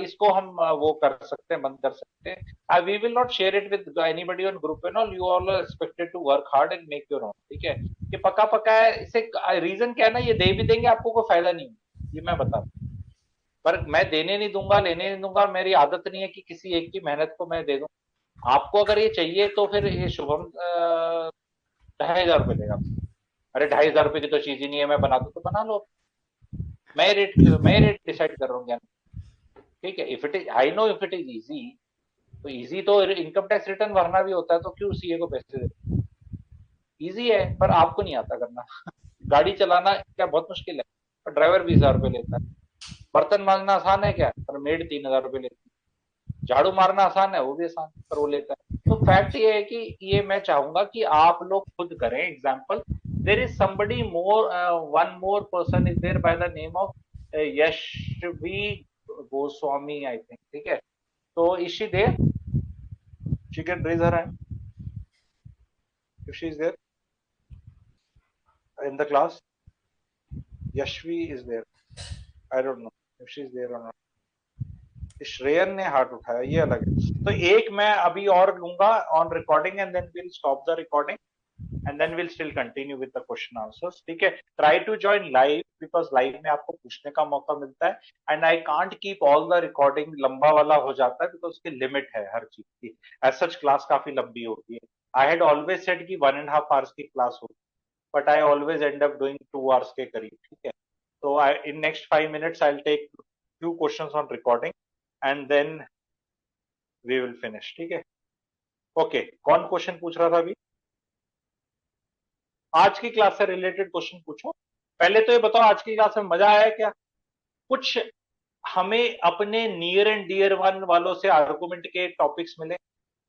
इसको हम वो कर सकते हैं, बंद कर सकते हैं। We will not share it with anybody on group and all, you all are expected to work hard and make your own, ठीक है? ये पक्का पक्का है। इसे रीजन क्या है ना, ये दे भी देंगे आपको कोई फायदा नहीं, ये मैं बता दूं, पर मैं देने नहीं दूंगा, लेने नहीं दूंगा। मेरी आदत नहीं है कि किसी एक की मेहनत को मैं दे दूं। आपको अगर ये चाहिए तो फिर ये शुभम 2,500 लेगा। अरे 2,500 की तो चीज ही नहीं है, मैं बना दूं तो बना लो। मैं रेट डिसाइड कर रहा हूँ, ठीक है? If it is, I know if it is easy, तो इजी तो इनकम टैक्स रिटर्न भरना भी होता है, तो क्यों सीए को पैसे दे? इजी है, पर आपको नहीं आता करना। गाड़ी चलाना क्या बहुत मुश्किल है, पर ड्राइवर 20,000 लेता है। बर्तन मांजना आसान है क्या, पर मेड 3,000 लेती है। झाड़ू मारना आसान है, वो भी आसान, पर वो लेता है। तो फैक्ट ये है कि ये मैं चाहूंगा कि आप लोग खुद करें example. There is somebody more, one more person is there by the name of Yashvi Goswami, I think, ठीक है? तो is she there? She can raise her hand if she is there in the class. Yashvi is there. I don't know if she is there or not. Shreyan ने हाथ उठाया, ये अलग है। तो एक मैं अभी और लूंगा on recording and then will stop the recording and then will still continue with the question answers, ठीक है। Try to join live because live में आपको पूछने का मौका मिलता है and I can't keep all the recording, लंबा वाला हो जाता है बिकॉज उसकी लिमिट है हर चीज की। एज सच क्लास काफी लंबी होती है। आई हैड ऑलवेज सेड कि 1.5 आवर्स की क्लास होगी, but I always end up doing 2 hours के करीब, ठीक है। तो I in next 5 minutes I will take few questions on recording and then we will finish, ठीक है। ओके, कौन क्वेश्चन पूछ रहा था अभी? आज की क्लास से रिलेटेड क्वेश्चन पूछो। पहले तो ये बताओ आज की क्लास में मजा आया क्या? कुछ हमें अपने नियर एंड डियर वन वालों से आर्गुमेंट के टॉपिक्स मिले,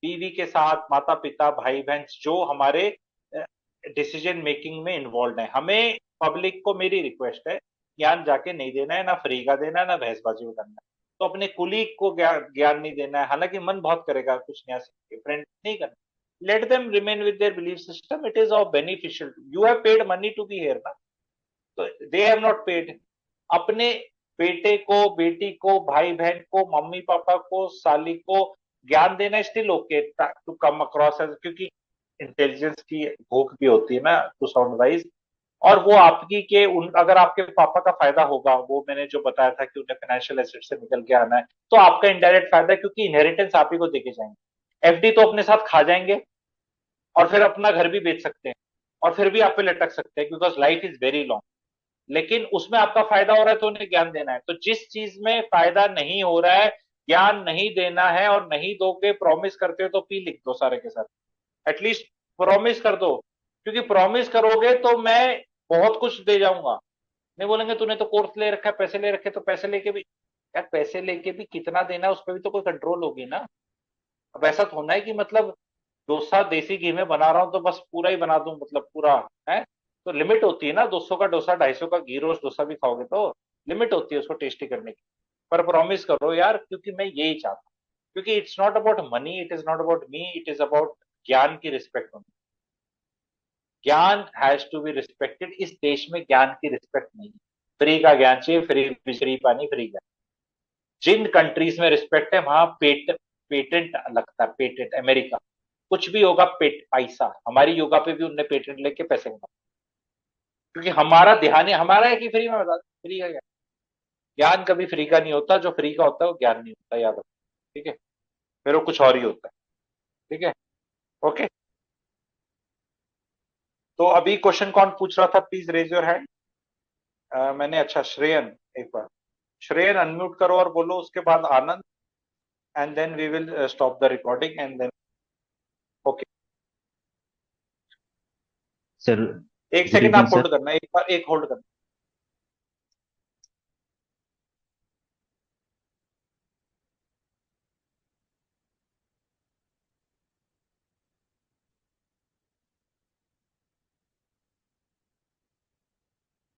बीवी के साथ, माता पिता, भाई बहन, जो हमारे डिसीजन मेकिंग में इन्वॉल्व है। हमें पब्लिक को मेरी रिक्वेस्ट है, ज्ञान जाके नहीं देना है, ना फ्री का देना है, ना बहसबाजी में करना है। तो अपने कुलीग को ज्ञान नहीं देना है, हालांकि मन बहुत करेगा कुछ नया सीख के, फ्रेंड नहीं करना। Let them remain with their belief system, it is of beneficial. You have paid money to be here ना, तो दे हैव नॉट पेड। अपने बेटे को, बेटी को, भाई बहन को, मम्मी पापा को, साली को ज्ञान देना still okay to come across as, क्योंकि इंटेलिजेंस की भूख भी होती है ना टू साउंड वाइज। और वो आपकी के उन, अगर आपके पापा का फायदा होगा, वो मैंने जो बताया था कि उन्हें फाइनेंशियल एसेट से निकल के आना है, तो आपका इनडायरेक्ट फायदा है, क्योंकि इनहेरिटेंस आप ही को देके जाएंगे। एफडी तो अपने साथ खा जाएंगे और फिर अपना घर भी बेच सकते हैं और फिर भी आप पे लटक सकते हैं, because life is very long. लेकिन उसमें आपका फायदा हो रहा है तो उन्हें ज्ञान देना है। तो जिस चीज में फायदा नहीं हो रहा है, ज्ञान नहीं देना है और नहीं दोगे, प्रॉमिस करते हो तो पी लिख दो सारे के साथ। एटलीस्ट प्रॉमिस कर दो, क्योंकि प्रॉमिस करोगे तो मैं बहुत कुछ दे जाऊंगा। नहीं बोलेंगे तूने तो कोर्स ले रखा है, पैसे ले रखे, तो पैसे लेके भी, यार पैसे लेके भी कितना देना है उस पर भी तो कोई कंट्रोल होगी ना। अब ऐसा तो होना है कि मतलब डोसा देसी घी में बना रहा हूं तो बस पूरा ही बना दूं, मतलब पूरा है। तो लिमिट होती है ना, 200 का डोसा, 250 का घी रोस्ट डोसा भी खाओगे तो लिमिट होती है उसको टेस्टी करने की। पर प्रॉमिस करो यार, क्योंकि मैं यही चाहता हूँ। क्योंकि it's not about money, it is not about me, it is about ज्ञान की रिस्पेक्ट होनी। ज्ञान हैज टू बी रिस्पेक्टेड। इस देश में ज्ञान की रिस्पेक्ट नहीं है। फ्री का ज्ञान चाहिए, फ्री बिजली पानी, फ्री ज्ञान। जिन कंट्रीज में रिस्पेक्ट है वहां पेटेंट लगता है, पेटेंट। अमेरिका कुछ भी होगा पैसा। हमारी योगा पे भी उनने पेटेंट लेके पैसे कमा, क्योंकि हमारा ध्यान है, हमारा है कि फ्री में बता, फ्री का ज्ञान। ज्ञान कभी फ्री का नहीं होता, जो फ्री का होता है वो ज्ञान नहीं होता, याद रखो, ठीक है। फिर वो कुछ और ही होता है, ठीक है। ओके, तो अभी क्वेश्चन कौन पूछ रहा था? Please raise your hand. मैंने, अच्छा श्रेयन, एक बार श्रेयन अनम्यूट करो और बोलो, उसके बाद Anand, and then we will stop the recording and then okay. Sir एक सेकंड आप होल्ड करना, एक बार एक होल्ड करना।